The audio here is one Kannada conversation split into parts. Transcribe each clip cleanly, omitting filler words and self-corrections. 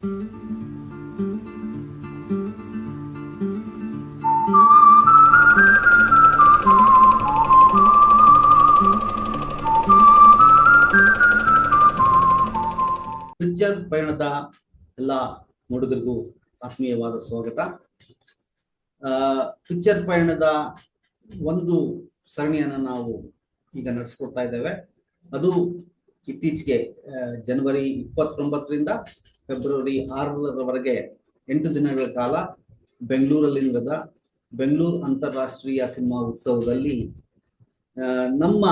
ಪಿಕ್ಚರ್ ಪಯಣದ ಎಲ್ಲ ನೋಡುಗರಿಗೂ ಆತ್ಮೀಯವಾದ ಸ್ವಾಗತ. ಪಿಕ್ಚರ್ ಪಯಣದ ಒಂದು ಸರಣಿಯನ್ನು ನಾವು ಈಗ ನಡೆಸ್ಕೊಡ್ತಾ ಇದ್ದೇವೆ. ಅದು ಇತ್ತೀಚೆಗೆ ಜನವರಿ 29ರಿಂದ ಫೆಬ್ರವರಿ 6ರವರೆಗೆ 8 ದಿನಗಳ ಕಾಲ ಬೆಂಗಳೂರಲ್ಲಿ ನಡೆದ ಬೆಂಗಳೂರು ಅಂತಾರಾಷ್ಟ್ರೀಯ ಸಿನಿಮಾ ಉತ್ಸವದಲ್ಲಿ ನಮ್ಮ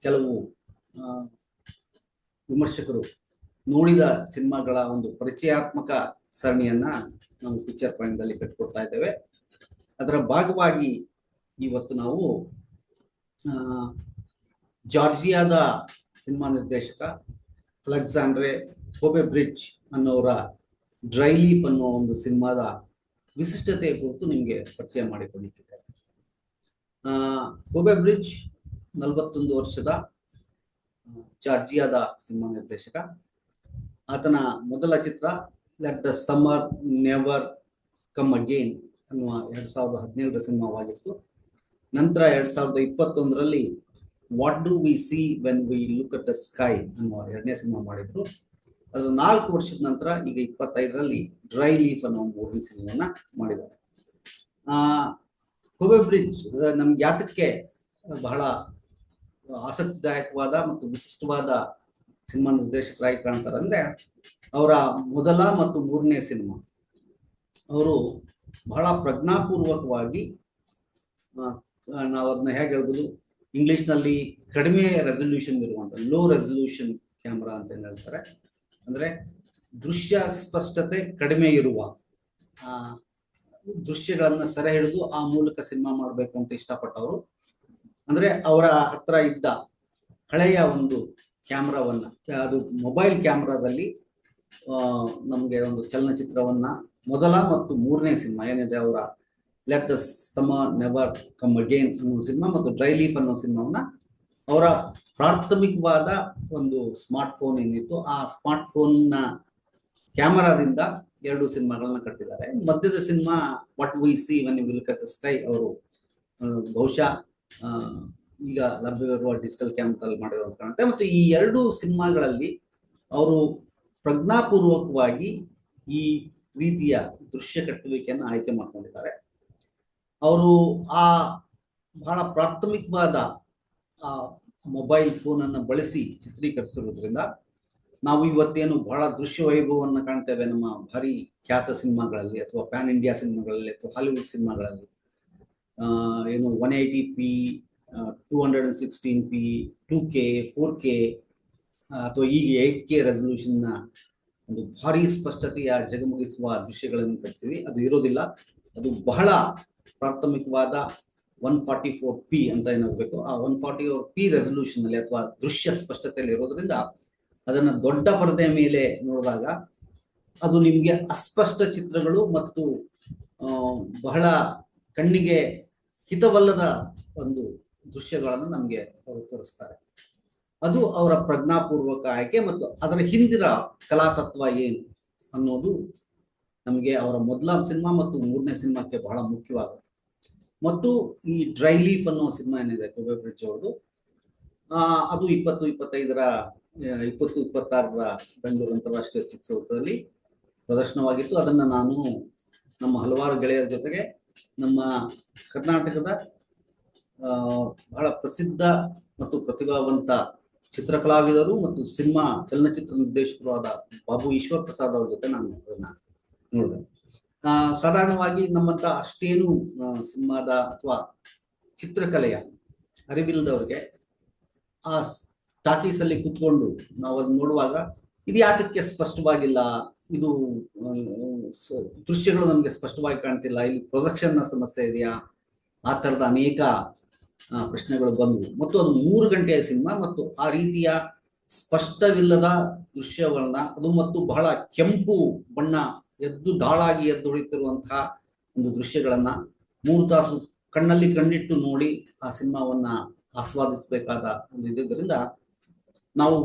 ಕೆಲವು ವಿಮರ್ಶಕರು ನೋಡಿದ ಸಿನಿಮಾಗಳ ಒಂದು ಪರಿಚಯಾತ್ಮಕ ಸರಣಿಯನ್ನ ನಾವು ಪಿಕ್ಚರ್ ಪಾಯಿಂಟ್ದಲ್ಲಿ ಕಟ್ಕೊಡ್ತಾ ಇದ್ದೇವೆ. ಅದರ ಭಾಗವಾಗಿ ಇವತ್ತು ನಾವು ಜಾರ್ಜಿಯಾದ ಸಿನಿಮಾ ನಿರ್ದೇಶಕ ಅಲೆಕ್ಸಾಂಡ್ರೆ ಕೋಬೆಬ್ರಿಡ್ಜ್ ಅನ್ನೋರ ಡ್ರೈ ಲೀಫ್ ಅನ್ನೋ ಒಂದು ಸಿನಿಮಾದ ವಿಶಿಷ್ಟತೆಯ ಕುರಿತು ನಿಮಗೆ ಪರಿಚಯ ಮಾಡಿಕೊಂಡಿದ್ದೇವೆ. ಕೋಬೆಬ್ರಿಡ್ಜ್ 41 ವರ್ಷದ ಜಾರ್ಜಿಯಾದ ಸಿನಿಮಾ ನಿರ್ದೇಶಕ. ಆತನ ಮೊದಲ ಚಿತ್ರ let the summer never come again ಅನ್ನುವ 2017ರ ಸಿನಿಮಾವಾಗಿತ್ತು. ನಂತರ 2021ರಲ್ಲಿ what do we see when we look at the sky ಅನ್ನುವ 2ನೇ ಸಿನಿಮಾ ಮಾಡಿದ್ರು. ಅದರ 4 ವರ್ಷದ ನಂತರ ಈಗ 25ರಲ್ಲಿ ಡ್ರೈ ಲೀಫ್ ಅನ್ನೋ 3ನೇ ಸಿನಿಮಾನ ಮಾಡಿದ್ದಾರೆ. ಕೋಬೆಬ್ರಿಡ್ಜ್ ನಮ್ಗೆ ಯಾತಕ್ಕೆ ಬಹಳ ಆಸಕ್ತಿದಾಯಕವಾದ ಮತ್ತು ವಿಶಿಷ್ಟವಾದ ಸಿನಿಮಾ ನಿರ್ದೇಶಕರಾಗಿ ಕಾಣ್ತಾರೆ ಅಂದ್ರೆ, ಅವರ ಮೊದಲ ಮತ್ತು 3ನೇ ಸಿನಿಮಾ ಅವರು ಬಹಳ ಪ್ರಜ್ಞಾಪೂರ್ವಕವಾಗಿ, ನಾವು ಅದನ್ನ ಹೇಗೆ ಹೇಳ್ಬೋದು, ಇಂಗ್ಲಿಷ್ನಲ್ಲಿ ಕಡಿಮೆ ರೆಸಲ್ಯೂಷನ್ ಇರುವಂತ ಲೋ ರೆಸಲ್ಯೂಷನ್ ಕ್ಯಾಮ್ರಾ ಅಂತ ಹೇಳ್ತಾರೆ. ಅಂದ್ರೆ ದೃಶ್ಯ ಸ್ಪಷ್ಟತೆ ಕಡಿಮೆ ಇರುವ ದೃಶ್ಯಗಳನ್ನ ಸೆರೆ ಹಿಡಿದು ಆ ಮೂಲಕ ಸಿನಿಮಾ ಮಾಡಬೇಕು ಅಂತ ಇಷ್ಟಪಟ್ಟವರು. ಅಂದ್ರೆ ಅವರ ಹತ್ರ ಇದ್ದ ಹಳೆಯ ಒಂದು ಕ್ಯಾಮ್ರಾವನ್ನ, ಅದು ಮೊಬೈಲ್ ಕ್ಯಾಮ್ರಾದಲ್ಲಿ ನಮಗೆ ಒಂದು ಚಲನಚಿತ್ರವನ್ನ, ಮೊದಲ ಮತ್ತು 3ನೇ ಸಿನಿಮಾ ಏನಿದೆ ಅವರ let the summer never come again ಅನ್ನೋ ಸಿನಿಮಾ ಮತ್ತು ಡ್ರೈ ಲೀಫ್ ಅನ್ನೋ ಸಿನಿಮಾವನ್ನ ಅವರ ಪ್ರಾಥಮಿಕವಾದ ಒಂದು ಸ್ಮಾರ್ಟ್ ಫೋನ್ ಏನಿತ್ತು ಆ ಸ್ಮಾರ್ಟ್ ಫೋನ್ನ ಕ್ಯಾಮರಾದಿಂದ 2 ಸಿನಿಮಾಗಳನ್ನ ಕಟ್ಟಿದ್ದಾರೆ. ಮಧ್ಯದ cinema what we see when we look at the sky ಅವರು ಬಹುಶಃ ಈಗ ಲಭ್ಯವಿರುವ ಡಿಜಿಟಲ್ ಕ್ಯಾಮ್ರಾದಲ್ಲಿ ಮಾಡಿರುವಂತ ಕಾಣುತ್ತೆ. ಮತ್ತು ಈ 2 ಸಿನಿಮಾಗಳಲ್ಲಿ ಅವರು ಪ್ರಜ್ಞಾಪೂರ್ವಕವಾಗಿ ಈ ರೀತಿಯ ದೃಶ್ಯ ಕಟ್ಟುವಿಕೆಯನ್ನು ಆಯ್ಕೆ ಮಾಡ್ಕೊಂಡಿದ್ದಾರೆ. ಅವರು ಆ ಬಹಳ ಪ್ರಾಥಮಿಕವಾದ ಮೊಬೈಲ್ ಫೋನ್ ಅನ್ನು ಬಳಸಿ ಚಿತ್ರೀಕರಿಸಿರೋದ್ರಿಂದ ನಾವು ಇವತ್ತೇನು ಬಹಳ ದೃಶ್ಯ ವೈಭವವನ್ನು ಕಾಣ್ತೇವೆ ನಮ್ಮ ಭಾರಿ ಖ್ಯಾತ ಸಿನಿಮಾಗಳಲ್ಲಿ ಅಥವಾ ಪ್ಯಾನ್ ಇಂಡಿಯಾ ಸಿನಿಮಾಗಳಲ್ಲಿ ಅಥವಾ ಹಾಲಿವುಡ್ ಸಿನಿಮಾಗಳಲ್ಲಿ, ಏನು 180p 216p 2K 4K ಅಥವಾ ಈಗ 8K ರೆಸಲ್ಯೂಷನ್ನ ಒಂದು ಭಾರಿ ಸ್ಪಷ್ಟತೆಯ ಜಗಮಗಿಸುವ ದೃಶ್ಯಗಳನ್ನು ಕಟ್ತೀವಿ. ಅದು ಇರೋದಿಲ್ಲ. ಅದು ಬಹಳ ಪ್ರಾಥಮಿಕವಾದ 144p ಅಂತ ಏನಾಗಬೇಕು, ಆ 144p ರೆಸಲ್ಯೂಷನ್ ಅಲ್ಲಿ ಅಥವಾ ದೃಶ್ಯ ಸ್ಪಷ್ಟತೆಯಲ್ಲಿ ಇರೋದ್ರಿಂದ ಅದನ್ನ ದೊಡ್ಡ ಪರದೆಯ ಮೇಲೆ ನೋಡಿದಾಗ ಅದು ನಿಮ್ಗೆ ಅಸ್ಪಷ್ಟ ಚಿತ್ರಗಳು ಮತ್ತು ಬಹಳ ಕಣ್ಣಿಗೆ ಹಿತವಲ್ಲದ ಒಂದು ದೃಶ್ಯಗಳನ್ನು ನಮ್ಗೆ ಅವರು ತೋರಿಸ್ತಾರೆ. ಅದು ಅವರ ಪ್ರಜ್ಞಾಪೂರ್ವಕ ಆಯ್ಕೆ ಮತ್ತು ಅದರ ಹಿಂದಿನ ಕಲಾತತ್ವ ಏನು ಅನ್ನೋದು ನಮಗೆ ಅವರ ಮೊದಲ ಸಿನಿಮಾ ಮತ್ತು 3ನೇ ಸಿನಿಮಾಕ್ಕೆ ಬಹಳ ಮುಖ್ಯವಾಗುತ್ತೆ. ಮತ್ತು ಈ ಡ್ರೈ ಲೀಫ್ ಅನ್ನೋ ಸಿನಿಮಾ ಏನಿದೆ ಕೋಬೆಬ್ರಿಡ್ಜ್ ಅವ್ರದ್ದು, ಅದು 2026ರ ಬೆಂಗಳೂರು ಅಂತಾರಾಷ್ಟ್ರೀಯ ಚಿತ್ರೋತ್ಸವದಲ್ಲಿ ಪ್ರದರ್ಶನವಾಗಿತ್ತು. ಅದನ್ನ ನಾನು ನಮ್ಮ ಹಲವಾರು ಗೆಳೆಯರ ಜೊತೆಗೆ ನಮ್ಮ ಕರ್ನಾಟಕದ ಬಹಳ ಪ್ರಸಿದ್ಧ ಮತ್ತು ಪ್ರತಿಭಾವಂತ ಚಿತ್ರಕಲಾವಿದರು ಮತ್ತು ಸಿನಿಮಾ ಚಲನಚಿತ್ರ ನಿರ್ದೇಶಕರು ಆದ ಬಾಬು ಈಶ್ವರ್ ಪ್ರಸಾದ್ ಅವ್ರ ಜೊತೆ ನಾನು ಅದನ್ನ ನೋಡಿದೆ. ಸಾಧಾರಣವಾಗಿ ನಮ್ಮಂತ ಅಷ್ಟೇನು ಸಿನಿಮಾದ ಅಥವಾ ಚಿತ್ರಕಲೆಯ ಅರಿವಿಲ್ಲದವ್ರಿಗೆ ಆ ಟಾಕೀಸ್ ಅಲ್ಲಿ ಕೂತ್ಕೊಂಡು ನಾವು ಅದನ್ನ ನೋಡುವಾಗ ಇದು ಯಾತಕ್ಕೆ ಸ್ಪಷ್ಟವಾಗಿಲ್ಲ, ಇದು ದೃಶ್ಯಗಳು ನಮ್ಗೆ ಸ್ಪಷ್ಟವಾಗಿ ಕಾಣ್ತಿಲ್ಲ, ಇಲ್ಲಿ ಪ್ರೊಜೆಕ್ಷನ್ ನ ಸಮಸ್ಯೆ ಇದೆಯಾ, ಆ ತರದ ಅನೇಕ ಪ್ರಶ್ನೆಗಳು ಬಂದವು. ಮತ್ತು ಅದು 3 ಗಂಟೆಯ ಸಿನಿಮಾ ಮತ್ತು ಆ ರೀತಿಯ ಸ್ಪಷ್ಟವಿಲ್ಲದ ದೃಶ್ಯವನ್ನ, ಅದು ಮತ್ತು ಬಹಳ ಕೆಂಪು ಬಣ್ಣ ಢಾಳಾಗಿ ಎದ್ದು ಹೊಳಿತಿರುವಂತಹ ಒಂದು ದೃಶ್ಯಗಳನ್ನ 3 ತಾಸು ಕಣ್ಣಲ್ಲಿ ಕಣ್ಣಿಟ್ಟು ನೋಡಿ ಆ ಸಿನಿಮಾವನ್ನ ಆಸ್ವಾದಿಸಬೇಕಾದ ಒಂದು ಇದರಿಂದ ನಾವು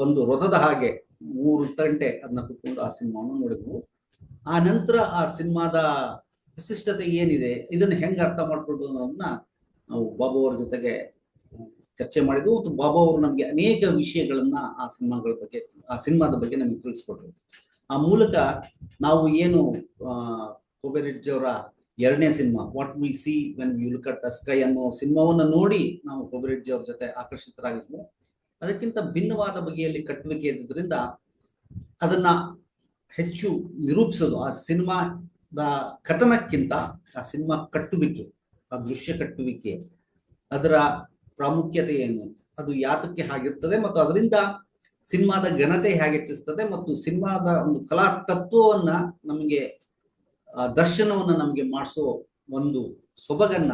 ಒಂದು ರಥದ ಹಾಗೆ 3 ಗಂಟೆ ಅದನ್ನ ಕುತ್ಕೊಂಡು ಆ ಸಿನಿಮಾವನ್ನು ನೋಡಿದ್ವು. ಆ ನಂತರ ಆ ಸಿನಿಮಾದ ವಿಶಿಷ್ಟತೆ ಏನಿದೆ, ಇದನ್ನು ಹೆಂಗೆ ಅರ್ಥ ಮಾಡ್ಕೊಳ್ಳೋದು ಅನ್ನೋದನ್ನ ನಾವು ಬಾಬು ಅವ್ರ ಜೊತೆಗೆ ಚರ್ಚೆ ಮಾಡಿದ್ವು. ಮತ್ತು ಬಾಬು ಅವರು ನಮಗೆ ಅನೇಕ ವಿಷಯಗಳನ್ನ ಆ ಸಿನಿಮಾದ ಬಗ್ಗೆ ನಮಗೆ ತಿಳಿಸ್ಕೊಟ್ರು. ಆ ಮೂಲಕ ನಾವು ಏನು ಕೋಬೆರೆಡ್ಜಿ ಅವರ 2ನೇ cinema what we see when we look at the sky ಅನ್ನೋ ಸಿನಿಮಾವನ್ನ ನೋಡಿ ನಾವು ಕೋಬೆರೆಡ್ಜಿ ಅವ್ರ ಜೊತೆ ಆಕರ್ಷಿತರಾಗಿದ್ವು. ಅದಕ್ಕಿಂತ ಭಿನ್ನವಾದ ಬಗೆಯಲ್ಲಿ ಕಟ್ಟುವಿಕೆ ಇದ್ದುದರಿಂದ ಅದನ್ನ ಹೆಚ್ಚು ನಿರೂಪಿಸೋದು, ಆ ಸಿನಿಮಾದ ಕಥನಕ್ಕಿಂತ ಆ ಸಿನಿಮಾ ಕಟ್ಟುವಿಕೆ, ಆ ದೃಶ್ಯ ಕಟ್ಟುವಿಕೆ, ಅದರ ಪ್ರಾಮುಖ್ಯತೆ ಏನು, ಅದು ಯಾತಕ್ಕೆ ಆಗಿರ್ತದೆ ಮತ್ತು ಅದರಿಂದ ಸಿನಿಮಾದ ಘನತೆ ಹೇಗೆ ಹೆಚ್ಚಿಸ್ತದೆ ಮತ್ತು ಸಿನಿಮಾದ ಒಂದು ಕಲಾ ತತ್ವವನ್ನ ನಮಗೆ ದರ್ಶನವನ್ನ ನಮಗೆ ಮಾಡಿಸೋ ಒಂದು ಸೊಬಗನ್ನ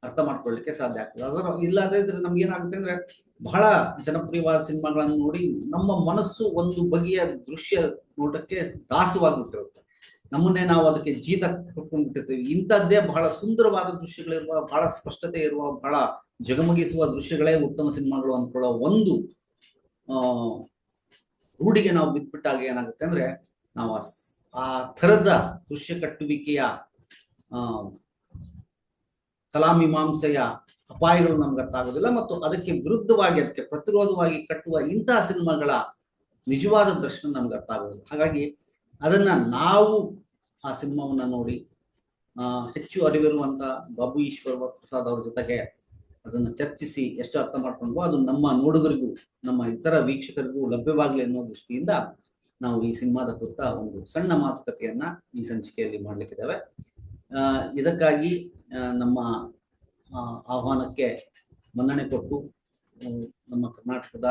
ಅರ್ಥ ಮಾಡ್ಕೊಳ್ಳಿಕ್ಕೆ ಸಾಧ್ಯ ಆಗ್ತದೆ. ಅದರ ಇಲ್ಲದೇ ಇದ್ರೆ ನಮ್ಗೆ ಏನಾಗುತ್ತೆ ಅಂದ್ರೆ, ಬಹಳ ಜನಪ್ರಿಯವಾದ ಸಿನಿಮಾಗಳನ್ನು ನೋಡಿ ನಮ್ಮ ಮನಸ್ಸು ಒಂದು ಬಗೆಯ ದೃಶ್ಯ ನೋಟಕ್ಕೆ ದಾಸವಾಗಿಬಿಟ್ಟಿರುತ್ತೆ. ನಮ್ಮನ್ನೇ ನಾವು ಅದಕ್ಕೆ ಜೀತ ಕೊಟ್ಕೊಂಡ್ಬಿಟ್ಟಿರ್ತೀವಿ. ಇಂಥದ್ದೇ ಬಹಳ ಸುಂದರವಾದ ದೃಶ್ಯಗಳಿರುವ, ಬಹಳ ಸ್ಪಷ್ಟತೆ ಇರುವ, ಬಹಳ ಜಗಮಗಿಸುವ ದೃಶ್ಯಗಳೇ ಉತ್ತಮ ಸಿನಿಮಾಗಳು ಅಂದ್ಕೊಳ್ಳೋ ಒಂದು ರೂಢಿಗೆ ನಾವು ಬಿದ್ಬಿಟ್ಟಾಗ ಏನಾಗುತ್ತೆ ಅಂದ್ರೆ, ನಾವು ಆ ಥರದ ದೃಶ್ಯ ಕಟ್ಟುವಿಕೆಯ ಕಲಾಮೀಮಾಂಸೆಯ ಅಪಾಯಗಳು ನಮ್ಗೆ ಅರ್ಥ ಆಗೋದಿಲ್ಲ. ಮತ್ತು ಅದಕ್ಕೆ ವಿರುದ್ಧವಾಗಿ, ಅದಕ್ಕೆ ಪ್ರತಿರೋಧವಾಗಿ ಕಟ್ಟುವ ಇಂತಹ ಸಿನಿಮಾಗಳ ನಿಜವಾದ ದರ್ಶನ ನಮ್ಗೆ ಅರ್ಥ ಆಗೋದಿಲ್ಲ. ಹಾಗಾಗಿ ಅದನ್ನ ನಾವು ಆ ಸಿನಿಮಾವನ್ನ ನೋಡಿ ಹೆಚ್ಚು ಅರಿವಿರುವಂತ ಬಾಬು ಈಶ್ವರ್ ಪ್ರಸಾದ್ ಅವ್ರ ಜೊತೆಗೆ ಅದನ್ನ ಚರ್ಚಿಸಿ ಎಷ್ಟು ಅರ್ಥ ಮಾಡ್ಕೊಂಡ್ವೋ ಅದು ನಮ್ಮ ನೋಡುಗರಿಗೂ ನಮ್ಮ ಇತರ ವೀಕ್ಷಕರಿಗೂ ಲಭ್ಯವಾಗಲಿ ಅನ್ನೋ ದೃಷ್ಟಿಯಿಂದ ನಾವು ಈ ಸಿನಿಮಾದ ಕುರಿತ ಒಂದು ಸಣ್ಣ ಮಾತುಕತೆಯನ್ನ ಈ ಸಂಚಿಕೆಯಲ್ಲಿ ಮಾಡ್ಲಿಕ್ಕಿದ್ದೇವೆ. ಇದಕ್ಕಾಗಿ ನಮ್ಮ ಆಹ್ವಾನಕ್ಕೆ ಮನ್ನಣೆ ಕೊಟ್ಟು ನಮ್ಮ ಕರ್ನಾಟಕದ,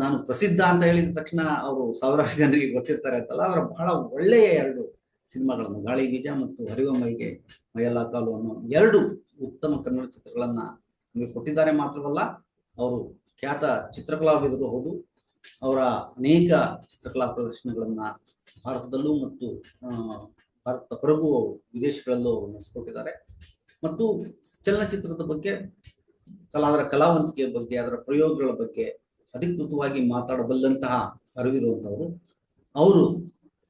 ನಾನು ಪ್ರಸಿದ್ಧ ಅಂತ ಹೇಳಿದ ತಕ್ಷಣ ಅವರು ಸಾವಿರಾರು ಜನರಿಗೆ ಗೊತ್ತಿರ್ತಾರೆ ಅಂತಲ್ಲ, ಅದರ ಬಹಳ ಒಳ್ಳೆಯ 2 ಸಿನಿಮಾಗಳನ್ನು, ಗಾಳಿ ಬೀಜ ಮತ್ತು ಹರಿವ ಮೈಗೆ ಮೈಯೆಲ್ಲ ಕಾಲು ಅನ್ನೋ 2 ಉತ್ತಮ ಕನ್ನಡ ಚಿತ್ರಗಳನ್ನ ನಮಗೆ ಕೊಟ್ಟಿದ್ದಾರೆ. ಮಾತ್ರವಲ್ಲ, ಅವರು ಖ್ಯಾತ ಚಿತ್ರಕಲಾವಿದರು ಹೌದು. ಅವರ ಅನೇಕ ಚಿತ್ರಕಲಾ ಪ್ರದರ್ಶನಗಳನ್ನ ಭಾರತದಲ್ಲೂ ಮತ್ತು ಭಾರತದ ಹೊರಗೂ ವಿದೇಶಗಳಲ್ಲೂ ನಡೆಸಿಕೊಟ್ಟಿದ್ದಾರೆ. ಮತ್ತು ಚಲನಚಿತ್ರದ ಬಗ್ಗೆ, ಅದರ ಕಲಾವಂತಿಕೆಯ ಬಗ್ಗೆ, ಅದರ ಪ್ರಯೋಗಗಳ ಬಗ್ಗೆ ಅಧಿಕೃತವಾಗಿ ಮಾತಾಡಬಲ್ಲಂತಹ ಅರಿವಿರುವಂತವರು. ಅವರು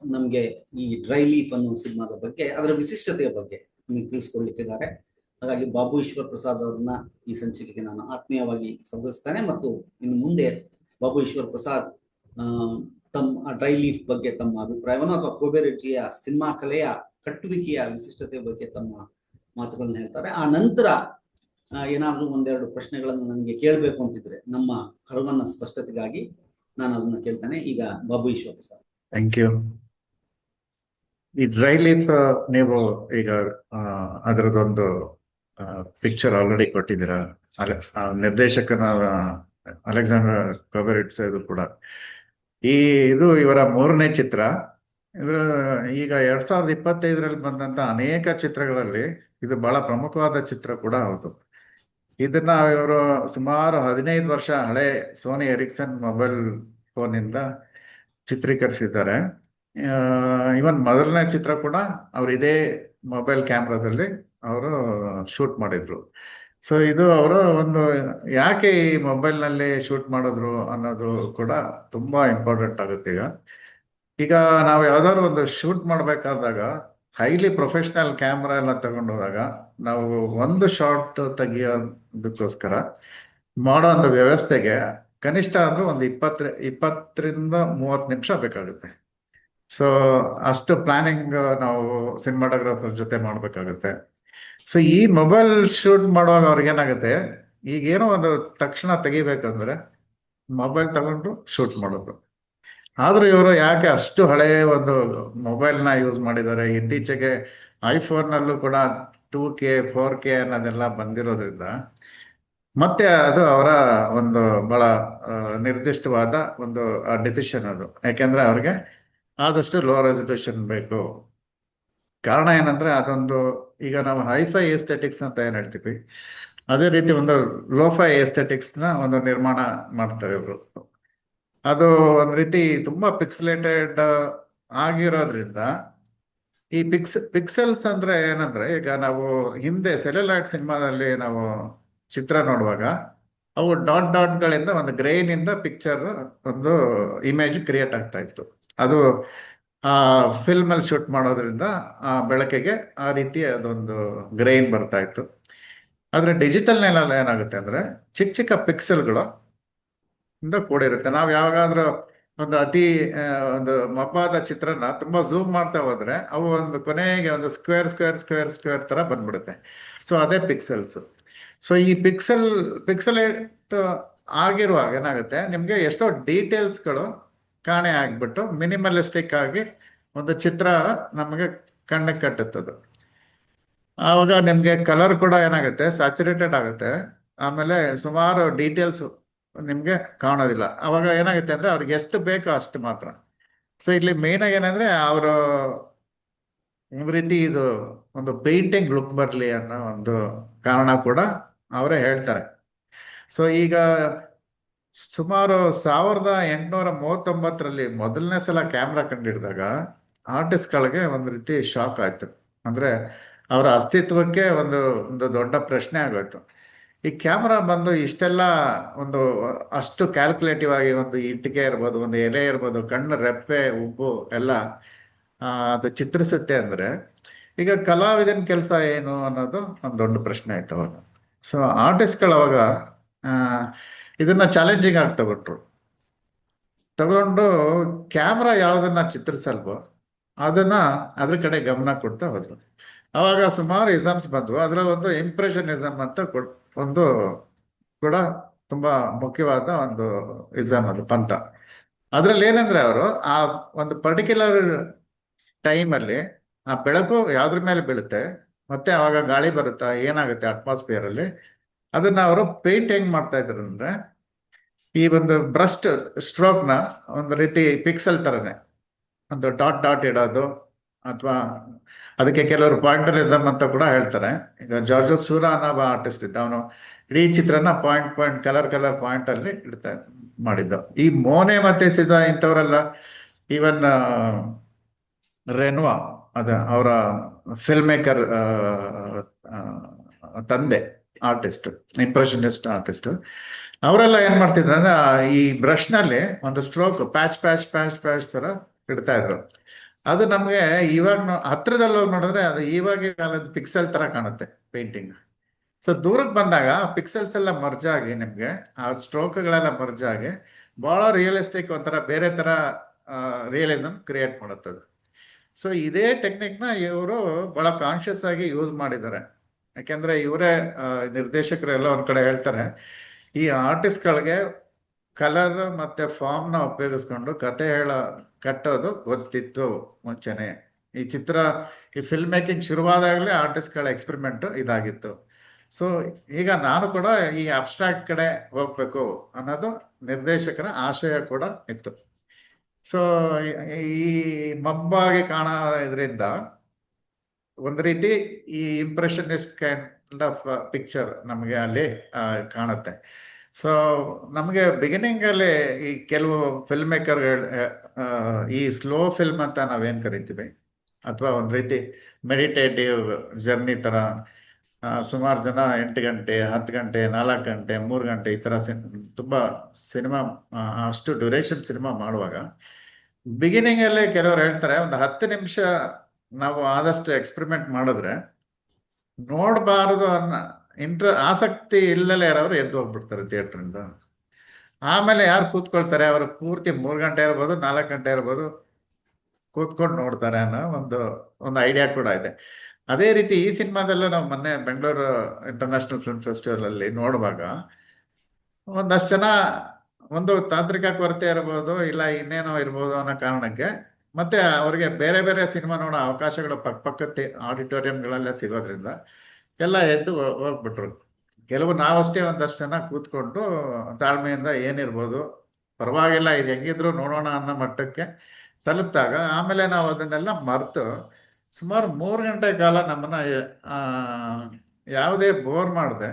ನಮಗೆ ಈ ಡ್ರೈ ಲೀಫ್ ಅನ್ನೋ ಸಿನಿಮಾದ ಬಗ್ಗೆ, ಅದರ ವಿಶಿಷ್ಟತೆಯ ಬಗ್ಗೆ ನಮಗೆ ತಿಳಿಸ್ಕೊಡ್ಲಿಕ್ಕಿದ್ದಾರೆ. ಹಾಗಾಗಿ ಬಾಬು ಈಶ್ವರ್ ಪ್ರಸಾದ್ ಅವರನ್ನ ಈ ಸಂಚಿಕೆಗೆ ನಾನು ಆತ್ಮೀಯವಾಗಿ ಸ್ವಾಗತಿಸ್ತೇನೆ. ಮತ್ತು ಇನ್ನು ಮುಂದೆ ಬಾಬು ಈಶ್ವರ್ ಪ್ರಸಾದ್ ತಮ್ಮ ಡ್ರೈ ಲೀಫ್ ಬಗ್ಗೆ ತಮ್ಮ ಅಭಿಪ್ರಾಯವನ್ನು ಅಥವಾ ಕೋಬೆರೆಡ್ಜಿಯ ಸಿನಿಮಾ ಕಲೆಯ ಕಟ್ಟುವಿಕೆಯ ವಿಶಿಷ್ಟತೆಯ ಬಗ್ಗೆ ತಮ್ಮ ಮಾತುಗಳನ್ನ ಹೇಳ್ತಾರೆ. ಆ ನಂತರ ಏನಾದ್ರೂ 1-2 ಪ್ರಶ್ನೆಗಳನ್ನು ನನಗೆ ಕೇಳಬೇಕು ಅಂತಿದ್ರೆ ನಮ್ಮ ಅರಿವನ್ನ ಸ್ಪಷ್ಟತೆಗಾಗಿ ನಾನು ಅದನ್ನ ಕೇಳ್ತೇನೆ. ಈಗ ಬಾಬು ಈಶ್ವರ್ ಪ್ರಸಾದ್. Thank you. ಈ ಡ್ರೈ ಲೀಫ್ ನೀವು ಈಗ ಅದರದೊಂದು ಪಿಕ್ಚರ್ ಆಲ್ರೆಡಿ ಕೊಟ್ಟಿದ್ದೀರಾ. ನಿರ್ದೇಶಕನಾದ ಅಲೆಕ್ಸಾಂಡರ್ ಕೋಬೆರೆಡ್ಜಿ ಇದು ಕೂಡ ಇದು ಇವರ 3ನೇ ಚಿತ್ರ. ಇದ್ರ ಈಗ 2025ರಲ್ಲಿ ಬಂದಂತ ಅನೇಕ ಚಿತ್ರಗಳಲ್ಲಿ ಇದು ಬಹಳ ಪ್ರಮುಖವಾದ ಚಿತ್ರ ಕೂಡ ಹೌದು. ಇದನ್ನ ಇವರು ಸುಮಾರು 15 ವರ್ಷ ಹಳೆ ಸೋನಿ ಎರಿಕ್ಸನ್ ಮೊಬೈಲ್ ಫೋನ್ ಇಂದ ಚಿತ್ರೀಕರಿಸಿದ್ದಾರೆ. ಇವನ್ ಮೊದಲನೇ ಚಿತ್ರ ಕೂಡ ಅವ್ರು ಇದೇ ಮೊಬೈಲ್ ಕ್ಯಾಮ್ರಾದಲ್ಲಿ ಅವರು ಶೂಟ್ ಮಾಡಿದ್ರು. ಸೊ ಇದು ಅವರು ಒಂದು ಯಾಕೆ ಈ ಮೊಬೈಲ್ ನಲ್ಲಿ ಶೂಟ್ ಮಾಡಿದ್ರು ಅನ್ನೋದು ಕೂಡ ತುಂಬಾ ಇಂಪಾರ್ಟೆಂಟ್ ಆಗುತ್ತೆ. ಈಗ ನಾವು ಯಾವ್ದಾದ್ರು ಒಂದು ಶೂಟ್ ಮಾಡ್ಬೇಕಾದಾಗ ಹೈಲಿ ಪ್ರೊಫೆಷನಲ್ ಕ್ಯಾಮ್ರಾ ಎಲ್ಲ ತಗೊಂಡೋದಾಗ ನಾವು ಒಂದು ಶಾರ್ಟ್ ತೆಗಿಯೋದಕ್ಕೋಸ್ಕರ ಮಾಡೋ ಒಂದು ವ್ಯವಸ್ಥೆಗೆ ಕನಿಷ್ಠ ಅಂದ್ರೂ ಒಂದು 20ರಿಂದ 30 ನಿಮಿಷ ಬೇಕಾಗುತ್ತೆ. ಸೊ ಅಷ್ಟು ಪ್ಲಾನಿಂಗ್ ನಾವು ಸಿನಿಮಾಟೋಗ್ರಾಫರ್ ಜೊತೆ ಮಾಡ್ಬೇಕಾಗುತ್ತೆ. ಸೊ ಈ ಮೊಬೈಲ್ ಶೂಟ್ ಮಾಡುವಾಗ ಅವ್ರಿಗೆ ಏನಾಗುತ್ತೆ, ಈಗೇನೋ ಒಂದು ತಕ್ಷಣ ತೆಗಿಬೇಕಂದ್ರೆ ಮೊಬೈಲ್ ತಗೊಂಡು ಶೂಟ್ ಮಾಡೋದು. ಆದ್ರೂ ಇವರು ಯಾಕೆ ಅಷ್ಟು ಹಳೆಯ ಒಂದು ಮೊಬೈಲ್ ನ ಯೂಸ್ ಮಾಡಿದ್ದಾರೆ. ಇತ್ತೀಚೆಗೆ ಐಫೋನ್ ನಲ್ಲೂ ಕೂಡ 2K 4K ಅನ್ನೋದೆಲ್ಲ ಬಂದಿರೋದ್ರಿಂದ ಮತ್ತೆ ಅದು ಅವರ ಒಂದು ಬಹಳ ನಿರ್ದಿಷ್ಟವಾದ ಒಂದು ಡಿಸಿಷನ್ ಅದು. ಯಾಕೆಂದ್ರೆ ಅವ್ರಿಗೆ ಆದಷ್ಟು ಲೋ ರೆಸಲ್ಯೂಷನ್ ಬೇಕು. ಕಾರಣ ಏನಂದ್ರೆ ಅದೊಂದು ಈಗ ನಾವು ಹೈಫೈ ಎಸ್ಥೆಟಿಕ್ಸ್ ಅಂತ ಏನ್ ಹೇಳ್ತೀವಿ, ಅದೇ ರೀತಿ ಒಂದು ಲೋಫೈ ಎಸ್ಥೆಟಿಕ್ಸ್ ನ ಒಂದು ನಿರ್ಮಾಣ ಮಾಡ್ತಾರೆ ಇವರು. ಅದು ಒಂದ್ ರೀತಿ ತುಂಬಾ ಪಿಕ್ಸಲೇಟೆಡ್ ಆಗಿರೋದ್ರಿಂದ ಈ ಪಿಕ್ಸೆಲ್ಸ್ ಅಂದ್ರೆ ಏನಂದ್ರೆ, ಈಗ ನಾವು ಹಿಂದೆ ಸೆಲ್ಯುಲಾಯ್ಡ್ ಸಿನಿಮಾದಲ್ಲಿ ನಾವು ಚಿತ್ರ ನೋಡುವಾಗ ಅವು ಡಾಟ್ ಡಾಟ್ಗಳಿಂದ ಒಂದು ಗ್ರೈನ್ ಇಂದ ಪಿಕ್ಚರ್ ಒಂದು ಇಮೇಜ್ ಕ್ರಿಯೇಟ್ ಆಗ್ತಾ ಇತ್ತು. ಅದು ಆ ಫಿಲ್ಮ್ ಅಲ್ಲಿ ಶೂಟ್ ಮಾಡೋದ್ರಿಂದ ಆ ಬೆಳಕಿಗೆ ಆ ರೀತಿ ಅದೊಂದು ಗ್ರೈನ್ ಬರ್ತಾ ಇತ್ತು. ಆದ್ರೆ ಡಿಜಿಟಲ್ ನಲ್ಲಿ ಏನಾಗುತ್ತೆ ಅಂದ್ರೆ ಚಿಕ್ಕ ಚಿಕ್ಕ ಪಿಕ್ಸೆಲ್ಗಳು ಇಂದ ಕೂಡಿರುತ್ತೆ. ನಾವು ಯಾವಾಗಾದ್ರೂ ಒಂದು ಅತಿ ಒಂದು ಮಬ್ಬಾದ ಚಿತ್ರನ ತುಂಬಾ ಝೂಮ್ ಮಾಡ್ತಾ ಹೋದ್ರೆ ಅವು ಒಂದು ಕೊನೆಗೆ ಒಂದು ಸ್ಕ್ವೇರ್ ಸ್ಕ್ವೇರ್ ಸ್ಕ್ವೇರ್ ಸ್ಕ್ವೇರ್ ತರ ಬಂದ್ಬಿಡುತ್ತೆ. ಸೊ ಅದೇ ಪಿಕ್ಸೆಲ್ಸ್. ಸೊ ಈ ಪಿಕ್ಸೆಲೇಟ್ ಆಗಿರುವಾಗ ಏನಾಗುತ್ತೆ, ನಿಮ್ಗೆ ಎಷ್ಟೋ ಡೀಟೇಲ್ಸ್ಗಳು ಕಾಣೆ ಆಗ್ಬಿಟ್ಟು ಮಿನಿಮಲಿಸ್ಟಿಕ್ ಆಗಿ ಒಂದು ಚಿತ್ರ ನಮಗೆ ಕಣ್ಣಿಗೆ ಕಟ್ಟುತ್ತದು. ಆವಾಗ ನಿಮ್ಗೆ ಕಲರ್ ಕೂಡ ಏನಾಗುತ್ತೆ, ಸ್ಯಾಚುರೇಟೆಡ್ ಆಗುತ್ತೆ. ಆಮೇಲೆ ಸುಮಾರು ಡೀಟೇಲ್ಸ್ ನಿಮ್ಗೆ ಕಾಣೋದಿಲ್ಲ. ಅವಾಗ ಏನಾಗುತ್ತೆ ಅಂದ್ರೆ ಅವ್ರಿಗೆ ಎಷ್ಟು ಬೇಕೋ ಅಷ್ಟು ಮಾತ್ರ. ಸೊ ಇಲ್ಲಿ ಮೇನ್ ಆಗಿ ಏನಂದ್ರೆ ಅವರು ಒಂದು ರೀತಿ ಇದು ಒಂದು ಪೇಂಟಿಂಗ್ ಲುಕ್ ಬರ್ಲಿ ಅನ್ನೋ ಒಂದು ಕಾರಣ ಕೂಡ ಅವರೇ ಹೇಳ್ತಾರೆ. ಸೊ ಈಗ ಸುಮಾರು 1839ರಲ್ಲಿ ಮೊದಲನೇ ಸಲ ಕ್ಯಾಮ್ರಾ ಕಂಡಿಡಿದಾಗ ಆರ್ಟಿಸ್ಟ್ಗಳಿಗೆ ಒಂದು ರೀತಿ ಶಾಕ್ ಆಯ್ತು. ಅಂದ್ರೆ ಅವರ ಅಸ್ತಿತ್ವಕ್ಕೆ ಒಂದು ಒಂದು ದೊಡ್ಡ ಪ್ರಶ್ನೆ ಆಗೋಯ್ತು. ಈ ಕ್ಯಾಮ್ರಾ ಬಂದು ಇಷ್ಟೆಲ್ಲ ಒಂದು ಅಷ್ಟು ಕ್ಯಾಲ್ಕುಲೇಟಿವ್ ಆಗಿ ಒಂದು ಇಟ್ಟಿಗೆ ಇರ್ಬೋದು, ಒಂದು ಎಲೆ ಇರ್ಬೋದು, ಕಣ್ಣು ರೆಪ್ಪೆ ಉಬ್ಬು ಎಲ್ಲ ಅದು ಚಿತ್ರಿಸುತ್ತೆ ಅಂದ್ರೆ ಈಗ ಕಲಾವಿದನ ಕೆಲಸ ಏನು ಅನ್ನೋದು ಒಂದು ದೊಡ್ಡ ಪ್ರಶ್ನೆ ಆಯ್ತು ಅವಾಗ. ಸೊ ಆರ್ಟಿಸ್ಟ್ಗಳು ಅವಾಗ ಆ ಇದನ್ನ ಚಾಲೆಂಜಿಂಗ್ ಆಗಿ ತಗೊಂಡು ಕ್ಯಾಮ್ರಾ ಯಾವ್ದನ್ನ ಚಿತ್ರಿಸಲ್ವೋ ಅದನ್ನ ಅದ್ರ ಕಡೆ ಗಮನ ಕೊಡ್ತಾ ಹೋದ್ರು. ಅವಾಗ ಸುಮಾರು ಇಸಮ್ಸ್ ಬಂದ್ವು. ಅದ್ರಲ್ಲಿ ಒಂದು ಇಂಪ್ರೆಷನಿಸಮ್ ಅಂತ ಒಂದು ಕೂಡ ತುಂಬಾ ಮುಖ್ಯವಾದ ಒಂದು ಇಸಮ್, ಅದು ಪಂಥ. ಅದ್ರಲ್ಲಿ ಏನಂದ್ರೆ ಅವರು ಆ ಒಂದು ಪರ್ಟಿಕ್ಯುಲರ್ ಟೈಮ್ ಅಲ್ಲಿ ಆ ಬೆಳಕು ಯಾವ್ದ್ರ ಮೇಲೆ ಬೀಳುತ್ತೆ, ಮತ್ತೆ ಅವಾಗ ಗಾಳಿ ಬರುತ್ತಾ, ಏನಾಗುತ್ತೆ ಅಟ್ಮಾಸ್ಫಿಯರ್ ಅಲ್ಲಿ, ಅದನ್ನ ಅವರು ಪೇಂಟ್ ಹೆಂಗ್ ಮಾಡ್ತಾ ಇದ್ರು ಅಂದ್ರೆ ಈ ಒಂದು ಬ್ರಷ್ ಸ್ಟ್ರೋಕ್ ನ ಒಂದು ರೀತಿ ಪಿಕ್ಸೆಲ್ ತರನೇ ಒಂದು ಡಾಟ್ ಡಾಟ್ ಇಡೋದು, ಅಥವಾ ಅದಕ್ಕೆ ಕೆಲವರು ಪಾಯಿಂಟರಿಸಮ್ ಅಂತ ಕೂಡ ಹೇಳ್ತಾರೆ. ಈಗ ಜಾರ್ಜೋ ಸೂರಾ ಅನ್ನೋ ಆರ್ಟಿಸ್ಟ್ ಇದ್ದ, ಅವನು ಇಡೀ ಚಿತ್ರನ point point colour colour point ಅಲ್ಲಿ ಮಾಡಿದ್ದ. ಈ ಮೋನೆ ಮತ್ತೆ ಸಿಜಾ ಇಂಥವರೆಲ್ಲ, ಈವನ್ ರೆನ್ವಾ ಅದ ಅವರ ಫಿಲ್ಮ್ ಮೇಕರ್ ತಂದೆ ಆರ್ಟಿಸ್ಟ್, ಇಂಪ್ರೆಷನಿಸ್ಟ್ ಆರ್ಟಿಸ್ಟ್, ಅವರೆಲ್ಲ ಏನ್ ಮಾಡ್ತಿದ್ರು ಅಂದ್ರೆ ಈ ಬ್ರಷ್ ನಲ್ಲಿ ಒಂದು stroke patch patch patch patch ತರ ಇಡ್ತಾ ಇದ್ರು. ಅದು ನಮ್ಗೆ ಇವಾಗ ಹತ್ರದಲ್ಲಿ ಹೋಗಿ ನೋಡಿದ್ರೆ ಅದು ಇವಾಗ ಕಾಲದ ಪಿಕ್ಸೆಲ್ ತರ ಕಾಣುತ್ತೆ ಪೇಂಟಿಂಗ್. ಸೊ ದೂರಕ್ಕೆ ಬಂದಾಗ ಪಿಕ್ಸೆಲ್ಸ್ ಎಲ್ಲ ಮರ್ಜ್ ಆಗಿ ನಿಮ್ಗೆ ಆ ಸ್ಟ್ರೋಕ್ ಗಳೆಲ್ಲ ಮರ್ಜ್ ಆಗಿ ಬಹಳ ರಿಯಲಿಸ್ಟಿಕ್, ಒಂಥರ ಬೇರೆ ತರ ರಿಯಲಿಸಮ್ ಕ್ರಿಯೇಟ್ ಮಾಡುತ್ತದೆ. ಸೊ ಇದೇ ಟೆಕ್ನಿಕ್ ನ ಇವರು ಬಹಳ ಕಾನ್ಶಿಯಸ್ ಆಗಿ ಯೂಸ್ ಮಾಡಿದ್ದಾರೆ. ಯಾಕೆಂದ್ರೆ ಇವರೇ ನಿರ್ದೇಶಕರು ಎಲ್ಲ ಒಂದ್ ಕಡೆ ಹೇಳ್ತಾರೆ, ಈ ಆರ್ಟಿಸ್ಟ್ಗಳಿಗೆ ಕಲರ್ ಮತ್ತೆ ಫಾರ್ಮ್ ನ ಉಪಯೋಗಿಸ್ಕೊಂಡು ಕತೆ ಕಟ್ಟೋದು ಗೊತ್ತಿತ್ತು ಮುಂಚೆನೆ. ಈ ಫಿಲ್ಮ್ ಮೇಕಿಂಗ್ ಶುರುವಾದಾಗಲೇ ಆರ್ಟಿಸ್ಟ್ಗಳ ಎಕ್ಸ್ಪೆರಿಮೆಂಟ್ ಇದಾಗಿತ್ತು. ಸೊ ಈಗ ನಾನು ಕೂಡ ಈ ಅಬ್ಸ್ಟ್ರಾಕ್ಟ್ ಕಡೆ ಹೋಗ್ಬೇಕು ಅನ್ನೋದು ನಿರ್ದೇಶಕರ ಆಶಯ ಕೂಡ ಇತ್ತು. ಸೊ ಈ ಮಬ್ಬಾಗಿ ಇದರಿಂದ ಒಂದು ರೀತಿ ಈ ಇಂಪ್ರೆಷನಿಸ್ಟ್ ಕೈಂಡ್ ಆಫ್ ಪಿಕ್ಚರ್ ನಮಗೆ ಅಲ್ಲಿ ಕಾಣುತ್ತೆ. ಸೊ ನಮಗೆ ಬಿಗಿನಿಂಗ್ ಅಲ್ಲಿ ಈ ಕೆಲವು ಫಿಲ್ಮ್ ಮೇಕರ್ ಈ ಸ್ಲೋ ಫಿಲ್ಮ್ ಅಂತ ನಾವೇನ್ ಕರಿತೀವಿ, ಅಥವಾ ಒಂದ್ ರೀತಿ ಮೆಡಿಟೇಟಿವ್ ಜರ್ನಿ ತರ ಸುಮಾರು ಜನ 8 ಗಂಟೆ 10 ಗಂಟೆ 4 ಗಂಟೆ 3 ಗಂಟೆ ಈ ತರ ತುಂಬಾ ಸಿನಿಮಾ ಅಷ್ಟು ಡ್ಯೂರೇಷನ್ ಸಿನಿಮಾ ಮಾಡುವಾಗ ಬಿಗಿನಿಂಗ್ ಅಲ್ಲಿ ಕೆಲವರು ಹೇಳ್ತಾರೆ ಒಂದು 10 ನಿಮಿಷ ನಾವು ಆದಷ್ಟು ಎಕ್ಸ್ಪೆರಿಮೆಂಟ್ ಮಾಡಿದ್ರೆ ನೋಡಬಾರದು ಆಸಕ್ತಿ ಇಲ್ಲದೆ ಯಾರವ್ರು ಎದ್ದು ಹೋಗ್ಬಿಡ್ತಾರೆ ಥಿಯೇಟರ್ ಇಂದ. ಆಮೇಲೆ ಯಾರು ಕೂತ್ಕೊಳ್ತಾರೆ ಅವರು ಪೂರ್ತಿ 3 ಗಂಟೆ ಇರ್ಬೋದು 4 ಗಂಟೆ ಇರ್ಬೋದು ಕೂತ್ಕೊಂಡು ನೋಡ್ತಾರೆ ಅನ್ನೋ ಒಂದು ಐಡಿಯಾ ಕೂಡ ಇದೆ. ಅದೇ ರೀತಿ ಈ ಸಿನಿಮಾದಲ್ಲೂ ನಾವು ಮೊನ್ನೆ ಬೆಂಗಳೂರು ಇಂಟರ್ನ್ಯಾಷನಲ್ ಫಿಲ್ಮ್ ಫೆಸ್ಟಿವಲ್ ಅಲ್ಲಿ ನೋಡುವಾಗ ಒಂದಷ್ಟು ಜನ ಒಂದು ತಾಂತ್ರಿಕ ಕೊರತೆ ಇರ್ಬೋದು, ಇಲ್ಲ ಇನ್ನೇನೋ ಇರ್ಬೋದು ಅನ್ನೋ ಕಾರಣಕ್ಕೆ ಮತ್ತೆ ಅವ್ರಿಗೆ ಬೇರೆ ಬೇರೆ ಸಿನಿಮಾ ನೋಡೋ ಅವಕಾಶಗಳು ಪಕ್ಕದ ಆಡಿಟೋರಿಯಂಗಳಲ್ಲೇ ಸಿಗೋದ್ರಿಂದ ಎಲ್ಲ ಎದ್ದು ಹೋಗ್ಬಿಟ್ರು. ಕೆಲವು ನಾವಷ್ಟೇ ಒಂದಷ್ಟು ಜನ ಕೂತ್ಕೊಂಡು ತಾಳ್ಮೆಯಿಂದ ಏನಿರ್ಬೋದು ಪರವಾಗಿಲ್ಲ ಇದು ಹೆಂಗಿದ್ರು ನೋಡೋಣ ಅನ್ನೋ ಮಟ್ಟಕ್ಕೆ ತಲುಪಿದಾಗ ಆಮೇಲೆ ನಾವು ಅದನ್ನೆಲ್ಲ ಮರೆತು ಸುಮಾರು 3 ಗಂಟೆ ಕಾಲ ನಮ್ಮನ್ನ ಯಾವುದೇ ಬೋರ್ ಮಾಡದೆ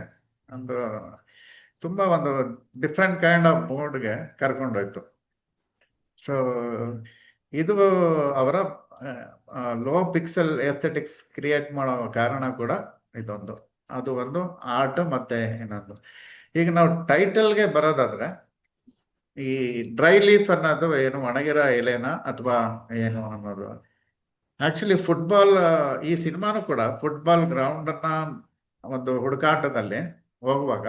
ತುಂಬಾ ಒಂದು ಡಿಫ್ರೆಂಟ್ ಕೈಂಡ್ ಆಫ್ ಮೂಡ್ಗೆ ಕರ್ಕೊಂಡೋಯ್ತು. ಸೊ ಇದು ಅವರ ಲೋ ಪಿಕ್ಸೆಲ್ ಎಸ್ಥೆಟಿಕ್ಸ್ ಕ್ರಿಯೇಟ್ ಮಾಡೋ ಕಾರಣ ಕೂಡ ಇದೊಂದು. ಅದು ಒಂದು ಆರ್ಟ್ ಮತ್ತೆ ಇನ್ನೊಂದು ಈಗ ನಾವು ಟೈಟಲ್ಗೆ ಬರೋದಾದ್ರೆ ಈ ಡ್ರೈ ಲೀಫ್ ಅನ್ನೋದು ಏನು ಒಣಗಿರೋ ಎಲೆನ ಅಥವಾ ಏನು ಅನ್ನೋದು ಆಕ್ಚುಲಿ ಫುಟ್ಬಾಲ್, ಈ ಸಿನಿಮಾನು ಕೂಡ ಫುಟ್ಬಾಲ್ ಗ್ರೌಂಡ್ ಅನ್ನ ಒಂದು ಹುಡುಕಾಟದಲ್ಲಿ ಹೋಗುವಾಗ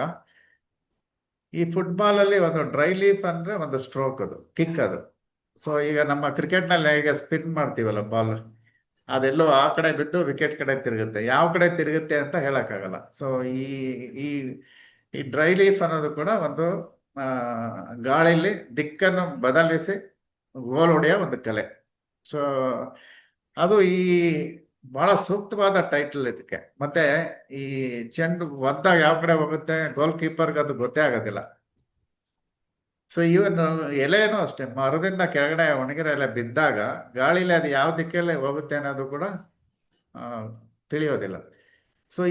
ಈ ಫುಟ್ಬಾಲ್ ಅಲ್ಲಿ ಒಂದು ಡ್ರೈ ಲೀಫ್ ಅಂದ್ರೆ ಒಂದು ಸ್ಟ್ರೋಕ್, ಅದು ಕಿಕ್ ಅದು. ಸೊ ಈಗ ನಮ್ಮ ಕ್ರಿಕೆಟ್ ನಲ್ಲಿ ಹೇಗೆ ಸ್ಪಿನ್ ಮಾಡ್ತೀವಲ್ಲ ಬಾಲ್, ಅದೆಲ್ಲೋ ಆ ಕಡೆ ಬಿದ್ದು ವಿಕೆಟ್ ಕಡೆ ತಿರುಗುತ್ತೆ, ಯಾವ ಕಡೆ ತಿರುಗುತ್ತೆ ಅಂತ ಹೇಳಕ್ಕಾಗಲ್ಲ. ಸೊ ಈ ಈ ಈ ಡ್ರೈ ಲೀಫ್ ಅನ್ನೋದು ಕೂಡ ಒಂದು ಆ ಗಾಳಿಲಿ ದಿಕ್ಕನ್ನು ಬದಲಿಸಿ ಗೋಲ್ ಹೊಡೆಯೋ ಒಂದು ಕಲೆ. ಸೊ ಅದು ಈ ಬಹಳ ಸೂಕ್ತವಾದ ಟೈಟಲ್ ಇದಕ್ಕೆ. ಮತ್ತೆ ಈ ಚೆಂಡು ಒದ್ದಾಗ ಯಾವ ಕಡೆ ಹೋಗುತ್ತೆ ಗೋಲ್ ಕೀಪರ್ಗೆ ಅದು ಗೊತ್ತೇ ಆಗೋದಿಲ್ಲ. ಸೊ ಇವನ್ ಎಲೆನೂ ಅಷ್ಟೇ, ಮರದಿಂದ ಕೆಳಗಡೆ ಒಣಗಿರೋ ಎಲೆ ಬಿದ್ದಾಗ ಗಾಳಿಲಿ ಅದು ಯಾವ ದಿಕ್ಕಲ್ಲಿ ಹೋಗುತ್ತೆ ಅನ್ನೋದು ಕೂಡ ಆ ತಿಳಿಯೋದಿಲ್ಲ. ಸೊ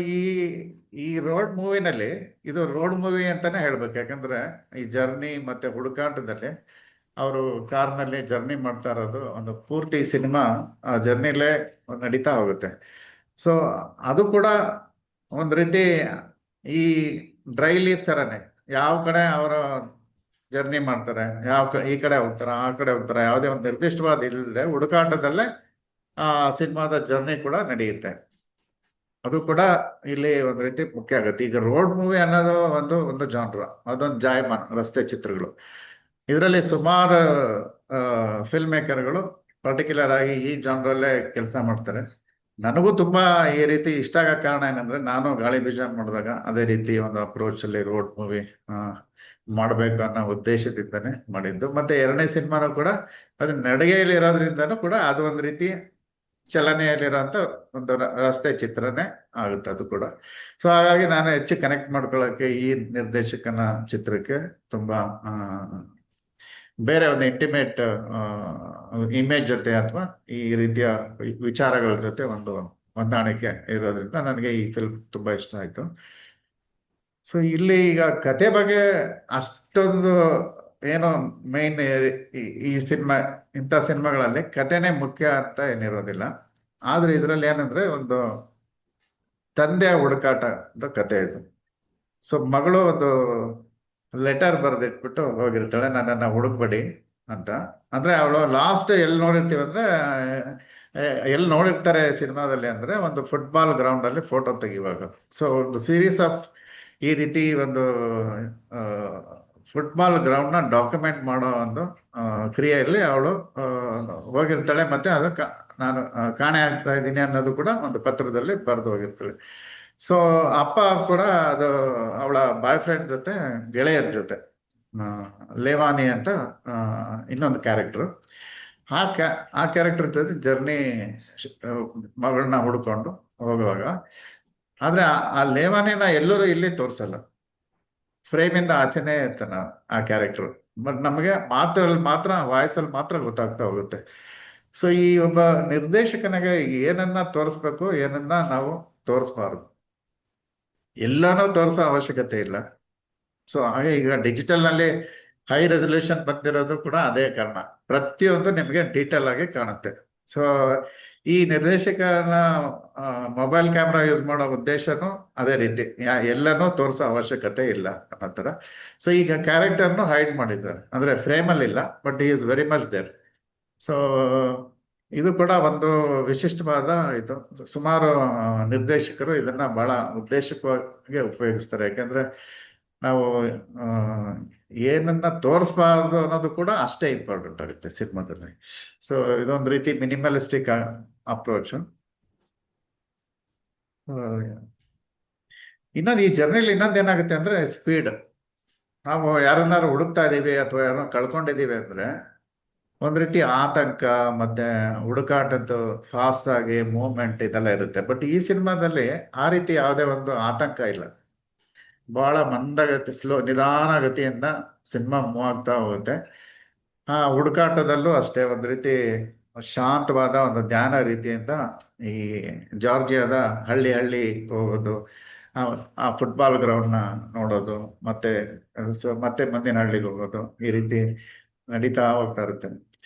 ಈ ರೋಡ್ ಮೂವಿನಲ್ಲಿ ಇದು ರೋಡ್ ಮೂವಿ ಅಂತಾನೆ ಹೇಳ್ಬೇಕು. ಯಾಕಂದ್ರೆ ಈ ಜರ್ನಿ ಮತ್ತೆ ಹುಡುಕಾಟದಲ್ಲಿ ಅವರು ಕಾರ್ನಲ್ಲಿ ಜರ್ನಿ ಮಾಡ್ತಾ ಇರೋದು, ಒಂದು ಪೂರ್ತಿ ಸಿನಿಮಾ ಆ ಜರ್ನಿಲೇ ನಡೀತಾ ಹೋಗುತ್ತೆ. ಸೊ ಅದು ಕೂಡ ಒಂದ್ ರೀತಿ ಈ ಡ್ರೈ ಲೀಫ್ ತರನೇ, ಯಾವ ಕಡೆ ಅವರು ಜರ್ನಿ ಮಾಡ್ತಾರೆ, ಈ ಕಡೆ ಹೋಗ್ತಾರ ಆ ಕಡೆ ಹೋಗ್ತಾರ, ಯಾವುದೇ ಒಂದು ನಿರ್ದಿಷ್ಟವಾದ ಇಲ್ಲದೆ ಹುಡುಕಾಟದಲ್ಲೇ ಆ ಸಿನಿಮಾದ ಜರ್ನಿ ಕೂಡ ನಡೆಯುತ್ತೆ. ಅದು ಕೂಡ ಇಲ್ಲಿ ಒಂದ್ ರೀತಿ ಮುಖ್ಯ ಆಗುತ್ತೆ. ಈಗ ರೋಡ್ ಮೂವಿ ಅನ್ನೋದು ಒಂದು ಜಾನ್ರ, ಅದೊಂದು ಜಾಯಮಾನ ರಸ್ತೆ ಚಿತ್ರಗಳು. ಇದರಲ್ಲಿ ಸುಮಾರು ಫಿಲ್ಮ್ ಮೇಕರ್ಗಳು ಪರ್ಟಿಕ್ಯುಲರ್ ಆಗಿ ಈ ಜಾನ್ರಲ್ಲೇ ಕೆಲಸ ಮಾಡ್ತಾರೆ. ನನಗೂ ತುಂಬಾ ಈ ರೀತಿ ಇಷ್ಟ ಆಗೋ ಕಾರಣ ಏನಂದ್ರೆ, ನಾನು ಗಾಳಿ ಬೀಜ ಮಾಡಿದಾಗ ಅದೇ ರೀತಿ ಒಂದು ಅಪ್ರೋಚ್ ಅಲ್ಲಿ ರೋಡ್ ಮೂವಿ ಮಾಡ್ಬೇಕು ಅನ್ನೋ ಉದ್ದೇಶದಿಂದಾನೆ ಮಾಡಿದ್ದು. ಮತ್ತೆ ಎರಡನೇ ಸಿನಿಮಾನು ಕೂಡ ಅದು ನಡಿಗೆಯಲ್ಲಿ ಇರೋದ್ರಿಂದನೂ ಕೂಡ ಅದು ಒಂದ್ ರೀತಿ ಚಲನೆಯಲ್ಲಿರೋಂಥ ಒಂದು ರಸ್ತೆ ಚಿತ್ರನೇ ಆಗುತ್ತೆ ಅದು ಕೂಡ. ಸೊ ಹಾಗಾಗಿ ನಾನು ಹೆಚ್ಚು ಕನೆಕ್ಟ್ ಮಾಡ್ಕೊಳ್ಳೋಕೆ ಈ ನಿರ್ದೇಶಕನ ಚಿತ್ರಕ್ಕೆ ತುಂಬಾ ಬೇರೆ ಒಂದು ಇಂಟಿಮೇಟ್ ಇಮೇಜ್ ಜೊತೆ ಅಥವಾ ಈ ರೀತಿಯ ವಿಚಾರಗಳ ಜೊತೆ ಒಂದು ಹೊಂದಾಣಿಕೆ ಇರೋದ್ರಿಂದ ನನಗೆ ಈ ಫಿಲ್ಮ್ ತುಂಬಾ ಇಷ್ಟ ಆಯ್ತು. ಸೊ ಇಲ್ಲಿ ಈಗ ಕತೆ ಬಗ್ಗೆ ಅಷ್ಟೊಂದು ಏನೋ ಮೇನ್ ಈ ಸಿನಿಮಾ, ಇಂಥ ಸಿನಿಮಾಗಳಲ್ಲಿ ಕತೆನೇ ಮುಖ್ಯ ಅಂತ ಏನಿರೋದಿಲ್ಲ. ಆದ್ರೆ ಇದ್ರಲ್ಲಿ ಏನಂದ್ರೆ ಒಂದು ತಂದೆಯ ಹುಡುಕಾಟ ಅಂತ ಕತೆ ಇದು. ಸೊ ಮಗಳು ಒಂದು ಲೆಟರ್ ಬರೆದಿಟ್ಬಿಟ್ಟು ಹೋಗಿರ್ತಾಳೆ, ನನ್ನನ್ನ ಹುಡುಕ್ಬೇಡಿ ಅಂತ. ಅಂದ್ರೆ ಅವಳು ಲಾಸ್ಟ್ ಎಲ್ಲಿ ನೋಡಿರ್ತೀವಿ ಅಂದ್ರೆ, ಎಲ್ಲಿ ನೋಡಿರ್ತಾರೆ ಸಿನಿಮಾದಲ್ಲಿ ಅಂದ್ರೆ ಒಂದು ಫುಟ್ಬಾಲ್ ಗ್ರೌಂಡ್ ಅಲ್ಲಿ ಫೋಟೋ ತೆಗಿವಾಗ. ಸೊ ಒಂದು ಸೀರೀಸ್ ಆಫ್ ಈ ರೀತಿ ಒಂದು ಫುಟ್ಬಾಲ್ ಗ್ರೌಂಡ್ ನ ಡಾಕ್ಯುಮೆಂಟ್ ಮಾಡೋ ಒಂದು ಕ್ರಿಯೆಯಲ್ಲಿ ಅವಳು ಹೋಗಿರ್ತಾಳೆ. ಮತ್ತೆ ಅದು ನಾನು ಕಾಣೆ ಆಗ್ತಾ ಇದ್ದೀನಿ ಅನ್ನೋದು ಕೂಡ ಒಂದು ಪತ್ರದಲ್ಲಿ ಬರೆದು ಹೋಗಿರ್ತಾಳೆ. ಸೊ ಅಪ್ಪ ಕೂಡ ಅದು ಅವಳ ಬಾಯ್ ಫ್ರೆಂಡ್ ಜೊತೆ, ಗೆಳೆಯರ ಜೊತೆ, ಲೇವಾನಿ ಅಂತ ಇನ್ನೊಂದು ಕ್ಯಾರೆಕ್ಟರ್, ಆ ಕ್ಯಾರೆಕ್ಟರ್ ಜೊತೆ ಜರ್ನಿ ಮಗಳನ್ನ ಹುಡ್ಕೊಂಡು ಹೋಗುವಾಗ, ಆದ್ರೆ ಆ ಲೇವಾನಿನ ಎಲ್ಲರೂ ಇಲ್ಲಿ ತೋರ್ಸಲ್ಲ, ಫ್ರೇಮಿಂದ ಆಚೆನೆ ಇರ್ತಾನ ಆ ಕ್ಯಾರೆಕ್ಟರ್. ಬಟ್ ನಮಗೆ ಮಾತಲ್ಲಿ ಮಾತ್ರ, ವಾಯ್ಸಲ್ಲಿ ಮಾತ್ರ ಗೊತ್ತಾಗ್ತಾ ಹೋಗುತ್ತೆ. ಸೊ ಈ ಒಬ್ಬ ನಿರ್ದೇಶಕನಿಗೆ ಏನನ್ನ ತೋರಿಸ್ಬೇಕು, ಏನನ್ನ ನಾವು ತೋರಿಸ್ಬಾರ್ದು, ಎಲ್ಲಾನು ತೋರಿಸೋ ಅವಶ್ಯಕತೆ ಇಲ್ಲ. ಸೊ ಹಾಗೆ ಈಗ ಡಿಜಿಟಲ್ ನಲ್ಲಿ ಹೈ ರೆಸಲ್ಯೂಷನ್ ಬಂದಿರೋದು ಕೂಡ ಅದೇ ಕಾರಣ, ಪ್ರತಿಯೊಂದು ನಿಮಗೆ ಡೀಟೇಲ್ ಆಗಿ ಕಾಣುತ್ತೆ. ಸೊ ಈ ನಿರ್ದೇಶಕನ ಮೊಬೈಲ್ ಕ್ಯಾಮ್ರಾ ಯೂಸ್ ಮಾಡೋ ಉದ್ದೇಶನು ಅದೇ ರೀತಿ, ಎಲ್ಲನೂ ತೋರಿಸೋ ಅವಶ್ಯಕತೆ ಇಲ್ಲ ಅನ್ನೋ ತರ. ಸೊ ಈಗ ಕ್ಯಾರೆಕ್ಟರ್ನು ಹೈಡ್ ಮಾಡಿದ್ದಾರೆ, ಅಂದ್ರೆ ಫ್ರೇಮ್ ಅಲ್ಲಿ ಇಲ್ಲ, ಬಟ್ ಈ is very much there. So ಇದು ಕೂಡ ಒಂದು ವಿಶಿಷ್ಟವಾದ ಇದು. ಸುಮಾರು ನಿರ್ದೇಶಕರು ಇದನ್ನ ಬಹಳ ಉದ್ದೇಶಕವಾಗಿ ಉಪಯೋಗಿಸ್ತಾರೆ. ಯಾಕಂದ್ರೆ ನಾವು ಏನನ್ನ ತೋರಿಸ್ಬಾರ್ದು ಅನ್ನೋದು ಕೂಡ ಅಷ್ಟೇ ಇಂಪಾರ್ಟೆಂಟ್ ಆಗುತ್ತೆ ಸಿನಿಮಾದಲ್ಲಿ. ಸೊ ಇದೊಂದು ರೀತಿ ಮಿನಿಮಲಿಸ್ಟಿಕ್ ಅಪ್ರೋಚ್. ಇನ್ನೊಂದು ಈ ಜರ್ನಿಲಿ ಏನಾಗುತ್ತೆ ಅಂದ್ರೆ ಸ್ಪೀಡ್. ನಾವು ಯಾರನ್ನಾರು ಹುಡುಕ್ತಾ ಇದೀವಿ ಅಥವಾ ಯಾರನ್ನ ಕಳ್ಕೊಂಡಿದೀವಿ ಅಂದ್ರೆ ಒಂದ್ ರೀತಿ ಆತಂಕ ಮತ್ತೆ ಹುಡುಕಾಟದ್ದು ಫಾಸ್ಟ್ ಆಗಿ ಮೂವ್ಮೆಂಟ್ ಇದೆಲ್ಲ ಇರುತ್ತೆ. ಬಟ್ ಈ ಸಿನಿಮಾದಲ್ಲಿ ಆ ರೀತಿ ಯಾವುದೇ ಒಂದು ಆತಂಕ ಇಲ್ಲ, ಬಹಳ ಮಂದಗತಿ, ನಿಧಾನ ಗತಿಯಿಂದ ಸಿನಿಮಾ ಮೂವ್ ಆಗ್ತಾ ಹೋಗುತ್ತೆ. ಆ ಹುಡುಕಾಟದಲ್ಲೂ ಅಷ್ಟೇ ಒಂದ್ ರೀತಿ ಶಾಂತವಾದ ಒಂದು ಧ್ಯಾನ ರೀತಿಯಿಂದ ಈ ಜಾರ್ಜಿಯಾದ ಹಳ್ಳಿ ಹೋಗೋದು, ಆ ಫುಟ್ಬಾಲ್ ಗ್ರೌಂಡ್ ನ ನೋಡೋದು, ಮತ್ತೆ ಮುಂದಿನ ಹಳ್ಳಿಗೆ ಹೋಗೋದು, ಈ ರೀತಿ ನಡೀತಾ ಹೋಗ್ತಾ ಇರುತ್ತೆ.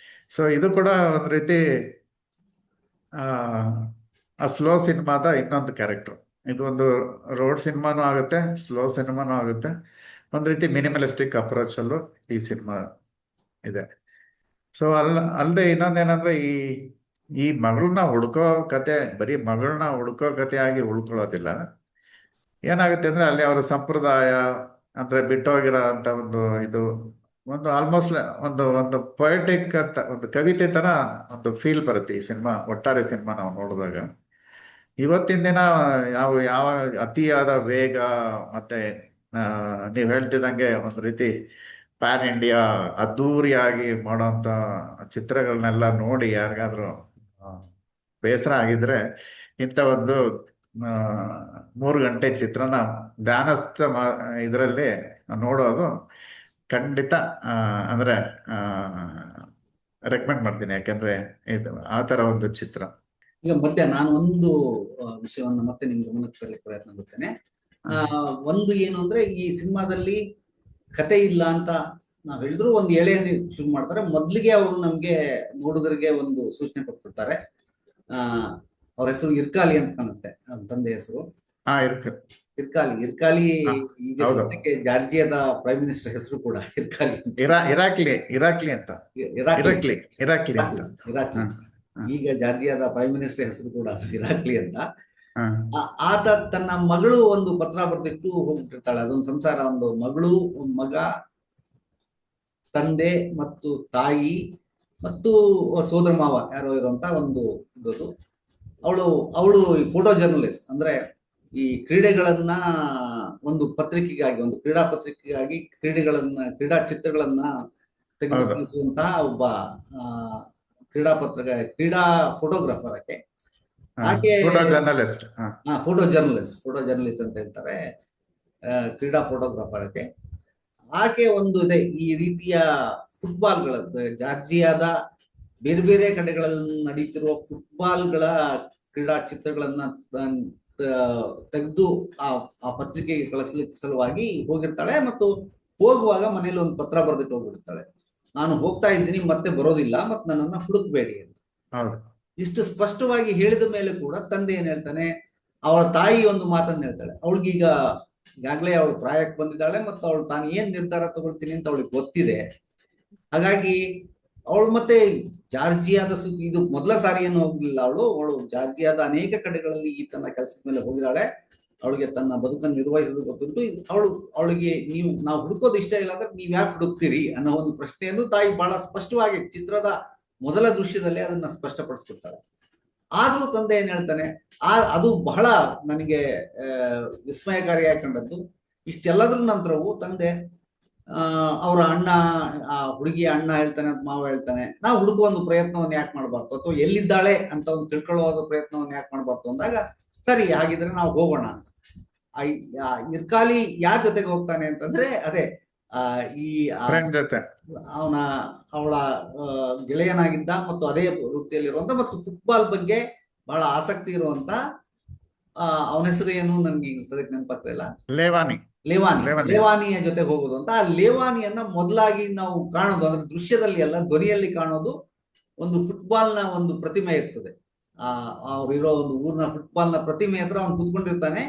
ಸೊ ಇದು ಕೂಡ ಒಂದ್ ರೀತಿ ಆ ಸ್ಲೋ ಸಿನಿಮಾದ ಇನ್ನೊಂದು ಕ್ಯಾರೆಕ್ಟರ್. ಇದು ಒಂದು ರೋಡ್ ಸಿನಿಮಾನು ಆಗುತ್ತೆ, ಸ್ಲೋ ಸಿನಿಮಾನು ಆಗುತ್ತೆ. ಒಂದ್ ರೀತಿ ಮಿನಿಮಲಿಸ್ಟಿಕ್ ಅಪ್ರೋಚ್ ಅಲ್ಲೂ ಈ ಸಿನಿಮಾ ಇದೆ. ಸೊ ಅಲ್ಲದೆ ಇನ್ನೊಂದೇನಂದ್ರೆ ಈ ಮಗಳನ್ನ ಹುಡ್ಕೋ ಕತೆ ಬರೀ ಮಗಳನ್ನ ಹುಡ್ಕೋ ಕತೆ ಆಗಿ ಉಳ್ಕೊಳ್ಳೋದಿಲ್ಲ. ಏನಾಗುತ್ತೆ ಅಂದ್ರೆ ಅಲ್ಲಿ ಅವರ ಸಂಪ್ರದಾಯ ಅಂದ್ರೆ ಬಿಟ್ಟೋಗಿರೋ ಅಂತ ಇದು ಒಂದು ಆಲ್ಮೋಸ್ಟ್ ಒಂದು ಪೊಯೆಟಿಕ್ ಅಂತ ಒಂದು ಕವಿತೆ ತರ ಒಂದು ಫೀಲ್ ಬರುತ್ತೆ ಈ ಸಿನಿಮಾ, ಒಟ್ಟಾರೆ ಸಿನಿಮಾ ನಾವು ನೋಡಿದಾಗ. ಇವತ್ತಿನ ದಿನ ಯಾವ ಅತಿಯಾದ ವೇಗ ಮತ್ತೆ ನೀವ್ ಹೇಳ್ತಿದಂಗೆ ಒಂದು ರೀತಿ ಪ್ಯಾನ್ ಇಂಡಿಯಾ ಅದ್ದೂರಿಯಾಗಿ ಮಾಡೋಂತ ಚಿತ್ರಗಳನ್ನೆಲ್ಲ ನೋಡಿ ಯಾರಿಗಾದ್ರೂ ಬೇಸರ ಆಗಿದ್ರೆ ಇಂಥ ಒಂದು 3 ಗಂಟೆ ಚಿತ್ರನ ಧ್ಯಾನಸ್ಥ ಇದರಲ್ಲಿ ನೋಡೋದು ಖಂಡಿತ ಅಂದ್ರೆ ರೆಕಮೆಂಡ್ ಮಾಡ್ತೀನಿ. ಯಾಕಂದ್ರೆ ಇದು ಆ ತರ ಒಂದು ಚಿತ್ರ. ಈಗ ಮತ್ತೆ ನಾನು ಒಂದು ವಿಷಯವನ್ನು ಮತ್ತೆ ನಿಮ್ ಗಮನಕ್ಕೆ ತರಲಿಕ್ಕೆ ಪ್ರಯತ್ನ ಪಡ್ತೇನೆ. ಒಂದು ಏನು ಅಂದ್ರೆ ಈ ಸಿನಿಮಾದಲ್ಲಿ ಕತೆ ಇಲ್ಲ ಅಂತ ನಾವ್ ಹೇಳಿದ್ರು ಒಂದು ಎಳೆಯನ್ನು ಶುರು ಮಾಡ್ತಾರೆ. ಮೊದ್ಲಿಗೆ ಅವರು ನಮ್ಗೆ ನೋಡುಗರಿಗೆ ಒಂದು ಸೂಚನೆ ಕೊಟ್ಬಿಡ್ತಾರೆ. ಅವ್ರ ಹೆಸರು ಇರ್ಕಾಲಿ ಅಂತ ಕಾಣುತ್ತೆ, ತಂದೆ ಹೆಸರು ಇರ್ಕಾಲಿ. ಈಗ ಸದ್ಯಕ್ಕೆ ಜಾರ್ಜಿಯಾದ ಪ್ರೈಮ್ ಮಿನಿಸ್ಟರ್ ಹೆಸರು ಕೂಡ ಇರ್ಕಾಲಿ, ಇರಾಕ್ಲಿ ಅಂತ. ಈಗ ಜಾರ್ಜಿಯಾದ ಪ್ರೈಮ್ ಮಿನಿಸ್ಟರ್ ಹೆಸರು ಕೂಡ ಇರಾಕ್ಲಿ ಅಂತ. ಆತ ತನ್ನ ಮಗಳು ಒಂದು ಪತ್ರ ಬರೆದಿಟ್ಟು ಹೋಗ್ಬಿಟ್ಟಿರ್ತಾಳೆ. ಅದೊಂದು ಸಂಸಾರ, ಒಂದು ಮಗಳು, ಒಂದು ಮಗ, ತಂದೆ ಮತ್ತು ತಾಯಿ ಮತ್ತು ಸೋದರ ಮಾವ ಯಾರೋ ಇರುವಂತ ಒಂದು ಇದು. ಅವಳು ಫೋಟೋ ಜರ್ನಲಿಸ್ಟ್. ಅಂದ್ರೆ ಈ ಕ್ರೀಡೆಗಳನ್ನ ಒಂದು ಪತ್ರಿಕೆಗಾಗಿ, ಒಂದು ಕ್ರೀಡಾ ಪತ್ರಿಕೆಗಾಗಿ ಕ್ರೀಡಾ ಚಿತ್ರಗಳನ್ನ ತೆಗೆದುಕೊಳ್ಳುವಂತಹ ಒಬ್ಬ ಕ್ರೀಡಾ ಫೋಟೋಗ್ರಾಫರ್ ಆಕೆ. ಫೋಟೋ ಜರ್ನಲಿಸ್ಟ್ ಅಂತ ಹೇಳ್ತಾರೆ, ಕ್ರೀಡಾ ಫೋಟೋಗ್ರಾಫರ್ ಆಕೆ ಒಂದು ಇದೆ. ಈ ರೀತಿಯ ಫುಟ್ಬಾಲ್ಗಳ, ಜಾರ್ಜಿಯಾದ ಬೇರೆ ಬೇರೆ ಕಡೆಗಳಲ್ಲಿ ನಡೀತಿರುವ ಫುಟ್ಬಾಲ್ಗಳ ಕ್ರೀಡಾ ಚಿತ್ರಗಳನ್ನ ತೆಗೆದು ಆ ಪತ್ರಿಕೆಗೆ ಕಳಿಸ್ಲಿಕ್ಕೆ ಸಲುವಾಗಿ ಹೋಗಿರ್ತಾಳೆ. ಮತ್ತು ಹೋಗುವಾಗ ಮನೇಲಿ ಒಂದು ಪತ್ರ ಬರೆದಿಟ್ಟು ಹೋಗ್ಬಿಡ್ತಾಳೆ, ನಾನು ಹೋಗ್ತಾ ಇದ್ದೀನಿ, ಮತ್ತೆ ಬರೋದಿಲ್ಲ, ಮತ್ತೆ ನನ್ನನ್ನ ಹುಡುಕ್ಬೇಡಿ ಅಂತ. ಇಷ್ಟು ಸ್ಪಷ್ಟವಾಗಿ ಹೇಳಿದ ಮೇಲೆ ಕೂಡ ತಂದೆ ಏನ್ ಹೇಳ್ತಾನೆ, ಅವಳ ತಾಯಿ ಒಂದು ಮಾತನ್ನ ಹೇಳ್ತಾಳೆ. ಈಗಾಗಲೇ ಅವಳು ಪ್ರಾಯಕ್ಕೆ ಬಂದಿದ್ದಾಳೆ ಮತ್ತು ಅವಳು ತಾನು ಏನ್ ನಿರ್ಧಾರ ತಗೊಳ್ತೀನಿ ಅಂತ ಅವಳಿಗೆ ಗೊತ್ತಿದೆ. ಹಾಗಾಗಿ ಅವಳು ಮತ್ತೆ ಜಾರ್ಜಿಯಾದ ಇದು ಮೊದಲ ಸಾರಿ ಏನು ಹೋಗ್ಲಿಲ್ಲ. ಅವಳು ಜಾರ್ಜಿಯಾದ ಅನೇಕ ಕಡೆಗಳಲ್ಲಿ ತನ್ನ ಕೆಲಸದ ಮೇಲೆ ಹೋಗಿದ್ದಾಳೆ. ಅವಳಿಗೆ ತನ್ನ ಬದುಕನ್ನು ನಿರ್ವಹಿಸೋದು ಗೊತ್ತುಂಟು. ಅವಳಿಗೆ ನಾವು ಹುಡುಕೋದು ಇಷ್ಟ ಇಲ್ಲ ಅಂದ್ರೆ ನೀವ್ ಯಾಕೆ ಹುಡುಕ್ತೀರಿ ಅನ್ನೋ ಒಂದು ಪ್ರಶ್ನೆಯನ್ನು ತಾಯಿ ಬಹಳ ಸ್ಪಷ್ಟವಾಗಿ ಚಿತ್ರದ ಮೊದಲ ದೃಶ್ಯದಲ್ಲೇ ಅದನ್ನ ಸ್ಪಷ್ಟಪಡಿಸ್ಬಿಡ್ತಾಳೆ. ಆದ್ರೂ ತಂದೆ ಏನ್ ಹೇಳ್ತಾನೆ, ಅದು ಬಹಳ ನನಗೆ ವಿಸ್ಮಯಕಾರಿಯಾಗಿ ಕಂಡದ್ದು. ಇಷ್ಟೆಲ್ಲದ್ರ ನಂತರವೂ ತಂದೆ ಅವರ ಅಣ್ಣ, ಆ ಹುಡುಗಿಯ ಅಣ್ಣ ಹೇಳ್ತಾನೆ ಅಂತ ಮಾವ ಹೇಳ್ತಾನೆ, ನಾವು ಹುಡುಕುವ ಒಂದು ಪ್ರಯತ್ನವನ್ನು ಯಾಕೆ ಮಾಡ್ಬಾರ್ದು, ಅಥವಾ ಎಲ್ಲಿದ್ದಾಳೆ ಅಂತ ಒಂದು ತಿಳ್ಕೊಳ್ಳುವ ಪ್ರಯತ್ನವನ್ನು ಯಾಕೆ ಮಾಡ್ಬಾರ್ದು ಅಂದಾಗ, ಸರಿ ಹಾಗಿದ್ರೆ ನಾವು ಹೋಗೋಣ ಅಂತ. ಇರ್ಕಾಲಿ ಯಾರ ಜೊತೆಗೆ ಹೋಗ್ತಾನೆ ಅಂತಂದ್ರೆ ಅದೇ ಅವಳ ಗೆಳೆಯನಾಗಿದ್ದ ಮತ್ತು ಅದೇ ವೃತ್ತಿಯಲ್ಲಿರುವಂತ ಮತ್ತು ಫುಟ್ಬಾಲ್ ಬಗ್ಗೆ ಬಹಳ ಆಸಕ್ತಿ ಇರುವಂತ, ಅವನ ಹೆಸರು ಏನು ನನ್ಗೆ ಸದ್ಯಕ್ಕೆ ನೆನಪಾಗ್ತಾ ಇಲ್ಲ, ಲೇವಾನಿಯ ಜೊತೆ ಹೋಗುದು ಅಂತ. ಆ ಲೇವಾನಿಯನ್ನ ಮೊದಲಾಗಿ ನಾವು ಕಾಣೋದು ಅಂದ್ರೆ ದೃಶ್ಯದಲ್ಲಿ ಅಲ್ಲ, ಧ್ವನಿಯಲ್ಲಿ ಕಾಣೋದು ಒಂದು ಫುಟ್ಬಾಲ್ನ ಒಂದು ಪ್ರತಿಮೆ ಇರ್ತದೆ. ಅವ್ರಿರೋ ಒಂದು ಊರಿನ ಫುಟ್ಬಾಲ್ನ ಪ್ರತಿಮೆ ಹತ್ರ ಅವ್ನು ಕುತ್ಕೊಂಡಿರ್ತಾನೆ.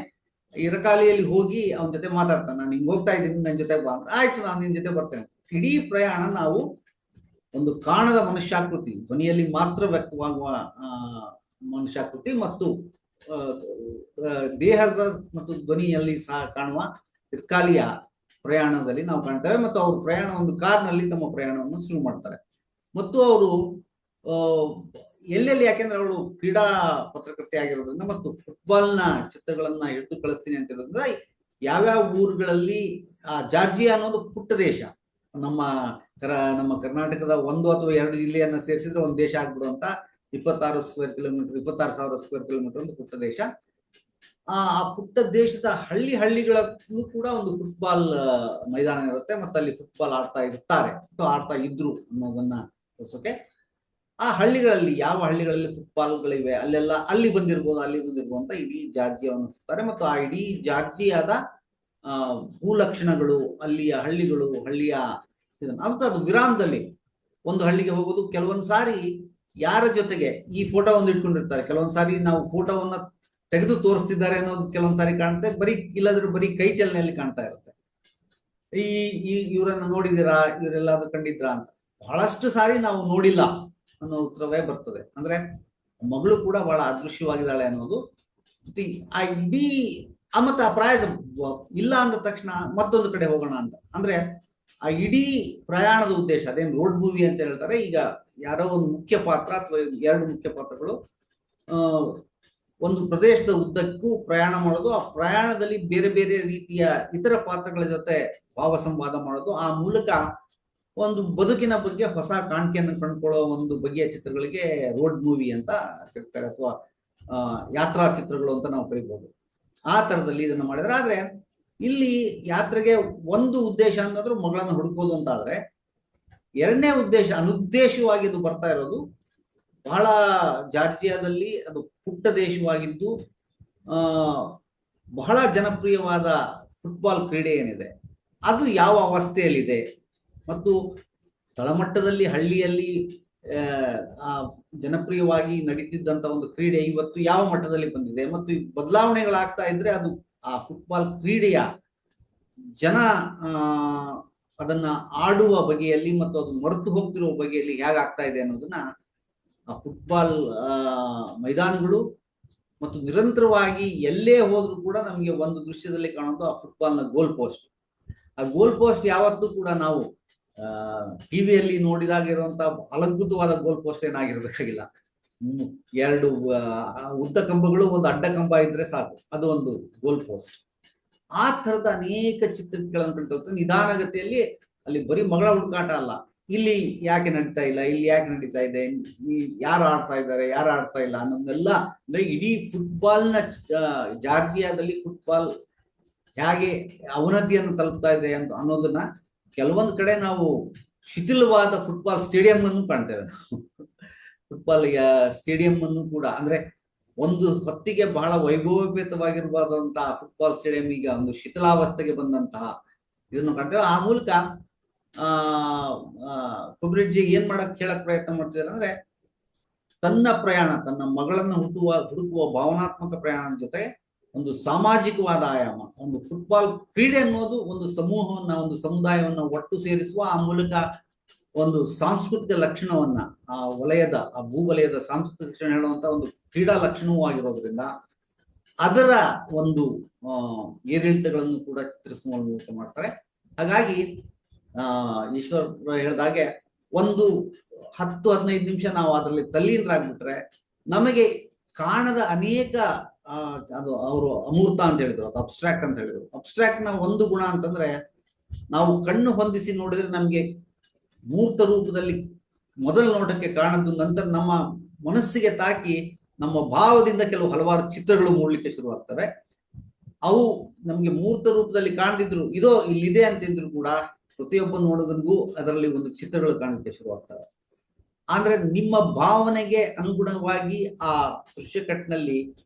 ಇರಕಾಲಿಯಲ್ಲಿ ಹೋಗಿ ಅವನ ಜೊತೆ ಮಾತಾಡ್ತಾನೆ, ನಾನು ಹಿಂಗ್ ಹೋಗ್ತಾ ಇದ್ದೀನಿ, ನನ್ನ ಜೊತೆ ಬಾ ಅಂದ್ರೆ ಆಯ್ತು ನಾನು ನಿನ್ ಜೊತೆ ಬರ್ತೇನೆ. ಇಡೀ ಪ್ರಯಾಣ ನಾವು ಒಂದು ಕಾಣದ ಮನುಷ್ಯಾಕೃತಿ, ಧ್ವನಿಯಲ್ಲಿ ಮಾತ್ರ ವ್ಯಕ್ತವಾಗುವ ಮನುಷ್ಯಾಕೃತಿ ಮತ್ತು ದೇಹದ ಮತ್ತು ಧ್ವನಿಯಲ್ಲಿ ಸಹ ಕಾಣುವ ಇರ್ಕಾಲಿಯ ಪ್ರಯಾಣದಲ್ಲಿ ನಾವು ಕಾಣ್ತೇವೆ. ಮತ್ತು ಅವ್ರ ಪ್ರಯಾಣ ಒಂದು ಕಾರ್ನಲ್ಲಿ ತಮ್ಮ ಪ್ರಯಾಣವನ್ನು ಶುರು ಮಾಡ್ತಾರೆ. ಮತ್ತು ಅವರು ಎಲ್ಲೆಲ್ಲಿ, ಯಾಕೆಂದ್ರೆ ಅವಳು ಕ್ರೀಡಾ ಪತ್ರಕರ್ತೆ ಆಗಿರೋದ್ರಿಂದ ಮತ್ತು ಫುಟ್ಬಾಲ್ನ ಚಿತ್ರಗಳನ್ನ ಹಿಡಿದು ಕಳಿಸ್ತೀನಿ ಅಂತ ಇರೋದ್ರಿಂದ ಯಾವ್ಯಾವ ಊರುಗಳಲ್ಲಿ, ಜಾರ್ಜಿಯಾ ಅನ್ನೋದು ಪುಟ್ಟ ದೇಶ, ನಮ್ಮ ಕರ್ನಾಟಕದ 1 ಅಥವಾ 2 ಜಿಲ್ಲೆಯನ್ನ ಸೇರಿಸಿದ್ರೆ ಒಂದು ದೇಶ ಆಗ್ಬಿಡುವಂತ 26,000 ಸ್ಕ್ವೇರ್ ಕಿಲೋಮೀಟರ್ ಒಂದು ಪುಟ್ಟ ದೇಶ. ಆ ಪುಟ್ಟ ದೇಶದ ಹಳ್ಳಿಗಳಲ್ಲೂ ಕೂಡ ಒಂದು ಫುಟ್ಬಾಲ್ ಮೈದಾನ ಇರುತ್ತೆ ಮತ್ತು ಅಲ್ಲಿ ಫುಟ್ಬಾಲ್ ಆಡ್ತಾ ಇರ್ತಾರೆ ಅಥವಾ ಆಡ್ತಾ ಇದ್ರು ಅನ್ನೋದನ್ನ ತೋರ್ಸೋಕೆ. ಆ ಹಳ್ಳಿಗಳಲ್ಲಿ ಯಾವ ಹಳ್ಳಿಗಳಲ್ಲಿ ಫುಟ್ಬಾಲ್ಗಳಿವೆ ಅಲ್ಲಿ ಬಂದಿರ್ಬೋದು ಅಂತ ಇಡೀ ಜಾರ್ಜಿಯಾವನ್ನು ಸುತ್ತಾರೆ. ಮತ್ತು ಆ ಇಡೀ ಜಾರ್ಜಿಯಾದ ಭೂಲಕ್ಷಣಗಳು, ಅಲ್ಲಿಯ ಹಳ್ಳಿಯ ಅಂತ ಅದು ವಿರಾಮದಲ್ಲಿ ಒಂದು ಹಳ್ಳಿಗೆ ಹೋಗೋದು. ಕೆಲವೊಂದ್ ಸಾರಿ ಯಾರ ಜೊತೆಗೆ ಈ ಫೋಟೋವನ್ನು ಇಟ್ಕೊಂಡಿರ್ತಾರೆ, ಕೆಲವೊಂದ್ ಸಾರಿ ನಾವು ಫೋಟೋವನ್ನ ತೆಗೆದು ತೋರಿಸ್ತಿದ್ದಾರೆ ಅನ್ನೋದು ಕೆಲವೊಂದ್ ಸಾರಿ ಕಾಣುತ್ತೆ, ಇಲ್ಲದ್ರೆ ಬರೀ ಕೈ ಚಲನೆಯಲ್ಲಿ ಕಾಣ್ತಾ ಇರುತ್ತೆ. ಈ ಇವರನ್ನ ನೋಡಿದಿರಾ, ಇವರೆಲ್ಲಾದ್ರೂ ಕಂಡಿದ್ರಾ ಅಂತ. ಬಹಳಷ್ಟು ಸಾರಿ ನಾವು ನೋಡಿಲ್ಲ ಅನ್ನೋ ಉತ್ತರವೇ ಬರ್ತದೆ. ಅಂದ್ರೆ ಮಗಳು ಕೂಡ ಬಹಳ ಅದೃಶ್ಯವಾಗಿದ್ದಾಳೆ ಅನ್ನೋದು. ಆ ಇಡೀ ಮತ್ತೆ ಆ ಪ್ರಯಾಣ ಇಲ್ಲ ಅಂದ ತಕ್ಷಣ ಮತ್ತೊಂದು ಕಡೆ ಹೋಗೋಣ ಅಂತ. ಅಂದ್ರೆ ಆ ಇಡೀ ಪ್ರಯಾಣದ ಉದ್ದೇಶ ಅದೇನು ರೋಡ್ ಮೂವಿ ಅಂತ ಹೇಳ್ತಾರೆ. ಈಗ ಯಾರೋ ಒಂದು ಮುಖ್ಯ ಪಾತ್ರ ಅಥವಾ ಎರಡು ಮುಖ್ಯ ಪಾತ್ರಗಳು ಒಂದು ಪ್ರದೇಶದ ಉದ್ದಕ್ಕೂ ಪ್ರಯಾಣ ಮಾಡೋದು, ಆ ಪ್ರಯಾಣದಲ್ಲಿ ಬೇರೆ ಬೇರೆ ರೀತಿಯ ಇತರ ಪಾತ್ರಗಳ ಜೊತೆ ಭಾವ ಸಂವಾದ ಮಾಡೋದು, ಆ ಮೂಲಕ ಒಂದು ಬದುಕಿನ ಬಗ್ಗೆ ಹೊಸ ಕಾಣಿಕೆಯನ್ನು ಕಂಡುಕೊಳ್ಳೋ ಒಂದು ಬಗೆಯ ಚಿತ್ರಗಳಿಗೆ ರೋಡ್ ಮೂವಿ ಅಂತ ಕರೀತಾರೆ, ಅಥವಾ ಯಾತ್ರಾ ಚಿತ್ರಗಳು ಅಂತ ನಾವು ಕರಿಬಹುದು. ಆ ತರದಲ್ಲಿ ಇದನ್ನು ಮಾಡಿದ್ರೆ, ಆದ್ರೆ ಇಲ್ಲಿ ಯಾತ್ರೆಗೆ ಒಂದು ಉದ್ದೇಶ ಅಂತಂದ್ರೆ ಮಗಳನ್ನು ಹುಡುಕೋದು ಅಂತ ಆದ್ರೆ, ಎರಡನೇ ಉದ್ದೇಶ ಅನುದ್ದೇಶವಾಗಿ ಇದು ಬರ್ತಾ ಇರೋದು ಬಹಳ ಜಾರ್ಜಿಯಾದಲ್ಲಿ ಅದು ಪುಟ್ಟ ದೇಶವಾಗಿದ್ದು ಬಹಳ ಜನಪ್ರಿಯವಾದ ಫುಟ್ಬಾಲ್ ಕ್ರೀಡೆ ಏನಿದೆ ಅದು ಯಾವ ಅವಸ್ಥೆಯಲ್ಲಿದೆ, ಮತ್ತು ತಳಮಟ್ಟದಲ್ಲಿ ಹಳ್ಳಿಯಲ್ಲಿ ಜನಪ್ರಿಯವಾಗಿ ನಡೀತಿದ್ದಂತ ಒಂದು ಕ್ರೀಡೆ ಇವತ್ತು ಯಾವ ಮಟ್ಟದಲ್ಲಿ ಬಂದಿದೆ, ಮತ್ತು ಬದಲಾವಣೆಗಳಾಗ್ತಾ ಇದ್ರೆ ಅದು ಆ ಫುಟ್ಬಾಲ್ ಕ್ರೀಡೆಯ ಜನ ಅದನ್ನ ಆಡುವ ಬಗೆಯಲ್ಲಿ ಮತ್ತು ಅದು ಮರೆತು ಹೋಗ್ತಿರುವ ಬಗೆಯಲ್ಲಿ ಹೇಗಾಗ್ತಾ ಇದೆ ಅನ್ನೋದನ್ನ ಆ ಫುಟ್ಬಾಲ್ ಮೈದಾನಗಳು ಮತ್ತು ನಿರಂತರವಾಗಿ ಎಲ್ಲೇ ಹೋದ್ರೂ ಕೂಡ ನಮಗೆ ಒಂದು ದೃಶ್ಯದಲ್ಲಿ ಕಾಣೋದು ಆ ಫುಟ್ಬಾಲ್ನ ಗೋಲ್ ಪೋಸ್ಟ್. ಆ ಗೋಲ್ ಪೋಸ್ಟ್ ಯಾವತ್ತೂ ಕೂಡ ನಾವು ಟಿವಿಯಲ್ಲಿ ನೋಡಿದಾಗ ಇರುವಂತಹ ಅಲಂಕೃತವಾದ ಗೋಲ್ ಪೋಸ್ಟ್ ಏನಾಗಿರ್ಬೇಕಾಗಿಲ್ಲ. ಎರಡು ಉದ್ದ ಕಂಬಗಳು, ಒಂದು ಅಡ್ಡ ಕಂಬ ಇದ್ರೆ ಸಾಕು, ಅದು ಒಂದು ಗೋಲ್ ಪೋಸ್ಟ್. ಆ ತರದ ಅನೇಕ ಚಿತ್ರಗಳನ್ನು ಕಂಡು ನಿಧಾನಗತಿಯಲ್ಲಿ ಅಲ್ಲಿ ಬರೀ ಮಗಳ ಹುಡುಕಾಟ ಅಲ್ಲ, ಇಲ್ಲಿ ಯಾಕೆ ನಡೀತಾ ಇಲ್ಲ, ಇಲ್ಲಿ ಯಾಕೆ ನಡೀತಾ ಇದೆ, ಯಾರು ಆಡ್ತಾ ಇದ್ದಾರೆ, ಯಾರು ಆಡ್ತಾ ಇಲ್ಲ ಅನ್ನೋದೆಲ್ಲ. ಅಂದ್ರೆ ಇಡೀ ಫುಟ್ಬಾಲ್ನ ಜಾರ್ಜಿಯಾದಲ್ಲಿ ಫುಟ್ಬಾಲ್ ಹೇಗೆ ಅವನತಿಯನ್ನು ತಲುಪ್ತಾ ಇದೆ ಅಂತ ಅನ್ನೋದನ್ನ ಕೆಲವೊಂದು ಕಡೆ ನಾವು ಶಿಥಿಲವಾದ ಫುಟ್ಬಾಲ್ ಸ್ಟೇಡಿಯಂ ಅನ್ನು ಕಾಣ್ತೇವೆ. ಫುಟ್ಬಾಲ್ ಸ್ಟೇಡಿಯಂ ಅನ್ನು ಕೂಡ, ಅಂದ್ರೆ ಒಂದು ಹೊತ್ತಿಗೆ ಬಹಳ ವೈಭವೋಪೇತವಾಗಿರಬಾರ್ದಂತಹ ಫುಟ್ಬಾಲ್ ಸ್ಟೇಡಿಯಂ ಈಗ ಒಂದು ಶಿಥಿಲಾವಸ್ಥೆಗೆ ಬಂದಂತಹ ಇದನ್ನು ಕಾಣ್ತೇವೆ. ಆ ಮೂಲಕ ಕುಬ್ರಿಡ್ಜಿ ಏನ್ ಹೇಳಕ್ ಪ್ರಯತ್ನ ಮಾಡ್ತಿದ್ದಾರೆ ಅಂದ್ರೆ, ತನ್ನ ಪ್ರಯಾಣ, ತನ್ನ ಮಗಳನ್ನು ಹುಡುಕುವ ಭಾವನಾತ್ಮಕ ಪ್ರಯಾಣದ ಜೊತೆ ಒಂದು ಸಾಮಾಜಿಕವಾದ ಆಯಾಮ, ಒಂದು ಫುಟ್ಬಾಲ್ ಕ್ರೀಡೆ ಅನ್ನೋದು ಒಂದು ಸಮೂಹವನ್ನ, ಒಂದು ಸಮುದಾಯವನ್ನ ಒಟ್ಟು ಸೇರಿಸುವ, ಆ ಮೂಲಕ ಒಂದು ಸಾಂಸ್ಕೃತಿಕ ಲಕ್ಷಣವನ್ನ, ಆ ವಲಯದ, ಆ ಭೂವಲಯದ ಸಾಂಸ್ಕೃತಿಕ ಲಕ್ಷಣ ಹೇಳುವಂತ ಒಂದು ಕ್ರೀಡಾ ಲಕ್ಷಣವೂ ಆಗಿರೋದ್ರಿಂದ ಅದರ ಒಂದು ಏರಿಳಿತಗಳನ್ನು ಕೂಡ ಚಿತ್ರಿಸುವ ಮೂಲಕ ಮಾಡ್ತಾರೆ. ಹಾಗಾಗಿ ಈಶ್ವರ್ ಹೇಳಿದಾಗೆ ಒಂದು 10-15 ನಿಮಿಷ ನಾವು ಅದರಲ್ಲಿ ತಲ್ಲೀನರಾಗ್ಬಿಟ್ರೆ ನಮಗೆ ಕಾಣದ ಅನೇಕ ಅದು ಅವರು ಅಮೂರ್ತ ಅಂತ ಹೇಳಿದ್ರು, ಅದು ಅಬ್ಸ್ಟ್ರಾಕ್ಟ್ ಅಂತ ಹೇಳಿದ್ರು. ಅಬ್ಸ್ಟ್ರಾಕ್ಟ್ ನ ಒಂದು ಗುಣ ಅಂತಂದ್ರೆ, ನಾವು ಕಣ್ಣು ಹೊಂದಿಸಿ ನೋಡಿದ್ರೆ ನಮ್ಗೆ ಮೂರ್ತ ರೂಪದಲ್ಲಿ ಮೊದಲ ನೋಟಕ್ಕೆ ಕಾಣದ್ದು, ನಂತರ ನಮ್ಮ ಮನಸ್ಸಿಗೆ ತಾಕಿ ನಮ್ಮ ಭಾವದಿಂದ ಹಲವಾರು ಚಿತ್ರಗಳು ಮೂಡಲಿಕ್ಕೆ ಶುರುವಾಗ್ತವೆ. ಅವು ನಮ್ಗೆ ಮೂರ್ತ ರೂಪದಲ್ಲಿ ಕಾಣದಿದ್ರು, ಇದೋ ಇಲ್ಲಿದೆ ಅಂತಿದ್ರು ಕೂಡ ಪ್ರತಿಯೊಬ್ಬ ನೋಡೋದನ್ಗೂ ಅದರಲ್ಲಿ ಒಂದು ಚಿತ್ರಗಳು ಕಾಣಲಿಕ್ಕೆ ಶುರುವಾಗ್ತವೆ. ಆದ್ರೆ ನಿಮ್ಮ ಭಾವನೆಗೆ ಅನುಗುಣವಾಗಿ ಆ ದೃಶ್ಯಕಟ್ಟಿನಲ್ಲಿ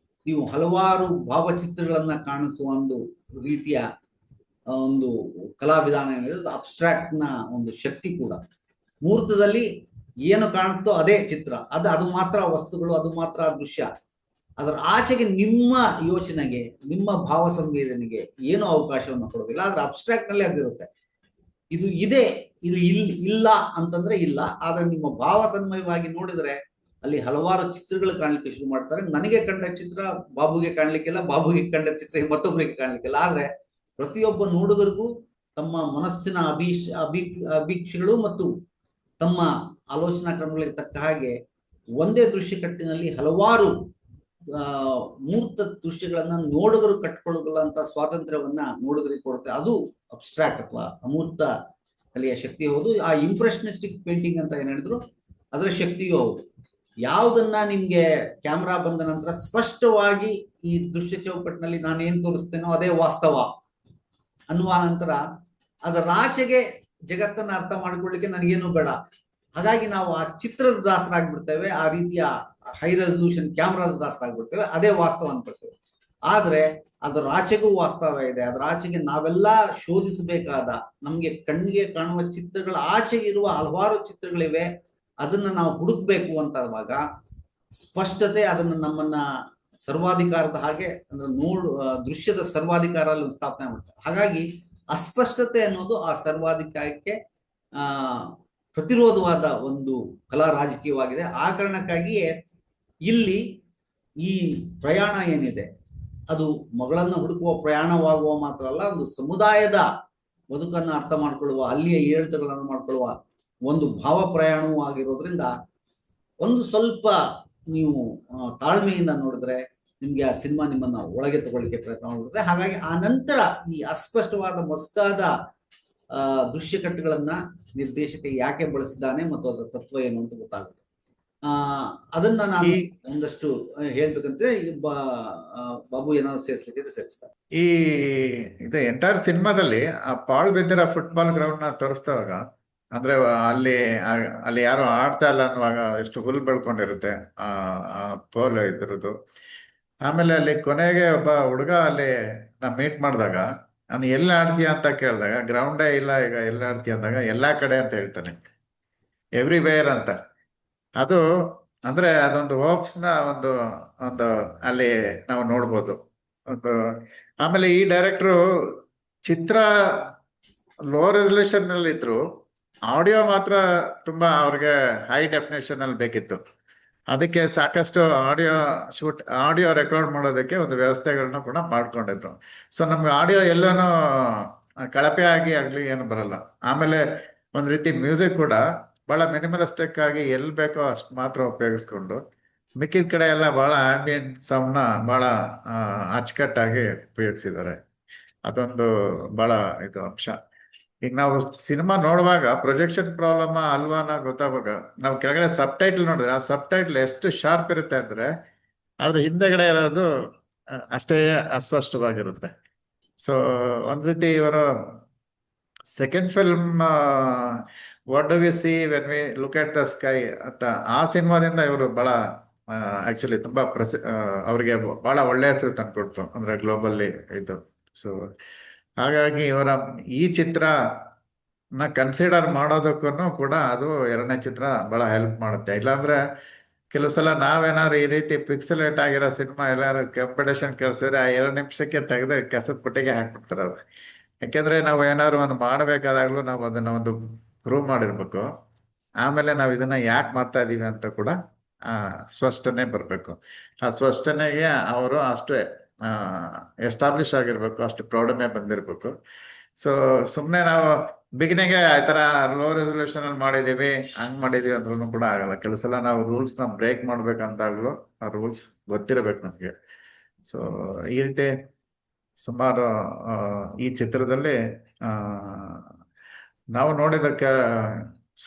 ನೀವು ಹಲವಾರು ಭಾವಚಿತ್ರಗಳನ್ನ ಕಾಣಿಸುವ ಒಂದು ರೀತಿಯ ಒಂದು ಕಲಾವಿಧಾನ ಏನಿದೆ, ಅದು ಅಬ್ಸ್ಟ್ರಾಕ್ಟ್ ನ ಒಂದು ಶಕ್ತಿ ಕೂಡ. ಮೂರ್ತದಲ್ಲಿ ಏನು ಕಾಣುತ್ತೋ ಅದೇ ಚಿತ್ರ, ಅದು ಮಾತ್ರ ವಸ್ತುಗಳು, ಅದು ಮಾತ್ರ ದೃಶ್ಯ. ಅದರ ಆಚೆಗೆ ನಿಮ್ಮ ಯೋಚನೆಗೆ, ನಿಮ್ಮ ಭಾವ ಸಂವೇದನೆಗೆ ಏನು ಅವಕಾಶವನ್ನು ಕೊಡೋದಿಲ್ಲ. ಆದ್ರೆ ಅಬ್ಸ್ಟ್ರಾಕ್ಟ್ ನಲ್ಲಿ ಅದಿರುತ್ತೆ. ಇದು ಇದೆ, ಇದು ಇಲ್ಲ ಅಂತಂದ್ರೆ ಇಲ್ಲ. ಆದ್ರೆ ನಿಮ್ಮ ಭಾವ ತನ್ಮಯವಾಗಿ ನೋಡಿದ್ರೆ ಅಲ್ಲಿ ಹಲವಾರು ಚಿತ್ರಗಳು ಕಾಣ್ಲಿಕ್ಕೆ ಶುರು ಮಾಡ್ತಾರೆ. ನನಗೆ ಕಂಡ ಚಿತ್ರ ಬಾಬುಗೆ ಕಾಣ್ಲಿಕ್ಕಿಲ್ಲ, ಬಾಬುಗೆ ಕಂಡ ಚಿತ್ರ ಮತ್ತೊಬ್ಬರಿಗೆ ಕಾಣ್ಲಿಕ್ಕಿಲ್ಲ. ಆದ್ರೆ ಪ್ರತಿಯೊಬ್ಬ ನೋಡುಗರಿಗೂ ತಮ್ಮ ಮನಸ್ಸಿನ ಅಭೀಕ್ಷೆಗಳು ಮತ್ತು ತಮ್ಮ ಆಲೋಚನಾ ಕ್ರಮಗಳಿಗೆ ತಕ್ಕ ಹಾಗೆ ಒಂದೇ ದೃಶ್ಯಕಟ್ಟಿನಲ್ಲಿ ಹಲವಾರು ಮೂರ್ತ ದೃಶ್ಯಗಳನ್ನ ನೋಡುಗರು ಕಟ್ಕೊಳ್ಳುವಂತ ಸ್ವಾತಂತ್ರ್ಯವನ್ನ ನೋಡುಗರಿಗೆ ಕೊಡುತ್ತೆ. ಅದು ಅಬ್ಸ್ಟ್ರಾಕ್ಟ್ ಅಥವಾ ಅಮೂರ್ತ ಕಲೆಯ ಶಕ್ತಿ ಹೌದು. ಆ ಇಂಪ್ರೆಷನಿಸ್ಟಿಕ್ ಪೇಂಟಿಂಗ್ ಅಂತ ಏನ್ ಹೇಳಿದ್ರು ಅದರ ಶಕ್ತಿಯೂ ಹೌದು. ಯಾವುದನ್ನ ನಿಮ್ಗೆ ಕ್ಯಾಮ್ರಾ ಬಂದ ನಂತರ ಸ್ಪಷ್ಟವಾಗಿ ಈ ದೃಶ್ಯ ಚೌಕಟ್ಟಿನಲ್ಲಿ ನಾನು ಏನ್ ತೋರಿಸ್ತೇನೋ ಅದೇ ವಾಸ್ತವ ಅನ್ನುವ ನಂತರ ಅದರ ಆಚೆಗೆ ಜಗತ್ತನ್ನ ಅರ್ಥ ಮಾಡ್ಕೊಳ್ಳಿಕ್ಕೆ ನನಗೇನು ಬೇಡ. ಹಾಗಾಗಿ ನಾವು ಆ ಚಿತ್ರದ ದಾಸರಾಗ್ಬಿಡ್ತೇವೆ, ಆ ರೀತಿಯ ಹೈ ರೆಸಲ್ಯೂಷನ್ ಕ್ಯಾಮ್ರಾದ ದಾಸರಾಗ್ಬಿಡ್ತೇವೆ, ಅದೇ ವಾಸ್ತವ ಅನ್ಕೊಳ್ತೇವೆ. ಆದ್ರೆ ಅದರ ಆಚೆಗೂ ವಾಸ್ತವ ಇದೆ. ಅದರ ಆಚೆಗೆ ನಾವೆಲ್ಲ ಶೋಧಿಸಬೇಕಾದ, ನಮ್ಗೆ ಕಣ್ಣಿಗೆ ಕಾಣುವ ಚಿತ್ರಗಳ ಆಚೆಗೆ ಇರುವ ಹಲವಾರು ಚಿತ್ರಗಳಿವೆ. ಅದನ್ನ ನಾವು ಹುಡುಕ್ಬೇಕು ಅಂತಾದಾಗ ಸ್ಪಷ್ಟತೆ ಅದನ್ನ ನಮ್ಮನ್ನ ಸರ್ವಾಧಿಕಾರದ ಹಾಗೆ ಅಂದ್ರೆ ದೃಶ್ಯದ ಸರ್ವಾಧಿಕಾರ ಅಲ್ಲಿ ಸ್ಥಾಪನೆ ಮಾಡ್ತಾರೆ. ಹಾಗಾಗಿ ಅಸ್ಪಷ್ಟತೆ ಅನ್ನೋದು ಆ ಸರ್ವಾಧಿಕಾರಕ್ಕೆ ಆ ಪ್ರತಿರೋಧವಾದ ಒಂದು ಕಲಾ ರಾಜಕೀಯವಾಗಿದೆ. ಆ ಕಾರಣಕ್ಕಾಗಿಯೇ ಇಲ್ಲಿ ಈ ಪ್ರಯಾಣ ಏನಿದೆ ಅದು ಮಗಳನ್ನು ಹುಡುಕುವ ಪ್ರಯಾಣವಾಗುವ ಮಾತ್ರ ಅಲ್ಲ, ಒಂದು ಸಮುದಾಯದ ಬದುಕನ್ನು ಅರ್ಥ ಮಾಡ್ಕೊಳ್ಳುವ, ಅಲ್ಲಿಯ ಏಳ್ತುಗಳನ್ನು ಮಾಡ್ಕೊಳ್ಳುವ ಒಂದು ಭಾವ ಪ್ರಯಾಣವೂ ಆಗಿರೋದ್ರಿಂದ ಒಂದು ಸ್ವಲ್ಪ ನೀವು ತಾಳ್ಮೆಯಿಂದ ನೋಡಿದ್ರೆ ನಿಮ್ಗೆ ಆ ಸಿನಿಮಾ ನಿಮ್ಮನ್ನ ಒಳಗೆ ತಗೊಳ್ಳಿಕ್ಕೆ ಪ್ರಯತ್ನ ಮಾಡುತ್ತೆ. ಹಾಗಾಗಿ ಆ ನಂತರ ಈ ಅಸ್ಪಷ್ಟವಾದ ಮಸ್ಕಾದ ದೃಶ್ಯಕಟ್ಟುಗಳನ್ನ ನಿರ್ದೇಶಕ ಯಾಕೆ ಬಳಸಿದ್ದಾನೆ ಮತ್ತು ಅದರ ತತ್ವ ಏನು ಅಂತ ಗೊತ್ತಾಗುತ್ತೆ. ಅದನ್ನ ನಾನು ಒಂದಷ್ಟು ಹೇಳ್ಬೇಕಂದ್ರೆ ಬಾಬು ಏನಾದ್ರು ಸೇರಿಸ್ಲಿಕ್ಕೆ ಸೇರಿಸ್ತಾರೆ. ಈ ಇದು ಎಂಟೈರ್ ಸಿನಿಮಾದಲ್ಲಿ ಆ ಪಾಳು ಬಿದ್ದಿರೋ ಫುಟ್ಬಾಲ್ ಗ್ರೌಂಡ್ ನ ತೋರಿಸ್ತವಾಗ, ಅಂದ್ರೆ ಅಲ್ಲಿ ಯಾರು ಆಡ್ತಾ ಇಲ್ಲ ಅನ್ನುವಾಗ ಎಷ್ಟು ಹುಲ್ ಬೆಳ್ಕೊಂಡಿರುತ್ತೆ ಆ ಪೋಲ್ ಇದ್ರದ್ದು. ಆಮೇಲೆ ಅಲ್ಲಿ ಕೊನೆಗೆ ಒಬ್ಬ ಹುಡುಗ ಅಲ್ಲಿ ನಾ ಮೀಟ್ ಮಾಡಿದಾಗ, ನಾನು ಎಲ್ಲಿ ಆಡ್ತೀಯ ಅಂತ ಕೇಳಿದಾಗ, ಗ್ರೌಂಡೇ ಇಲ್ಲ ಈಗ ಎಲ್ಲಿ ಆಡ್ತೀಯ ಅಂದಾಗ, ಎಲ್ಲಾ ಕಡೆ ಅಂತ ಹೇಳ್ತಾನೆ, ಎವ್ರಿವೇರ್ ಅಂತ. ಅದು ಅಂದ್ರೆ ಅದೊಂದು ಹೋಪ್ಸ್ ನ ಒಂದು ಒಂದು ಅಲ್ಲಿ ನಾವು ನೋಡ್ಬೋದು. ಒಂದು ಆಮೇಲೆ ಈ ಡೈರೆಕ್ಟ್ರು ಚಿತ್ರ ಲೋ ರೆಸಲ್ಯೂಷನ್ ನಲ್ಲಿ ಇದ್ರು, ಆಡಿಯೋ ಮಾತ್ರ ತುಂಬಾ ಅವ್ರಿಗೆ ಹೈ ಡೆಫಿನೇಷನ್ ಅಲ್ಲಿ ಬೇಕಿತ್ತು. ಅದಕ್ಕೆ ಸಾಕಷ್ಟು ಆಡಿಯೋ ರೆಕಾರ್ಡ್ ಮಾಡೋದಕ್ಕೆ ಒಂದು ವ್ಯವಸ್ಥೆಗಳನ್ನ ಕೂಡ ಮಾಡ್ಕೊಂಡಿದ್ರು. ಸೊ ನಮ್ಗೆ ಆಡಿಯೋ ಎಲ್ಲಾನು ಕಳಪೆ ಆಗ್ಲಿ ಏನು ಬರಲ್ಲ. ಆಮೇಲೆ ಒಂದ್ ರೀತಿ ಮ್ಯೂಸಿಕ್ ಕೂಡ ಬಹಳ ಮಿನಿಮಲಿಸ್ಟಿಕ್ ಆಗಿ ಎಲ್ಲಿ ಬೇಕೋ ಅಷ್ಟು ಮಾತ್ರ ಉಪಯೋಗಿಸ್ಕೊಂಡು, ಮಿಕ್ಕಿದ ಕಡೆ ಎಲ್ಲ ಬಹಳ ಆಂಬಿಯಂಟ್ ಸೌಂಡ್ ನ ಬಹಳ ಅಚ್ಚುಕಟ್ಟಾಗಿ ಉಪಯೋಗಿಸಿದ್ದಾರೆ. ಅದೊಂದು ಬಹಳ ಇದು ಅಂಶ. ಈಗ ನಾವು ಸಿನಿಮಾ ನೋಡುವಾಗ ಪ್ರೊಜೆಕ್ಷನ್ ಪ್ರಾಬ್ಲಮ್ ಅಲ್ವಾ ಗೊತ್ತಾಗುವಾಗ, ನಾವು ಕೆಳಗಡೆ ಸಬ್ ಟೈಟ್ಲ್ ನೋಡಿದ್ರೆ ಆ ಸಬ್ ಟೈಟ್ಲ್ ಎಷ್ಟು ಶಾರ್ಪ್ ಇರುತ್ತೆ ಅಂದ್ರೆ ಅದ್ರ ಹಿಂದೆಗಡೆ ಇರೋದು ಅಷ್ಟೇ ಅಸ್ಪಷ್ಟವಾಗಿರುತ್ತೆ. ಸೊ ಒಂದ್ ರೀತಿ ಇವರು second film what do we see when we look at the sky ಅಂತ ಆ ಸಿನಿಮಾದಿಂದ ಇವರು ಬಹಳ ಆಕ್ಚುಲಿ ತುಂಬಾ ಅವ್ರಿಗೆ ಬಹಳ ಒಳ್ಳೆ ಹೆಸರು ತಂದ್ಕೊಡ್ತು, ಅಂದ್ರೆ ಗ್ಲೋಬಲ್ಲಿ ಇದು. ಸೊ ಹಾಗಾಗಿ ಇವರ ಈ ಚಿತ್ರ ಕನ್ಸಿಡರ್ ಮಾಡೋದಕ್ಕೂ ಕೂಡ ಅದು ಎರಡನೇ ಚಿತ್ರ ಬಹಳ ಹೆಲ್ಪ್ ಮಾಡುತ್ತೆ. ಇಲ್ಲಾಂದ್ರೆ ಕೆಲವು ಸಲ ನಾವೇನಾದ್ರು ಈ ರೀತಿ ಪಿಕ್ಸಲೇಟ್ ಆಗಿರೋ ಸಿನಿಮಾ ಎಲ್ಲಾರು ಕಾಂಪಿಟೇಷನ್ ಕೇಳಿಸಿದ್ರೆ ಆ 2 ನಿಮಿಷಕ್ಕೆ ತೆಗೆದು ಕೆಸದ ಪುಟ್ಟಿಗೆ ಹಾಕ್ಬಿಡ್ತಾರೆ ಅದು. ಯಾಕೆಂದ್ರೆ ನಾವು ಏನಾದ್ರು ಒಂದು ಮಾಡಬೇಕಾದಾಗ್ಲೂ ನಾವು ಅದನ್ನ ಒಂದು ಪ್ರೂವ್ ಮಾಡಿರ್ಬೇಕು. ಆಮೇಲೆ ನಾವು ಇದನ್ನ ಯಾಕೆ ಮಾಡ್ತಾ ಇದೀವಿ ಅಂತ ಕೂಡ ಸ್ಪಷ್ಟನೆ ಬರ್ಬೇಕು. ಆ ಸ್ಪಷ್ಟನೆಗೆ ಅವರು ಅಷ್ಟೇ ಎಸ್ಟಾಬ್ಲಿಷ್ ಆಗಿರ್ಬೇಕು, ಅಷ್ಟು ಪ್ರೌಢಮೆ ಬಂದಿರ್ಬೇಕು. ಸೊ ಸುಮ್ನೆ ನಾವು ಬಿಗಿನಿಂಗ್ ಈ ತರ ಲೋ ರೆಸಲ್ಯೂಷನ್ ಅಲ್ಲಿ ಮಾಡಿದೀವಿ, ಹಂಗ್ ಮಾಡಿದೀವಿ ಅಂದ್ರೂ ಕೂಡ ಆಗಲ್ಲ. ಕೆಲವು ಸಲ ನಾವು ರೂಲ್ಸ್ ನ ಬ್ರೇಕ್ ಮಾಡ್ಬೇಕಂತಾಗ್ಲೂ ಆ ರೂಲ್ಸ್ ಗೊತ್ತಿರಬೇಕು ನಮ್ಗೆ. ಸೊ ಈ ರೀತಿ ಸುಮಾರು ಈ ಚಿತ್ರದಲ್ಲಿ ನಾವು ನೋಡಿದಕ್ಕೆ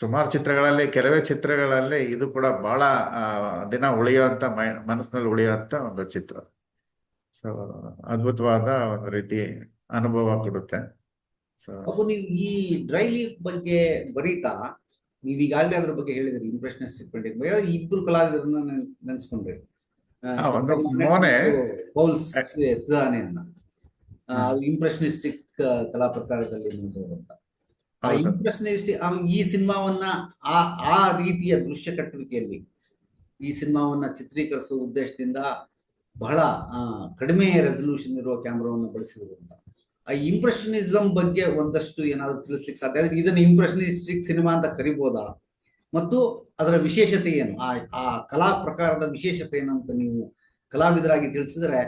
ಸುಮಾರು ಚಿತ್ರಗಳಲ್ಲಿ, ಕೆಲವೇ ಚಿತ್ರಗಳಲ್ಲಿ ಇದು ಕೂಡ ಬಹಳ ದಿನ ಉಳಿಯುವಂತ ಮನಸ್ಸಿನಲ್ಲಿ ಉಳಿಯುವಂತ ಒಂದು ಚಿತ್ರ. ಸೊ ಅದ್ಭುತವಾದ ಒಂದು ರೀತಿ ಅನುಭವ ಕೊಡುತ್ತೆ. ಅಪ್ಪು, ನೀವು ಈ ಡ್ರೈ ಲೀಫ್ ಬಗ್ಗೆ ಬರೀತಾ ನೀವ್ ಈಗಾಗಲೇ ಅದ್ರ ಬಗ್ಗೆ ಹೇಳಿದ್ರಿ, ಇಂಪ್ರೆಷನಿಸ್ಟಿಕ್ ಪೇಂಟಿಂಗ್. ಇಬ್ರು ಕಲಾವಿದರನ್ನ ನೆನ್ಸ್ಕೊಂಡ್ರಿ, ಇಂಪ್ರೆಷನಿಸ್ಟಿಕ್ ಕಲಾ ಪ್ರಕಾರದಲ್ಲಿ ಅಂತ. ಆ ಇಂಪ್ರೆಷನಿಸ್ಟಿಕ್ ಈ ಸಿನಿಮಾವನ್ನ ಆ ರೀತಿಯ ದೃಶ್ಯ ಕಟ್ಟುವಿಕೆಯಲ್ಲಿ ಈ ಸಿನಿಮಾವನ್ನ ಚಿತ್ರೀಕರಿಸುವ ಉದ್ದೇಶದಿಂದ ಬಹಳ ಕಡಿಮೆ ರೆಸಲ್ಯೂಷನ್ ಇರುವ ಕ್ಯಾಮ್ರಾವನ್ನು ಬಳಸಿದ್ರು ಅಂತ. ಆ ಇಂಪ್ರೆಷನಿಸಂ ಬಗ್ಗೆ ಒಂದಷ್ಟು ಏನಾದ್ರು ತಿಳಿಸ್ಲಿಕ್ಕೆ ಸಾಧ್ಯ? ಇದನ್ನ ಇಂಪ್ರೆಷನಿಸ್ಟಿಕ್ ಸಿನಿಮಾ ಅಂತ ಕರಿಬೋದಾ, ಮತ್ತು ಅದರ ವಿಶೇಷತೆ ಏನು, ಆ ಕಲಾ ಪ್ರಕಾರದ ವಿಶೇಷತೆ ಏನಂತ ನೀವು ಕಲಾವಿದರಾಗಿ ತಿಳಿಸಿದ್ರೆ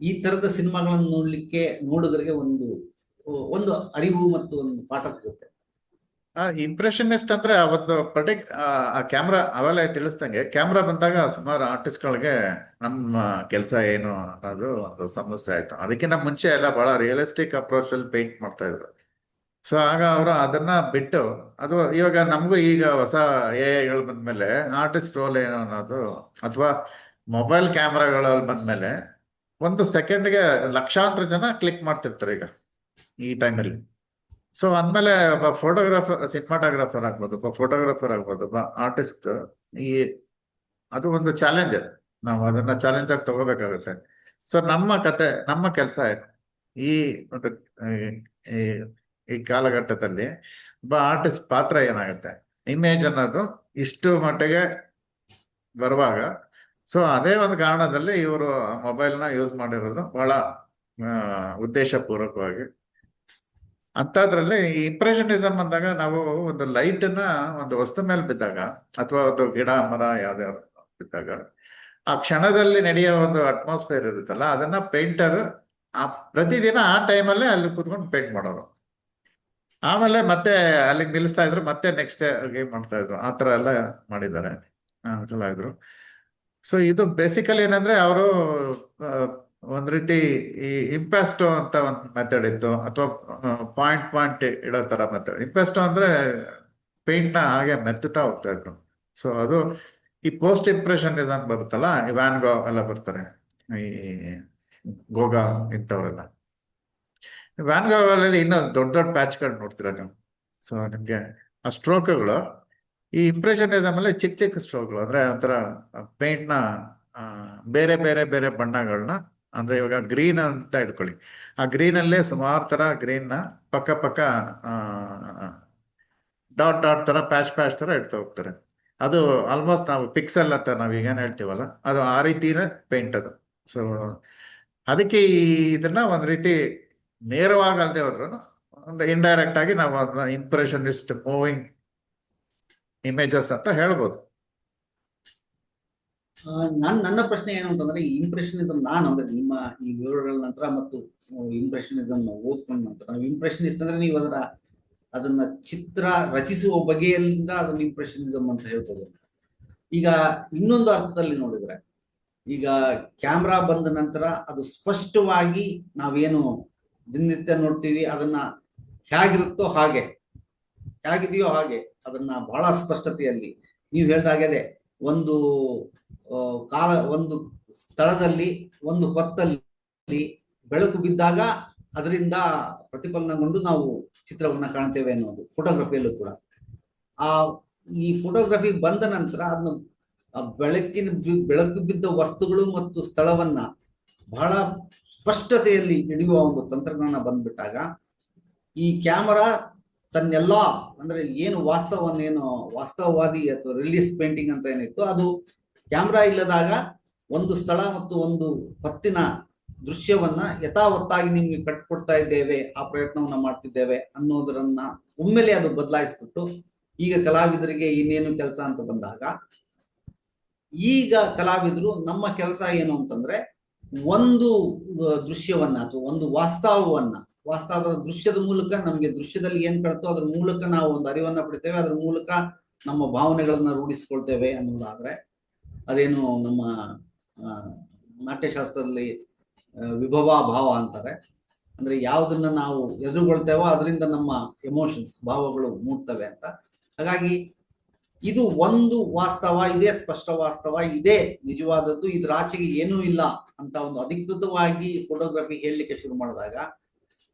ಈ ತರದ ಸಿನಿಮಾಗಳನ್ನು ನೋಡ್ಲಿಕ್ಕೆ ನೋಡುಗರಿಗೆ ಒಂದು ಅರಿವು ಮತ್ತು ಒಂದು ಪಾಠ ಸಿಗುತ್ತೆ. ಇಂಪ್ರೆಷನಿಸ್ಟ್ ಅಂದ್ರೆ ಒಂದು ಆ ಕ್ಯಾಮ್ರಾ ಅವೆಲ್ಲ ತಿಳಿಸ್ದಂಗೆ, ಕ್ಯಾಮ್ರಾ ಬಂದಾಗ ಸುಮಾರು ಆರ್ಟಿಸ್ಟ್ಗಳಿಗೆ ನಮ್ಮ ಕೆಲಸ ಏನು ಅನ್ನೋದು ಒಂದು ಸಮಸ್ಯೆ ಆಯ್ತು. ಅದಕ್ಕಿಂತ ಮುಂಚೆ ಎಲ್ಲ ಬಹಳ ರಿಯಲಿಸ್ಟಿಕ್ ಅಪ್ರೋಚ್ ಅಲ್ಲಿ ಪೇಂಟ್ ಮಾಡ್ತಾ ಇದ್ರು. ಸೊ ಆಗ ಅವರು ಅದನ್ನ ಬಿಟ್ಟು, ಅದು ಇವಾಗ ನಮಗೂ ಈಗ ಹೊಸ ಎಐಗಳು ಬಂದ್ಮೇಲೆ ಆರ್ಟಿಸ್ಟ್ ರೋಲ್ ಏನು ಅನ್ನೋದು, ಅಥವಾ ಮೊಬೈಲ್ ಕ್ಯಾಮ್ರಾಗಳಲ್ಲಿ ಬಂದ್ಮೇಲೆ 1 ಸೆಕೆಂಡ್ಗೆ ಲಕ್ಷಾಂತರ ಜನ ಕ್ಲಿಕ್ ಮಾಡ್ತಿರ್ತಾರೆ ಈಗ ಈ ಟೈಮಲ್ಲಿ. ಸೊ ಅಂದ್ಮೇಲೆ ಒಬ್ಬ ಫೋಟೋಗ್ರಾಫರ್, ಸಿನಿಮಾಟೋಗ್ರಾಫರ್ ಆಗ್ಬೋದು, ಒಬ್ಬ ಫೋಟೋಗ್ರಾಫರ್ ಆಗ್ಬೋದು, ಒಬ್ಬ ಆರ್ಟಿಸ್ಟ್, ಅದು ಒಂದು ಚಾಲೆಂಜ್. ನಾವು ಅದನ್ನ ಚಾಲೆಂಜ್ ಆಗಿ ತಗೋಬೇಕಾಗುತ್ತೆ. ಸೊ ನಮ್ಮ ಕತೆ, ನಮ್ಮ ಕೆಲಸ ಈ ಒಂದು ಈ ಕಾಲಘಟ್ಟದಲ್ಲಿ ಒಬ್ಬ ಆರ್ಟಿಸ್ಟ್ ಪಾತ್ರ ಏನಾಗುತ್ತೆ, ಇಮೇಜ್ ಅನ್ನೋದು ಇಷ್ಟು ಮಟ್ಟಿಗೆ ಬರುವಾಗ, ಸೊ ಅದೇ ಒಂದು ಕಾರಣದಲ್ಲಿ ಇವರು ಮೊಬೈಲ್ನ ಯೂಸ್ ಮಾಡಿರೋದು ಬಹಳ ಉದ್ದೇಶ ಪೂರ್ವಕವಾಗಿ. ಅಂತದ್ರಲ್ಲಿ ಈ ಇಂಪ್ರೆಷನಿಸಮ್ ಅಂದಾಗ ನಾವು ಒಂದು ಲೈಟ್ ಅನ್ನ ಒಂದು ವಸ್ತು ಮೇಲೆ ಬಿದ್ದಾಗ ಅಥವಾ ಒಂದು ಗಿಡ ಮರ ಯಾವ್ದಾದ್ರು ಬಿದ್ದಾಗ ಆ ಕ್ಷಣದಲ್ಲಿ ನಡೆಯೋ ಒಂದು ಅಟ್ಮಾಸ್ಫಿಯರ್ ಇರುತ್ತಲ್ಲ ಅದನ್ನ ಪೇಂಟರ್ ಆ ಪ್ರತಿದಿನ ಆ ಟೈಮಲ್ಲೇ ಅಲ್ಲಿ ಕೂತ್ಕೊಂಡು ಪೇಂಟ್ ಮಾಡೋರು. ಆಮೇಲೆ ಮತ್ತೆ ಅಲ್ಲಿಗೆ ನಿಲ್ಲಿಸ್ತಾ ಇದ್ರು, ಮತ್ತೆ ನೆಕ್ಸ್ಟ್ ಗೇಮ್ ಮಾಡ್ತಾ ಇದ್ರು. ಆ ತರ ಎಲ್ಲ ಮಾಡಿದ್ದಾರೆ ಕಲಾವಿದ್ರು. ಸೊ ಇದು ಬೇಸಿಕಲಿ ಏನಂದ್ರೆ ಅವರು ಒಂದ್ ರೀತಿ ಈ ಇಂಪ್ಯಾಸ್ಟೋ ಅಂತ ಒಂದು ಮೆಥಡ್ ಇತ್ತು, ಅಥವಾ ಪಾಯಿಂಟ್ ಪಾಯಿಂಟ್ ಇಡೋ ತರ ಮೆಥಡ್. ಇಂಪ್ಯಾಸ್ಟೋ ಅಂದ್ರೆ ಪೇಂಟ್ ನ ಹಾಗೆ ಮೆತ್ತುತ್ತಾ ಹೋಗ್ತಾ ಇದ್ರು. ಸೊ ಅದು ಈ ಪೋಸ್ಟ್ ಇಂಪ್ರೆಷನಿಸಮ್ ಬರುತ್ತಲ್ಲ, ಈ ವ್ಯಾನ್ ಗೋ ಎಲ್ಲ ಬರ್ತಾರೆ, ಈ ಗೋಗಾ ಇಂಥವ್ರೆಲ್ಲ. ವ್ಯಾನ್ ಗೋಗಳಲ್ಲಿ ಇನ್ನೂ ದೊಡ್ಡ ದೊಡ್ಡ ಪ್ಯಾಚ್ಗಳು ನೋಡ್ತೀರಾ ನೀವು. ಸೊ ನಿಮ್ಗೆ ಆ ಸ್ಟ್ರೋಕ್ಗಳು ಈ ಇಂಪ್ರೆಷನಿಸಮ್ ಅಲ್ಲಿ ಚಿಕ್ಕ ಚಿಕ್ಕ ಸ್ಟ್ರೋಕ್ಗಳು, ಅಂದ್ರೆ ಒಂಥರ ಪೇಂಟ್ ನ ಬೇರೆ ಬೇರೆ ಬೇರೆ ಬಣ್ಣಗಳನ್ನ, ಅಂದ್ರೆ ಇವಾಗ ಗ್ರೀನ್ ಅಂತ ಇಟ್ಕೊಳ್ಳಿ, ಆ ಗ್ರೀನ್ ಅಲ್ಲೇ ಸುಮಾರು ತರ ಗ್ರೀನ್ ನ ಪಕ್ಕ ಪಕ್ಕ ಡಾಟ್ ಡಾಟ್ ತರ ಪ್ಯಾಚ್ ಪ್ಯಾಚ್ ತರ ಇಡ್ತಾ ಹೋಗ್ತಾರೆ. ಅದು ಆಲ್ಮೋಸ್ಟ್ ನಾವು ಪಿಕ್ಸೆಲ್ ಅಂತ ನಾವ್ ಈಗೇನ್ ಹೇಳ್ತೀವಲ್ಲ, ಅದು ಆ ರೀತಿನೇ ಪೇಂಟ್ ಅದು. ಸೊ ಅದಕ್ಕೆ ಇದನ್ನ ಒಂದ್ ರೀತಿ ನೇರವಾಗಿ ಅಲ್ಲದೆ ಹೋದ್ರು ಒಂದು ಇಂಡೈರೆಕ್ಟ್ ಆಗಿ ನಾವು ಅದನ್ನ ಇಂಪ್ರೆಷನಿಸ್ಟ್ ಮೂವಿಂಗ್ ಇಮೇಜಸ್ ಅಂತ ಹೇಳ್ಬೋದು. ನನ್ನ ಪ್ರಶ್ನೆ ಏನು ಅಂತಂದ್ರೆ, ಈ ಇಂಪ್ರೆಷನಿಸಮ್ ನಾನು ಅಂದ್ರೆ ನಿಮ್ಮ ಈ ವಿವರಗಳ ನಂತರ ಮತ್ತು ಇಂಪ್ರೆಷನಿಸಮ್ ಓದ್ಕೊಂಡ ನಂತರ, ನಾವು ಇಂಪ್ರೆಷನಿಸ್ಟ್ ಅಂದ್ರೆ ನೀವು ಅದನ್ನ ಚಿತ್ರ ರಚಿಸುವ ಬಗೆಯಿಂದ ಅದನ್ನ ಇಂಪ್ರೆಷನಿಸಮ್ ಅಂತ ಹೇಳ್ಬೋದು. ಈಗ ಇನ್ನೊಂದು ಅರ್ಥದಲ್ಲಿ ನೋಡಿದ್ರೆ, ಈಗ ಕ್ಯಾಮ್ರಾ ಬಂದ ನಂತರ ಅದು ಸ್ಪಷ್ಟವಾಗಿ ನಾವೇನು ದಿನನಿತ್ಯ ನೋಡ್ತೀವಿ ಅದನ್ನ ಹೇಗಿರುತ್ತೋ ಹಾಗೆ, ಹೇಗಿದೆಯೋ ಹಾಗೆ ಅದನ್ನ ಬಹಳ ಸ್ಪಷ್ಟತೆಯಲ್ಲಿ ನೀವು ಹೇಳ್ದಾಗಿದೆ. ಒಂದು ಒಂದು ಸ್ಥಳದಲ್ಲಿ ಒಂದು ಹೊತ್ತಲ್ಲಿ ಬೆಳಕು ಬಿದ್ದಾಗ ಅದರಿಂದ ಪ್ರತಿಫಲನಗೊಂಡು ನಾವು ಚಿತ್ರವನ್ನ ಕಾಣ್ತೇವೆ ಅನ್ನೋದು ಫೋಟೋಗ್ರಫಿಯಲ್ಲೂ ಕೂಡ. ಆ ಈ ಫೋಟೋಗ್ರಫಿ ಬಂದ ನಂತರ ಅದನ್ನ ಬೆಳಕು ಬಿದ್ದ ವಸ್ತುಗಳು ಮತ್ತು ಸ್ಥಳವನ್ನ ಬಹಳ ಸ್ಪಷ್ಟತೆಯಲ್ಲಿ ಹಿಡಿಯುವ ಒಂದು ತಂತ್ರಜ್ಞಾನ ಬಂದ್ಬಿಟ್ಟಾಗ, ಈ ಕ್ಯಾಮರಾ ತನ್ನೆಲ್ಲ ಅಂದ್ರೆ ಏನು ವಾಸ್ತವವಾದಿ ಅಥವಾ ರಿಲೀಸ್ ಪೇಂಟಿಂಗ್ ಅಂತ ಏನಿತ್ತು, ಅದು ಕ್ಯಾಮ್ರಾ ಇಲ್ಲದಾಗ ಒಂದು ಸ್ಥಳ ಮತ್ತು ಒಂದು ಹೊತ್ತಿನ ದೃಶ್ಯವನ್ನ ಯಥಾವತ್ತಾಗಿ ನಿಮ್ಗೆ ಕಟ್ಕೊಡ್ತಾ ಇದ್ದೇವೆ, ಆ ಪ್ರಯತ್ನವನ್ನ ಮಾಡ್ತಿದ್ದೇವೆ ಅನ್ನೋದರನ್ನ ಒಮ್ಮೆಲೆ ಅದು ಬದಲಾಯಿಸ್ಬಿಟ್ಟು, ಈಗ ಕಲಾವಿದರಿಗೆ ಇನ್ನೇನು ಕೆಲಸ ಅಂತ ಬಂದಾಗ, ಈಗ ಕಲಾವಿದರು ನಮ್ಮ ಕೆಲಸ ಏನು ಅಂತಂದ್ರೆ, ಒಂದು ದೃಶ್ಯವನ್ನ ಅಥವಾ ಒಂದು ವಾಸ್ತವದ ದೃಶ್ಯದ ಮೂಲಕ ನಮ್ಗೆ ದೃಶ್ಯದಲ್ಲಿ ಏನ್ ಕಾಣುತ್ತೋ ಅದ್ರ ಮೂಲಕ ನಾವು ಒಂದು ಅರಿವನ್ನ ಪಡಿತೇವೆ, ಅದ್ರ ಮೂಲಕ ನಮ್ಮ ಭಾವನೆಗಳನ್ನ ರೂಢಿಸ್ಕೊಳ್ತೇವೆ ಅನ್ನೋದಾದ್ರೆ, ಅದೇನು ನಮ್ಮ ನಾಟ್ಯಶಾಸ್ತ್ರದಲ್ಲಿ ವಿಭವ ಭಾವ ಅಂತಾರೆ. ಅಂದ್ರೆ ಯಾವುದನ್ನ ನಾವು ಎದುರುಗೊಳ್ತೇವೋ ಅದರಿಂದ ನಮ್ಮ ಎಮೋಷನ್ಸ್, ಭಾವಗಳು ಮೂಡ್ತವೆ ಅಂತ. ಹಾಗಾಗಿ ಇದು ಒಂದು ವಾಸ್ತವ, ಇದೇ ಸ್ಪಷ್ಟ ವಾಸ್ತವ, ಇದೇ ನಿಜವಾದದ್ದು, ಇದ್ರ ಆಚೆಗೆ ಏನೂ ಇಲ್ಲ ಅಂತ ಒಂದು ಅಧಿಕೃತವಾಗಿ ಫೋಟೋಗ್ರಫಿ ಹೇಳಲಿಕ್ಕೆ ಶುರು ಮಾಡಿದಾಗ,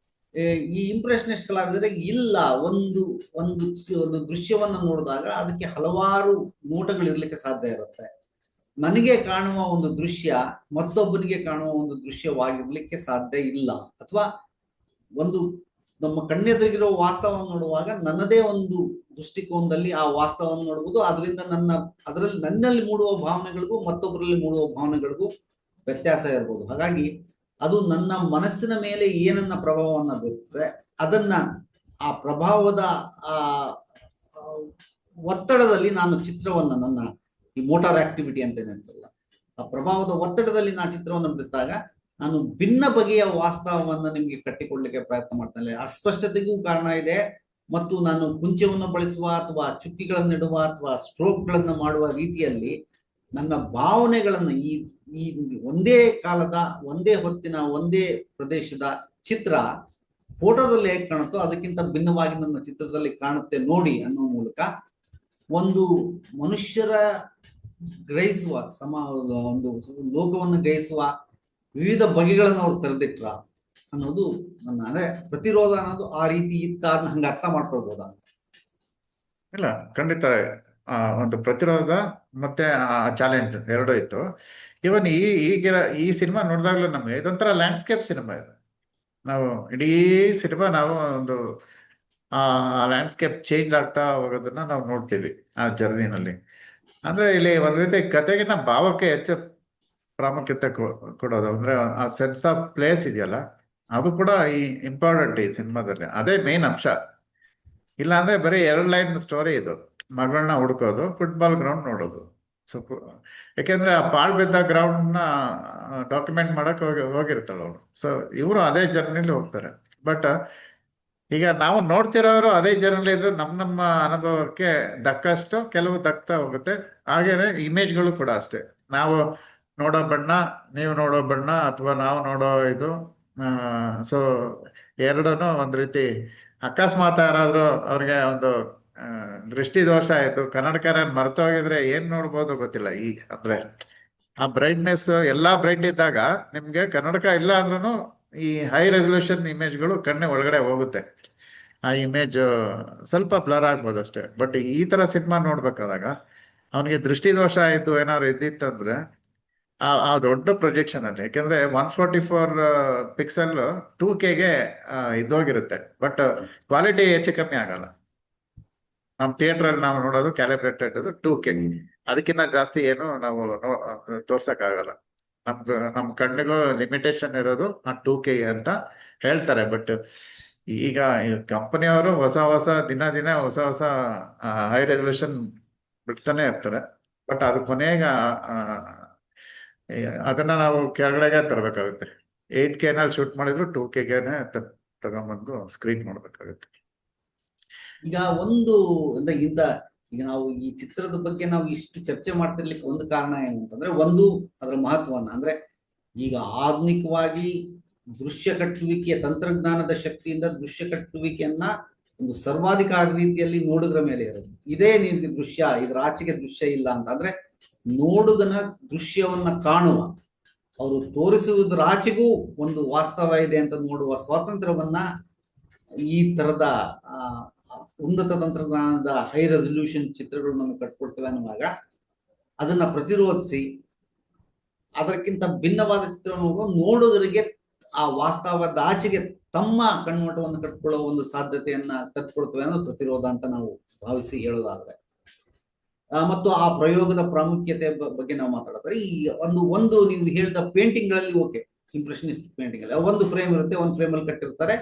ಈ ಇಂಪ್ರೆಷನಿಸ್ಟ್ ಕಲಾವಿದರಿಗೆ ಇಲ್ಲ, ಒಂದು ಒಂದು ಒಂದು ದೃಶ್ಯವನ್ನ ನೋಡಿದಾಗ ಅದಕ್ಕೆ ಹಲವಾರು ನೋಟಗಳಿರ್ಲಿಕ್ಕೆ ಸಾಧ್ಯ ಇರುತ್ತೆ. ನನಗೆ ಕಾಣುವ ಒಂದು ದೃಶ್ಯ ಮತ್ತೊಬ್ಬನಿಗೆ ಕಾಣುವ ಒಂದು ದೃಶ್ಯವಾಗಿರ್ಲಿಕ್ಕೆ ಸಾಧ್ಯ ಇಲ್ಲ. ಅಥವಾ ಒಂದು ನಮ್ಮ ಕಣ್ಣೆದುರಿಗಿರೋ ವಾಸ್ತವವನ್ನು ನೋಡುವಾಗ ನನ್ನದೇ ಒಂದು ದೃಷ್ಟಿಕೋನದಲ್ಲಿ ಆ ವಾಸ್ತವವನ್ನು ನೋಡುವುದು, ಅದರಿಂದ ನನ್ನಲ್ಲಿ ಮೂಡುವ ಭಾವನೆಗಳಿಗೂ ಮತ್ತೊಬ್ಬರಲ್ಲಿ ಮೂಡುವ ಭಾವನೆಗಳಿಗೂ ವ್ಯತ್ಯಾಸ ಇರ್ಬೋದು. ಹಾಗಾಗಿ ಅದು ನನ್ನ ಮನಸ್ಸಿನ ಮೇಲೆ ಏನನ್ನ ಪ್ರಭಾವವನ್ನ ಬೀರುತ್ತದೆ, ಅದನ್ನ ಆ ಪ್ರಭಾವದ ಒತ್ತಡದಲ್ಲಿ ನಾನು ಚಿತ್ರವನ್ನ, ನನ್ನ ಈ ಮೋಟಾರ್ ಆಕ್ಟಿವಿಟಿ ಅಂತ ಏನಂತಲ್ಲ, ಆ ಪ್ರಭಾವದ ಒತ್ತಡದಲ್ಲಿ ನಾನು ಚಿತ್ರವನ್ನು ಬಿಡಿಸಿದಾಗ ನಾನು ಭಿನ್ನ ಬಗೆಯ ವಾಸ್ತವವನ್ನ ನಿಮ್ಗೆ ಕಟ್ಟಿಕೊಳ್ಳಲಿಕ್ಕೆ ಪ್ರಯತ್ನ ಮಾಡ್ತೇನೆ. ಅಸ್ಪಷ್ಟತೆಗೂ ಕಾರಣ ಇದೆ, ಮತ್ತು ನಾನು ಕುಂಚವನ್ನು ಬಳಸುವ ಅಥವಾ ಚುಕ್ಕಿಗಳನ್ನಿಡುವ ಅಥವಾ ಸ್ಟ್ರೋಕ್ಗಳನ್ನ ಮಾಡುವ ರೀತಿಯಲ್ಲಿ ನನ್ನ ಭಾವನೆಗಳನ್ನ ಈ ಒಂದೇ ಕಾಲದ, ಒಂದೇ ಹೊತ್ತಿನ, ಒಂದೇ ಪ್ರದೇಶದ ಚಿತ್ರ ಫೋಟೋದಲ್ಲಿ ಹೇಗೆ ಕಾಣುತ್ತೋ ಅದಕ್ಕಿಂತ ಭಿನ್ನವಾಗಿ ನನ್ನ ಚಿತ್ರದಲ್ಲಿ ಕಾಣುತ್ತೆ ನೋಡಿ ಅನ್ನೋ ಮೂಲಕ ಒಂದು ಮನುಷ್ಯರ ಗ್ರಹಿಸುವ ಒಂದು ಲೋಕವನ್ನು ಗ್ರಹಿಸುವ ವಿವಿಧ ಬಗೆಗಳನ್ನು ಅವ್ರು ತೆರೆದಿಟ್ರ ಅನ್ನೋದು ನನ್ನ, ಅಂದ್ರೆ ಪ್ರತಿರೋಧ ಅನ್ನೋದು ಆ ರೀತಿ ಇತ್ತ ಅದನ್ನ ಹಂಗ ಅರ್ಥ ಮಾಡ್ಕೊಳ್ಬೋದ? ಇಲ್ಲ, ಖಂಡಿತ. ಒಂದು ಪ್ರತಿರೋಧ ಮತ್ತೆ ಚಾಲೆಂಜ್ ಎರಡೂ ಇತ್ತು. ಇವನ್ ಈ ಸಿನಿಮಾ ನೋಡಿದಾಗ್ಲೂ ನಮ್ಗೆ ಇದೊಂಥರ ಲ್ಯಾಂಡ್ಸ್ಕೇಪ್ ಸಿನಿಮಾ ಇದೆ. ನಾವು ಇಡೀ ಸಿನಿಮಾ ನಾವು ಒಂದು ಆ ಲ್ಯಾಂಡ್ಸ್ಕೇಪ್ ಚೇಂಜ್ ಆಗ್ತಾ ಹೋಗೋದನ್ನ ನಾವು ನೋಡ್ತೀವಿ ಆ ಜರ್ನಿನಲ್ಲಿ. ಅಂದ್ರೆ ಇಲ್ಲಿ ಒಂದ್ ರೀತಿ ಕತೆಗಿನ ಭಾವಕ್ಕೆ ಹೆಚ್ಚು ಪ್ರಾಮುಖ್ಯತೆ ಕೊಡೋದು. ಅಂದ್ರೆ ಆ ಸೆನ್ಸ್ ಆಫ್ ಪ್ಲೇಸ್ ಇದೆಯಲ್ಲ, ಅದು ಕೂಡ ಈ ಇಂಪಾರ್ಟೆಂಟ್ ಈ ಸಿನಿಮಾದಲ್ಲಿ, ಅದೇ ಮೇನ್ ಅಂಶ. ಇಲ್ಲ ಅಂದ್ರೆ ಬರೀ 2 ಲೈನ್ ಸ್ಟೋರಿ ಇದು, ಮಗಳನ್ನ ಹುಡ್ಕೋದು, ಫುಟ್ಬಾಲ್ ಗ್ರೌಂಡ್ ನೋಡೋದು. ಸೊ ಯಾಕೆಂದ್ರೆ ಆ ಪಾಳ್ ಬಿದ್ದ ಗ್ರೌಂಡ್ ನ ಡಾಕ್ಯುಮೆಂಟ್ ಮಾಡಕ್ ಹೋಗಿರ್ತಾಳ ಅವಳು. ಸೊ ಇವರು ಅದೇ ಜರ್ನಿಲಿ ಹೋಗ್ತಾರೆ. ಬಟ್ ಈಗ ನಾವು ನೋಡ್ತಿರೋರು ಅದೇ ಜರ್ನಿಲಿ ಇದ್ರು ನಮ್ಮ ಅನುಭವಕ್ಕೆ ದಕ್ಕಷ್ಟು ಕೆಲವು ದಕ್ತಾ ಹೋಗುತ್ತೆ. ಹಾಗೇನೆ ಇಮೇಜ್ಗಳು ಕೂಡ ಅಷ್ಟೇ. ನಾವು ನೋಡೋ ಬಣ್ಣ, ನೀವು ನೋಡೋ ಬಣ್ಣ, ಅಥವಾ ನಾವು ನೋಡೋ ಇದು, ಸೊ ಎರಡೂ ಒಂದ್ ರೀತಿ. ಅಕಸ್ಮಾತ್ ಯಾರಾದ್ರೂ ಅವ್ರಿಗೆ ಒಂದು ದೃಷ್ಟಿ ದೋಷ ಆಯ್ತು, ಕನ್ನಡಕರ ಮರ್ತೋಗಿದ್ರೆ ಏನ್ ನೋಡ್ಬೋದು ಗೊತ್ತಿಲ್ಲ. ಈಗ ಅಂದ್ರೆ ಆ ಬ್ರೈಟ್ನೆಸ್ ಎಲ್ಲಾ ಬ್ರೈಟ್ ಇದ್ದಾಗ ನಿಮ್ಗೆ ಕನ್ನಡಕ ಇಲ್ಲ ಅಂದ್ರೂ ಈ ಹೈ ರೆಸಲ್ಯೂಷನ್ ಇಮೇಜ್ಗಳು ಕಣ್ಣೆ ಒಳಗಡೆ ಹೋಗುತ್ತೆ. ಆ ಇಮೇಜ್ ಸ್ವಲ್ಪ ಬ್ಲರ್ ಆಗ್ಬೋದು ಅಷ್ಟೇ. ಬಟ್ ಈ ತರ ಸಿನಿಮಾ ನೋಡ್ಬೇಕಾದಾಗ ಅವನಿಗೆ ದೃಷ್ಟಿ ದೋಷ ಆಯ್ತು ಏನಾದ್ರು ಇದ್ದಿತ್ತಂದ್ರೆ ಆ ದೊಡ್ಡ ಪ್ರೊಜೆಕ್ಷನ್ ಅಲ್ಲಿ, ಯಾಕಂದ್ರೆ 144 ಪಿಕ್ಸೆಲ್ 2K ಇದ್ದೋಗಿರುತ್ತೆ. ಬಟ್ ಕ್ವಾಲಿಟಿ ಹೆಚ್ಚು ಕಮ್ಮಿ ಆಗಲ್ಲ. ನಮ್ ಥಿಯೇಟರ್ ಅಲ್ಲಿ ನಾವು ನೋಡೋದು ಕ್ಯಾಲಿಬ್ರೇಟೆಡ್ 2K, ಅದಕ್ಕಿಂತ ಜಾಸ್ತಿ ಏನು ನಾವು ತೋರ್ಸಕ್ ಆಗಲ್ಲ. ನಮ್ ಕಣ್ಣಿಗೂ ಲಿಮಿಟೇಷನ್ ಇರೋದು ಆ 2K ಅಂತ ಹೇಳ್ತಾರೆ. ಬಟ್ ಈಗ ಕಂಪನಿಯವರು ಹೊಸ ದಿನ ಹೊಸ ಹೈ ರೆಸಲ್ಯೂಷನ್ ಬಿಡ್ತಾನೆ ಇರ್ತಾರೆ. ಬಟ್ ಅದು ಕೊನೆಗೆ ಅದನ್ನ ನಾವು ಕೆಳಗಡೆಗೆ ತರಬೇಕಾಗುತ್ತೆ. 8K ನಲ್ಲಿ ಶೂಟ್ ಮಾಡಿದ್ರು 2Kಗೆನೆ ತಗೊಂಡ್ಬಂದು ಸ್ಕ್ರೀನ್ ಮಾಡ್ಬೇಕಾಗುತ್ತೆ. ಈಗ ಒಂದು ಅಂದ್ರೆ ಈಗ ನಾವು ಈ ಚಿತ್ರದ ಬಗ್ಗೆ ನಾವು ಇಷ್ಟು ಚರ್ಚೆ ಮಾಡ್ತಿರ್ಲಿಕ್ಕೆ ಒಂದು ಕಾರಣ ಏನು ಅಂತಂದ್ರೆ, ಒಂದು ಅದರ ಮಹತ್ವನ ಅಂದ್ರೆ ಈಗ ಆಧುನಿಕವಾಗಿ ದೃಶ್ಯ ಕಟ್ಟುವಿಕೆಯ ತಂತ್ರಜ್ಞಾನದ ಶಕ್ತಿಯಿಂದ ದೃಶ್ಯ ಕಟ್ಟುವಿಕೆಯನ್ನ ಒಂದು ಸರ್ವಾಧಿಕಾರ ರೀತಿಯಲ್ಲಿ ನೋಡುಗರ ಮೇಲೆ ಇರೋದು. ಇದೇ ನಿಮ್ಗೆ ದೃಶ್ಯ, ಇದ್ರ ಆಚೆಗೆ ದೃಶ್ಯ ಇಲ್ಲ ಅಂತ ಅಂದ್ರೆ ನೋಡುಗನ ದೃಶ್ಯವನ್ನ ಕಾಣುವ, ಅವರು ತೋರಿಸುವುದರ ಆಚೆಗೂ ಒಂದು ವಾಸ್ತವ ಇದೆ ಅಂತ ನೋಡುವ ಸ್ವಾತಂತ್ರ್ಯವನ್ನ ಈ ತರದ ಉನ್ನತ ತಂತ್ರಜ್ಞಾನದ ಹೈ ರೆಸಲ್ಯೂಷನ್ ಚಿತ್ರಗಳು ನಮಗೆ ಕಟ್ಕೊಡ್ತವೆ ಅನ್ನುವಾಗ ಅದನ್ನ ಪ್ರತಿರೋಧಿಸಿ ಅದಕ್ಕಿಂತ ಭಿನ್ನವಾದ ಚಿತ್ರವನ್ನು ನೋಡುಗರಿಗೆ ಆ ವಾಸ್ತವದ ಆಚೆಗೆ ತಮ್ಮ ಕಣ್ಮೋಟವನ್ನು ಕಟ್ಕೊಳ್ಳೋ ಒಂದು ಸಾಧ್ಯತೆಯನ್ನ ಕಟ್ಕೊಡ್ತವೆ ಅನ್ನೋದು ಪ್ರತಿರೋಧ ಅಂತ ನಾವು ಭಾವಿಸಿ ಹೇಳೋದಾದ್ರೆ, ಮತ್ತು ಆ ಪ್ರಯೋಗದ ಪ್ರಾಮುಖ್ಯತೆ ಬಗ್ಗೆ ನಾವು ಮಾತಾಡಿದ್ರೆ, ಈ ಒಂದು ನೀವು ಹೇಳಿದ ಪೇಂಟಿಂಗ್ ಗಳಲ್ಲಿ ಓಕೆ, ಇಂಪ್ರೆಷನಿಸ್ಟ್ ಪೇಂಟಿಂಗ್ ಅಲ್ಲಿ ಒಂದು ಫ್ರೇಮ್ ಇರುತ್ತೆ, ಒಂದು ಫ್ರೇಮ್ ಅಲ್ಲಿ ಕಟ್ಟಿರ್ತಾರೆ,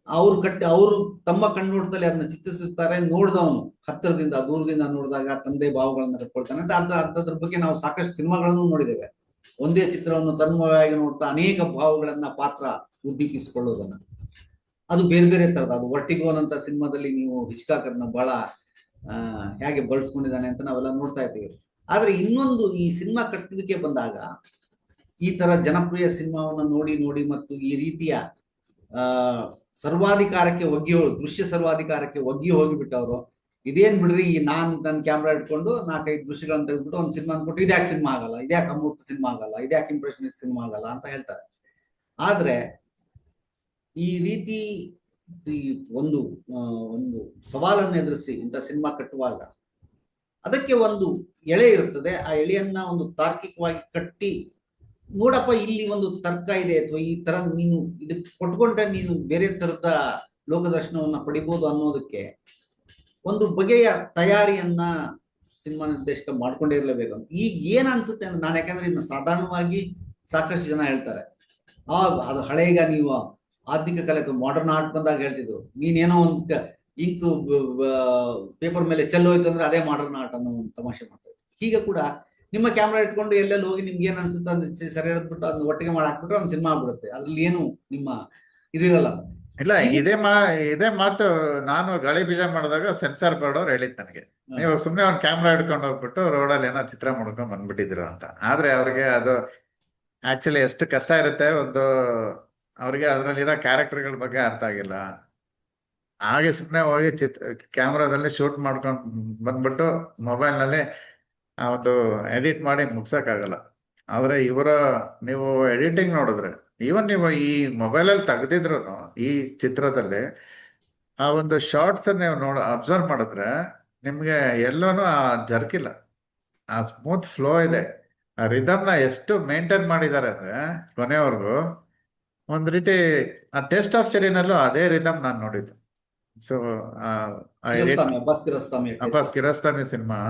ಅವರು ತಮ್ಮ ಕಣ್ಣೋಟದಲ್ಲಿ ಅದನ್ನ ಚಿತ್ರಿಸಿರ್ತಾರೆ. ನೋಡಿದವನು ಹತ್ತಿರದಿಂದ ದೂರದಿಂದ ನೋಡಿದಾಗ ತಂದೆ ಭಾವಗಳನ್ನ ಕಟ್ಕೊಳ್ತಾನೆ ಅಂತ ಅದ್ರ ಬಗ್ಗೆ ನಾವು ಸಾಕಷ್ಟು ಸಿನಿಮಾಗಳನ್ನು ನೋಡಿದ್ದೇವೆ. ಒಂದೇ ಚಿತ್ರವನ್ನು ತನ್ಮಯವಾಗಿ ನೋಡ್ತಾ ಅನೇಕ ಭಾವಗಳನ್ನ ಪಾತ್ರ ಉದ್ದೀಪಿಸಿಕೊಳ್ಳೋದನ್ನ, ಅದು ಬೇರೆ ಬೇರೆ ತರದ. ಅದು ವರ್ಟಿಗೋನ್ ಅಂತ ಸಿನಿಮಾದಲ್ಲಿ ನೀವು ಹಿಚ್ಕಾಕರ್ನ ಬಹಳ ಹೇಗೆ ಬಳಸ್ಕೊಂಡಿದ್ದಾನೆ ಅಂತ ನಾವೆಲ್ಲ ನೋಡ್ತಾ ಇದ್ದೀವಿ. ಆದ್ರೆ ಇನ್ನೊಂದು ಈ ಸಿನಿಮಾ ಕಟ್ಟುವಿಕೆ ಬಂದಾಗ ಈ ತರ ಜನಪ್ರಿಯ ಸಿನಿಮಾವನ್ನ ನೋಡಿ ಮತ್ತು ಈ ರೀತಿಯ ಸರ್ವಾಧಿಕಾರಕ್ಕೆ ದೃಶ್ಯ ಸರ್ವಾಧಿಕಾರಕ್ಕೆ ಹೋಗಿಬಿಟ್ಟವರು, ಇದೇನ್ ಬಿಡ್ರಿ, ನಾನ್ ನನ್ನ ಕ್ಯಾಮ್ರಾ ಇಟ್ಕೊಂಡು 4-5 ದೃಶ್ಯಗಳನ್ನ ತೆಗೆದ್ಬಿಟ್ಟು ಒಂದು ಸಿನಿಮಾ ಅಂದ್ಬಿಟ್ಟು ಇದ್ಯಾಕೆ ಸಿನಿಮಾ ಆಗಲ್ಲ, ಇದ್ಯಾಕೆ ಅಮೂರ್ತ ಸಿನಿಮಾ ಆಗಲ್ಲ, ಇದ್ಯಾಕೆ ಇಂಪ್ರೆಷನಿಸ್ಟ್ ಸಿನಿಮಾ ಆಗಲ್ಲ ಅಂತ ಹೇಳ್ತಾರೆ. ಆದ್ರೆ ಈ ರೀತಿ ಒಂದು ಸವಾಲನ್ನು ಎದುರಿಸಿ ಇಂಥ ಸಿನಿಮಾ ಕಟ್ಟುವಾಗ ಅದಕ್ಕೆ ಒಂದು ಎಳೆ ಇರುತ್ತದೆ. ಆ ಎಳೆಯನ್ನ ಒಂದು ತಾರ್ಕಿಕವಾಗಿ ಕಟ್ಟಿ, ನೋಡಪ್ಪ ಇಲ್ಲಿ ಒಂದು ತರ್ಕ ಇದೆ, ಅಥವಾ ಈ ತರ ನೀನು ಇದಕ್ಕೆ ಕೊಟ್ಕೊಂಡ್ರೆ ನೀನು ಬೇರೆ ತರದ ಲೋಕದರ್ಶನವನ್ನ ಪಡಿಬಹುದು ಅನ್ನೋದಕ್ಕೆ ಒಂದು ಬಗೆಯ ತಯಾರಿಯನ್ನ ಸಿನಿಮಾ ನಿರ್ದೇಶಕ ಮಾಡ್ಕೊಂಡೇ ಇರಲೇಬೇಕು. ಈಗ ಏನ್ ಅನ್ಸುತ್ತೆ ಅಂದ್ರೆ, ನಾನು ಯಾಕಂದ್ರೆ ಇನ್ನು ಸಾಧಾರಣವಾಗಿ ಸಾಕಷ್ಟು ಜನ ಹೇಳ್ತಾರೆ, ಅದು ಹಳೆಗ ನೀವು ಆಧುನಿಕ ಕಲೆ ಅಥವಾ ಮಾಡರ್ನ್ ಆರ್ಟ್ ಬಂದಾಗ ಹೇಳ್ತಿದ್ರು, ನೀನೇನೋ ಒಂದು ಇಂಕ್ ಪೇಪರ್ ಮೇಲೆ ಚೆಲ್ಲೋಯ್ತು ಅಂದ್ರೆ ಅದೇ ಮಾಡರ್ನ್ ಆರ್ಟ್ ಅನ್ನೋ ಒಂದು ತಮಾಷೆ ಮಾಡ್ತಾರೆ. ಹೀಗೆ ಕೂಡ ನಿಮ್ಮ ಕ್ಯಾಮ್ರಾ ಇಟ್ಕೊಂಡು ಎಲ್ಲೆಲ್ಲಿ ಹೋಗಿ ನಿಮ್ಗೆ ಏನ್ ಅನ್ಸುತ್ತೆ ಅಂದ್ರೆ ಸರಿ ಹಿಡಿದ್ಬಿಟ್ಟು ಅದನ್ನ ಒಟ್ಟಿಗೆ ಮಾಡಿ ಹಾಕ್ಬಿಟ್ರೆ ಒಂದು ಸಿನಿಮಾ ಆಗ್ಬಿಡುತ್ತೆ. ಅದ್ರಲ್ಲಿ ಏನು ನಿಮ್ಮ ಇದಿರಲ್ಲ. ಇಲ್ಲ, ಇದೇ ಮಾತು ನಾನು ಗಾಳಿ ಬೀಜ ಮಾಡಿದಾಗ ಸೆನ್ಸಾರ್ ಬೋರ್ಡ್ ಅವ್ರು ಹೇಳಿದ್ ನನಗೆ, ನೀವು ಸುಮ್ನೆ ಅವ್ನ ಕ್ಯಾಮ್ರಾ ಹಿಡ್ಕೊಂಡು ಹೋಗ್ಬಿಟ್ಟು ರೋಡಲ್ಲಿ ಏನೋ ಚಿತ್ರ ಮಾಡ್ಕೊಂಡ್ ಬಂದ್ಬಿಟ್ಟಿದ್ರು ಅಂತ. ಆದ್ರೆ ಅವ್ರಿಗೆ ಅದು ಆಕ್ಚುಲಿ ಎಷ್ಟು ಕಷ್ಟ ಇರುತ್ತೆ, ಅವ್ರಿಗೆ ಅದ್ರಲ್ಲಿರೋ ಕ್ಯಾರೆಕ್ಟರ್ಗಳ ಬಗ್ಗೆ ಅರ್ಥ ಆಗಿಲ್ಲ. ಹಾಗೆ ಸುಮ್ನೆ ಹೋಗಿ ಕ್ಯಾಮ್ರಾದಲ್ಲಿ ಶೂಟ್ ಮಾಡ್ಕೊಂಡ್ ಬಂದ್ಬಿಟ್ಟು ಮೊಬೈಲ್ ನಲ್ಲಿ ಒಂದು ಎಡಿಟ್ ಮಾಡಿ ಮುಗ್ಸಕ್ಕಾಗಲ್ಲ. ಆದ್ರೆ ನೀವು ಎಡಿಟಿಂಗ್ ನೋಡಿದ್ರೆ, ಈವನ್ ನೀವು ಈ ಮೊಬೈಲ್ ಅಲ್ಲಿ ತೆಗ್ದಿದ್ರು ಈ ಚಿತ್ರದಲ್ಲಿ ಆ ಒಂದು ಶಾರ್ಟ್ಸ್ ನೀವು ಅಬ್ಸರ್ವ್ ಮಾಡಿದ್ರೆ ನಿಮ್ಗೆ ಎಲ್ಲೋನು ಆ ಜರ್ಕಿಲ್ಲ, ಆ ಸ್ಮೂತ್ ಫ್ಲೋ ಇದೆ. ಆ ರಿದಮ್ ನ ಎಷ್ಟು ಮೇಂಟೈನ್ ಮಾಡಿದ್ದಾರೆ ಅಂದ್ರೆ ಕೊನೆವರೆಗೂ. ಒಂದ್ ರೀತಿ ಆ ಟೇಸ್ಟ್ ಆಫ್ ಚೆರಿನಲ್ಲೂ ಅದೇ ರಿದಮ್ ನಾನು ನೋಡಿದ್ದು. ಸೊ ಅಬ್ಬಾಸ್ ಕಿರಸ್ತಾಮಿ ಸಿನಿಮಾ,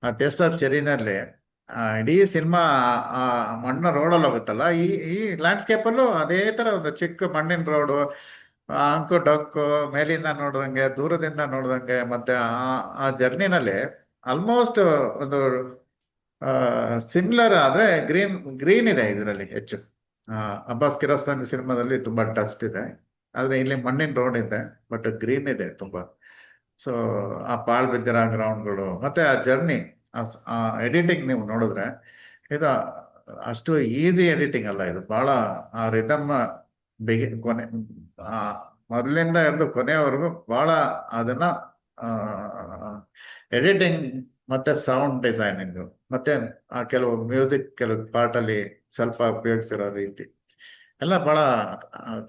ಆ ಟೇಸ್ಟ್ ಆಫ್ ಚೆರಿನಲ್ಲಿ ಇಡೀ ಸಿನಿಮಾ ಆ ಮಣ್ಣ ರೋಡಲ್ಲಿ ಹೋಗುತ್ತಲ್ಲ, ಈ ಲ್ಯಾಂಡ್ಸ್ಕೇಪ್ ಅಲ್ಲೂ ಅದೇ ತರ ಒಂದು ಚಿಕ್ಕ ಮಣ್ಣಿನ ರೋಡು, ಅಂಕು ಡೊಂಕು, ಮೇಲಿಂದ ನೋಡ್ದಂಗೆ ದೂರದಿಂದ ನೋಡ್ದಂಗೆ, ಮತ್ತೆ ಆ ಜರ್ನಿನಲ್ಲಿ ಆಲ್ಮೋಸ್ಟ್ ಒಂದು ಸಿಮಿಲರ್ ಆದ್ರೆ ಗ್ರೀನ್ ಇದೆ ಇದರಲ್ಲಿ ಹೆಚ್ಚು. ಅಬ್ಬಾಸ್ ಕಿರೋಸ್ತಾನಿ ಸಿನಿಮಾದಲ್ಲಿ ತುಂಬಾ ಡಸ್ಟ್ ಇದೆ, ಆದ್ರೆ ಇಲ್ಲಿ ಮಣ್ಣಿನ ರೋಡ್ ಇದೆ, ಬಟ್ ಗ್ರೀನ್ ಇದೆ ತುಂಬಾ. ಸೊ ಆ ಪಾಳ್ ಬಿದ್ದಿರೋ ಗ್ರೌಂಡ್ಗಳು ಮತ್ತೆ ಆ ಜರ್ನಿ, ಆ ಎಡಿಟಿಂಗ್ ನೀವು ನೋಡಿದ್ರೆ ಇದು ಅಷ್ಟು ಈಸಿ ಎಡಿಟಿಂಗ್ ಅಲ್ಲ, ಇದು ಬಹಳ ಆ ರಿದಮ್ ಕೊನೆ, ಆ ಮೊದಲಿಂದ ಹಿಡಿದು ಕೊನೆಯವರೆಗೂ ಬಹಳ ಅದನ್ನ ಎಡಿಟಿಂಗ್ ಮತ್ತೆ ಸೌಂಡ್ ಡಿಸೈನಿಂಗ್ ಮತ್ತೆ ಆ ಕೆಲವು ಮ್ಯೂಸಿಕ್ ಕೆಲವು ಪಾರ್ಟ್ ಅಲ್ಲಿ ಸ್ವಲ್ಪ ಉಪಯೋಗಿಸಿರೋ ರೀತಿ ಎಲ್ಲ ಬಹಳ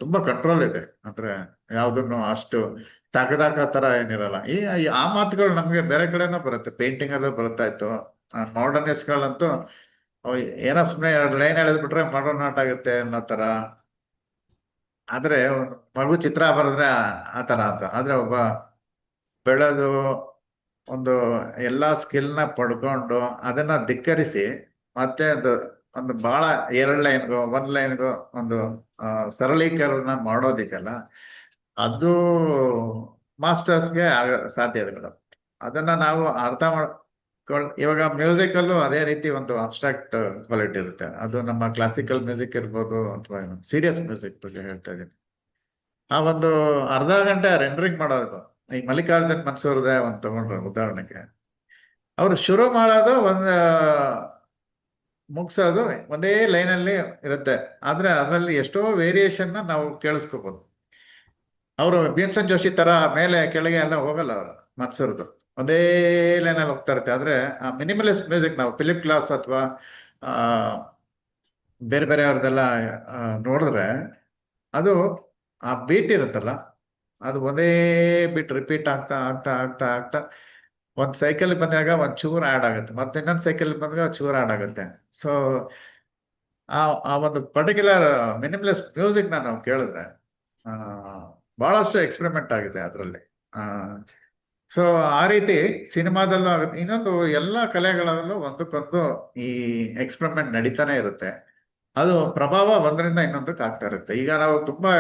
ತುಂಬಾ ಕಂಟ್ರೋಲ್ ಇದೆ. ಅಂದ್ರೆ ಯಾವ್ದನ್ನು ಅಷ್ಟು ತಗದಾಕ ತರ ಏನಿರಲ್ಲ. ಆ ಮಾತುಗಳು ನಮ್ಗೆ ಬೇರೆ ಕಡೆನೂ ಬರುತ್ತೆ, ಪೇಂಟಿಂಗ್ ಅಲ್ಲೂ ಬರ್ತಾ ಇತ್ತು. ಮಾಡರ್ನಿಸ್ಟ್ ಗಳಂತೂ ಏನೋ ಸುಮ್ಮನೆ 2 ಲೈನ್ ಎಳೆದ್ಬಿಟ್ರೆ ಮಾಡರ್ನ್ ಆರ್ಟ್ ಆಗುತ್ತೆ ಅನ್ನೋ ತರ. ಆದ್ರೆ ಮಗು ಚಿತ್ರ ಬರೆದ್ರೆ ಆ ತರ ಅಂತ. ಆದ್ರೆ ಒಬ್ಬ ಬೆಳೆದು ಒಂದು ಎಲ್ಲಾ ಸ್ಕಿಲ್ ನ ಪಡ್ಕೊಂಡು ಅದನ್ನ ಧಿಕ್ಕರಿಸಿ ಮತ್ತೆ ಒಂದು ಬಹಳ 2 ಲೈನ್ಗೋ 1 ಲೈನ್ಗೋ ಒಂದು ಸರಳೀಕರಣ ಮಾಡೋದಿದೆಯಲ್ಲ, ಅದು ಮಾಸ್ಟರ್ಸ್ಗೆ ಸಾಧ್ಯ ಇದೆ ಮೇಡಮ್. ಅದನ್ನ ನಾವು ಅರ್ಥ ಇವಾಗ ಮ್ಯೂಸಿಕ್ ಅಲ್ಲೂ ಅದೇ ರೀತಿ ಒಂದು ಅಬ್ಸ್ಟ್ರಾಕ್ಟ್ ಕ್ವಾಲಿಟಿ ಇರುತ್ತೆ. ಅದು ನಮ್ಮ ಕ್ಲಾಸಿಕಲ್ ಮ್ಯೂಸಿಕ್ ಇರ್ಬೋದು ಅಥವಾ ಸೀರಿಯಸ್ ಮ್ಯೂಸಿಕ್ ಬಗ್ಗೆ ಹೇಳ್ತಾ ಇದ್ದೀನಿ. ಆ ಒಂದು ಅರ್ಧ ಗಂಟೆ ರೆಂಡರಿಂಗ್ ಮಾಡೋದು, ಈ ಮಲ್ಲಿಕಾರ್ಜುನ್ ಮನ್ಸೂರ್ದೆ ಒಂದು ತಗೊಂಡ್ರೆ ಉದಾಹರಣೆಗೆ, ಅವ್ರು ಶುರು ಮಾಡೋದು ಮುಗಿಸೋದು ಒಂದೇ ಲೈನಲ್ಲಿ ಇರುತ್ತೆ. ಆದ್ರೆ ಅದರಲ್ಲಿ ಎಷ್ಟೋ ವೇರಿಯೇಷನ್ ನಾವು ಕೇಳಿಸ್ಕೋಬಹುದು. ಅವರು ಭೀಮ್ಸನ್ ಜೋಶಿ ತರ ಮೇಲೆ ಕೆಳಗೆ ಎಲ್ಲ ಹೋಗಲ್ಲ, ಅವರು ಮನ್ಸೂರ್ದು ಒಂದೇ ಲೈನಲ್ಲಿ ಹೋಗ್ತಾ ಇರುತ್ತೆ. ಆದ್ರೆ ಆ ಮಿನಿಮಲಿಸ್ಟ್ ಮ್ಯೂಸಿಕ್ ನಾವು ಫಿಲಿಪ್ ಕ್ಲಾಸ್ ಅಥವಾ ಬೇರೆ ಬೇರೆ ಅವ್ರದ್ದೆಲ್ಲ ನೋಡಿದ್ರೆ ಅದು ಆ ಬೀಟ್ ಇರುತ್ತಲ್ಲ, ಅದು ಒಂದೇ ಬೀಟ್ ರಿಪೀಟ್ ಆಗ್ತಾ ಆಗ್ತಾ ಆಗ್ತಾ ಆಗ್ತಾ ಒಂದ್ ಸೈಕಲ್ ಬಂದಾಗ ಒಂದ್ ಚೂರ್ ಆಡ್ ಆಗುತ್ತೆ, ಮತ್ತೆ ಇನ್ನೊಂದ್ ಸೈಕಲ್ ಬಂದಾಗ ಚೂರ್ ಆಡ್ ಆಗುತ್ತೆ. ಸೊ ಆ ಒಂದು ಪರ್ಟಿಕ್ಯುಲರ್ ಮಿನಿಮಲಿಸ್ಟ್ ಮ್ಯೂಸಿಕ್ ನಾವು ಕೇಳಿದ್ರೆ ಬಹಳಷ್ಟು ಎಕ್ಸ್ಪೆರಿಮೆಂಟ್ ಆಗಿದೆ ಅದರಲ್ಲಿ. ಸೊ ಆ ರೀತಿ ಸಿನಿಮಾದಲ್ಲೂ ಆಗುತ್ತೆ. ಇನ್ನೊಂದು ಎಲ್ಲಾ ಕಲೆಗಳಲ್ಲೂ ಒಂದಕ್ಕೊಂದು ಈ ಎಕ್ಸ್ಪೆರಿಮೆಂಟ್ ನಡೀತಾನೆ ಇರುತ್ತೆ. ಅದು ಪ್ರಭಾವ ಒಂದರಿಂದ ಇನ್ನೊಂದಕ್ಕೆ ಆಗ್ತಾ ಇರುತ್ತೆ. ಈಗ ನಾವು ತುಂಬಾ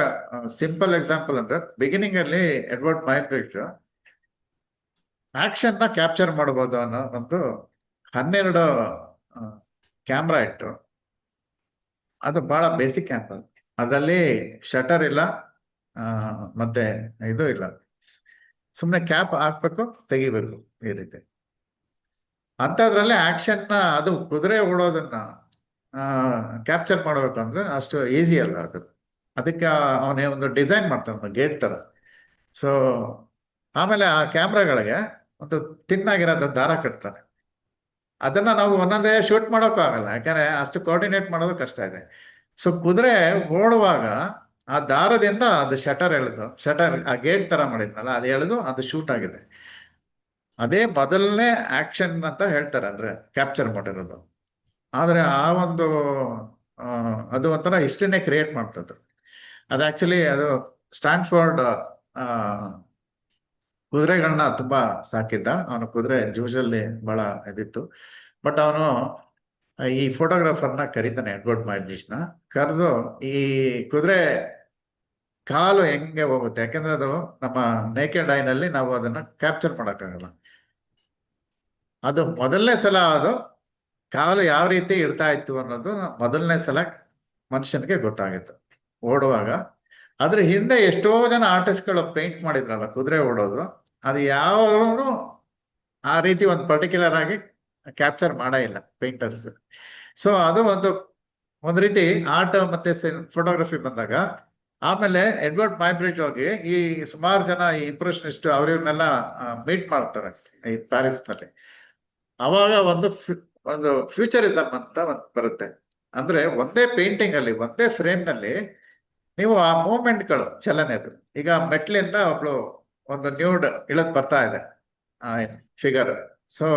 ಸಿಂಪಲ್ ಎಕ್ಸಾಂಪಲ್ ಅಂದ್ರೆ, ಬಿಗಿನಿಂಗ್ ಅಲ್ಲಿ ಎಡ್ವರ್ಡ್ ಮೈಬ್ರಿಡ್ಜ್ ಆಕ್ಷನ್ ನ ಕ್ಯಾಪ್ಚರ್ ಮಾಡಬಹುದು ಅನ್ನೋ ಒಂದು 12 ಕ್ಯಾಮ್ರಾ ಇಟ್ಟು, ಅದು ಬಹಳ ಬೇಸಿಕ್ ಕ್ಯಾಮ್ರಾ. ಅದರಲ್ಲಿ ಶಟರ್ ಇಲ್ಲ, ಮತ್ತೆ ಇದು ಇಲ್ಲ, ಸುಮ್ನೆ ಕ್ಯಾಪ್ ಹಾಕ್ಬೇಕು ತೆಗಿಬೇಕು ಈ ರೀತಿ. ಅಂತದ್ರಲ್ಲಿ ಆಕ್ಷನ್ ನ, ಅದು ಕುದುರೆ ಓಡೋದನ್ನ ಕ್ಯಾಪ್ಚರ್ ಮಾಡ್ಬೇಕು ಅಂದ್ರೆ ಅಷ್ಟು ಈಸಿ ಅಲ್ಲ ಅದು. ಅದಕ್ಕೆ ಅವನೇ ಒಂದು ಡಿಸೈನ್ ಮಾಡ್ತಾನೆ ಗೇಟ್ ತರ. ಸೊ ಆಮೇಲೆ ಆ ಕ್ಯಾಮ್ರಾಗಳಿಗೆ ಒಂದು ತಿನ್ನಾಗಿರೋದ ದಾರ ಕಟ್ತಾನೆ. ಅದನ್ನ ನಾವು ಒಂದೊಂದೇ ಶೂಟ್ ಮಾಡೋಕ್ಕೂ ಆಗಲ್ಲ, ಯಾಕಂದ್ರೆ ಅಷ್ಟು ಕೋಆರ್ಡಿನೇಟ್ ಮಾಡೋದು ಕಷ್ಟ ಇದೆ. ಸೊ ಕುದುರೆ ಓಡುವಾಗ ಆ ದಾರದಿಂದ ಅದು ಶಟರ್ ಶಟರ್ ಆ ಗೇಟ್ ತರ ಮಾಡಿದ್ನಲ್ಲ, ಅದು ಎಳೆದು ಅದು ಶೂಟ್ ಆಗಿದೆ. ಅದೇ ಮೊದಲನೇ ಆಕ್ಷನ್ ಅಂತ ಹೇಳ್ತಾರೆ, ಅಂದ್ರೆ ಕ್ಯಾಪ್ಚರ್ ಮಾಡಿರೋದು. ಆದ್ರೆ ಆ ಒಂದು ಅದು ಒಂಥರ ಹಿಸ್ಟ್ರಿನೇ ಕ್ರಿಯೇಟ್ ಮಾಡ್ತದ್ದು. ಅದು ಆಕ್ಚುಲಿ ಅದು ಸ್ಟ್ಯಾನ್ಫೋರ್ಡ್ ಕುದುರೆಗಳನ್ನ ತುಂಬಾ ಸಾಕಿದ್ದ ಅವನು. ಕುದುರೆ ಜೂಜಲ್ಲಿ ಬಹಳ ಇದಿತ್ತು. ಬಟ್ ಅವನು ಈ ಫೋಟೋಗ್ರಾಫರ್ನ ಕರೀತಾನೆ, ಎಡ್ವರ್ಡ್ ಮೈಬ್ರಿಡ್ಜ್ನ ಕರೆದು, ಈ ಕುದುರೆ ಕಾಲು ಹೆಂಗೆ ಹೋಗುತ್ತೆ, ಯಾಕಂದ್ರೆ ಅದು ನಮ್ಮ ನೇಕೆಡ್ ಐನಲ್ಲಿ ನಾವು ಅದನ್ನ ಕ್ಯಾಪ್ಚರ್ ಮಾಡಕ್ಕಾಗಲ್ಲ. ಅದು ಮೊದಲನೇ ಸಲ ಅದು ಕಾಲು ಯಾವ ರೀತಿ ಇಡ್ತಾ ಇತ್ತು ಅನ್ನೋದು ಮೊದಲನೇ ಸಲ ಮನುಷ್ಯನಿಗೆ ಗೊತ್ತಾಗಿತ್ತು ಓಡುವಾಗ. ಅದ್ರ ಹಿಂದೆ ಎಷ್ಟೋ ಜನ ಆರ್ಟಿಸ್ಟ್ಗಳು ಪೇಂಟ್ ಮಾಡಿದ್ರಲ್ಲ ಕುದುರೆ ಓಡೋದು, ಅದು ಯಾರು ಆ ರೀತಿ ಒಂದು ಪರ್ಟಿಕ್ಯುಲರ್ ಆಗಿ ಕ್ಯಾಪ್ಚರ್ ಮಾಡೇ ಇಲ್ಲ ಪೇಂಟರ್ಸ್. ಸೊ ಅದು ಒಂದು ರೀತಿ ಆರ್ಟ್ ಮತ್ತೆ ಫೋಟೋಗ್ರಫಿ ಬಂದಾಗ, ಆಮೇಲೆ ಎಡ್ವರ್ಡ್ ಮೈಬ್ರಿಡ್ಜ್ ಹೋಗಿ ಈ ಸುಮಾರು ಜನ ಈ ಇಂಪ್ರೆಷನಿಸ್ಟ್ ಅವ್ರನ್ನೆಲ್ಲ ಮೀಟ್ ಮಾಡ್ತಾರೆ ಈ ಪ್ಯಾರಿಸ್ ನಲ್ಲಿ. ಅವಾಗ ಒಂದು ಫ್ಯೂಚರಿಸಮ್ ಅಂತ ಒಂದು ಬರುತ್ತೆ. ಅಂದ್ರೆ ಒಂದೇ ಪೇಂಟಿಂಗ್ ಅಲ್ಲಿ, ಒಂದೇ ಫ್ರೇಮ್ ನಲ್ಲಿ ನೀವು ಆ ಮೂವ್ಮೆಂಟ್ಗಳು ಚಲನೆದು, ಈಗ ಮೆಟ್ಲಿಂದ ಒಬ್ಳು ಒಂದು ನ್ಯೂಡ್ ಇಳದ್ ಬರ್ತಾ ಇದೆ ಫಿಗರ್. ಸೊ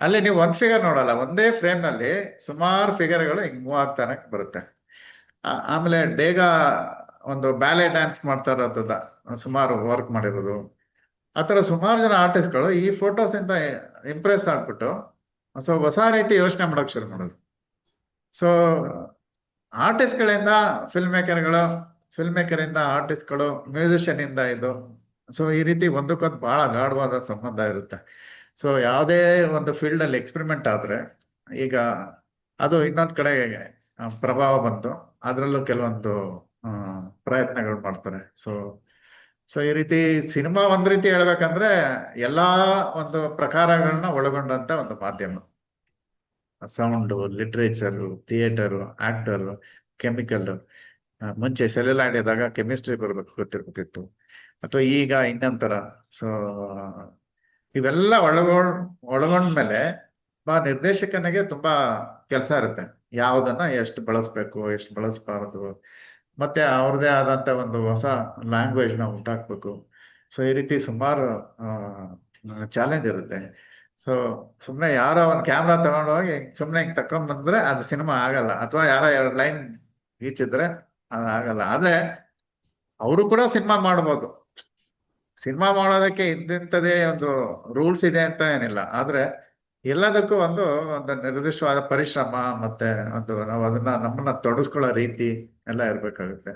ಅಲ್ಲಿ ನೀವು ಒಂದ್ ಫಿಗರ್ ನೋಡಲ್ಲ, ಒಂದೇ ಫ್ರೇಮ್ ನಲ್ಲಿ ಸುಮಾರು ಫಿಗರ್ಗಳು ಹಿಂಗ್ ಮೂವ್ ಆಗ್ತಾನೆ ಬರುತ್ತೆ. ಆಮೇಲೆ ಡೇಗ ಒಂದು ಬ್ಯಾಲೆ ಡ್ಯಾನ್ಸ್ ಮಾಡ್ತಾ ಇರೋದ ಸುಮಾರು ವರ್ಕ್ ಮಾಡಿರೋದು. ಆತರ ಸುಮಾರು ಜನ ಆರ್ಟಿಸ್ಟ್ಗಳು ಈ ಫೋಟೋಸ್ ಇಂದ ಇಂಪ್ರೆಸ್ ಆಗ್ಬಿಟ್ಟು ಸೊ ಹೊಸ ರೀತಿ ಯೋಚನೆ ಮಾಡಕ್ ಶುರು ಮಾಡೋದು. ಸೊ ಆರ್ಟಿಸ್ಟ್ಗಳಿಂದ ಫಿಲ್ಮ್ ಮೇಕರ್ ಇಂದ ಆರ್ಟಿಸ್ಟ್ಗಳು, ಮ್ಯೂಸಿಷಿಯನ್ ಇಂದ ಇದು. ಸೊ ಈ ರೀತಿ ಒಂದಕ್ಕೊಂದು ಬಹಳ ಗಾಢವಾದ ಸಂಬಂಧ ಇರುತ್ತೆ. ಸೊ ಯಾವುದೇ ಒಂದು ಫೀಲ್ಡ್ ಅಲ್ಲಿ ಎಕ್ಸ್ಪೆರಿಮೆಂಟ್ ಆದ್ರೆ ಈಗ ಅದು ಇನ್ನೊಂದ್ ಕಡೆ ಪ್ರಭಾವ ಬಂತು, ಅದ್ರಲ್ಲೂ ಕೆಲವೊಂದು ಆ, ಪ್ರಯತ್ನಗಳು ಮಾಡ್ತಾರೆ. ಸೊ ಸೊ ಈ ರೀತಿ ಸಿನಿಮಾ ಒಂದ್ ರೀತಿ ಹೇಳ್ಬೇಕಂದ್ರೆ ಎಲ್ಲಾ ಒಂದು ಪ್ರಕಾರಗಳನ್ನ ಒಳಗೊಂಡಂತ ಒಂದು ಮಾಧ್ಯಮ. Sound, literature, theatre, actor, chemical. ಮುಂಚೆ ಸೆಲ್ಯುಲಾಯ್ಡ್ ಇದ್ದಾಗ ಕೆಮಿಸ್ಟ್ರಿ ಗೊತ್ತಿರ್ಬೇಕಿತ್ತು, ಅಥವಾ ಈಗ ಇನ್ನೊಂಥರ. ಸೊ ಇವೆಲ್ಲ ಒಳಗೊಂಡ್ಮೇಲೆ ನಿರ್ದೇಶಕನಿಗೆ ತುಂಬಾ ಕೆಲಸ ಇರುತ್ತೆ. ಯಾವ್ದನ್ನ ಎಷ್ಟು ಬಳಸ್ಬೇಕು, ಎಷ್ಟು ಬಳಸಬಾರದು, ಮತ್ತೆ ಅವ್ರದೇ ಆದಂತ ಒಂದು ಹೊಸ ಲ್ಯಾಂಗ್ವೇಜ್ ನ ಉಂಟಾಕ್ಬೇಕು. ಸೊ ಈ ರೀತಿ ಸುಮಾರು ಚಾಲೆಂಜ್ ಇರುತ್ತೆ. ಸೊ ಸುಮ್ನೆ ಯಾರೋ ಒಂದ್ ಕ್ಯಾಮ್ರಾ ತಗೊಂಡೋಗಿ ಸುಮ್ನೆ ಹಿಂಗ್ ತಕೊಂಡ್ ಬಂದ್ರೆ ಅದು ಸಿನಿಮಾ ಆಗಲ್ಲ, ಅಥವಾ ಯಾರೋ 2 ಲೈನ್ ಗೀಚಿದ್ರೆ ಅದು ಆಗಲ್ಲ. ಆದ್ರೆ ಅವರು ಕೂಡ ಸಿನಿಮಾ ಮಾಡ್ಬೋದು. ಸಿನಿಮಾ ಮಾಡೋದಕ್ಕೆ ಇಂತಿಂತದೇ ಒಂದು ರೂಲ್ಸ್ ಇದೆ ಅಂತ ಏನಿಲ್ಲ. ಆದ್ರೆ ಎಲ್ಲದಕ್ಕೂ ಒಂದು ನಿರ್ದಿಷ್ಟವಾದ ಪರಿಶ್ರಮ, ಮತ್ತೆ ನಾವು ಅದನ್ನ ನಮ್ಮನ್ನ ತೊಡಗಿಸ್ಕೊಳ್ಳೋ ರೀತಿ ಎಲ್ಲ ಇರ್ಬೇಕಾಗುತ್ತೆ.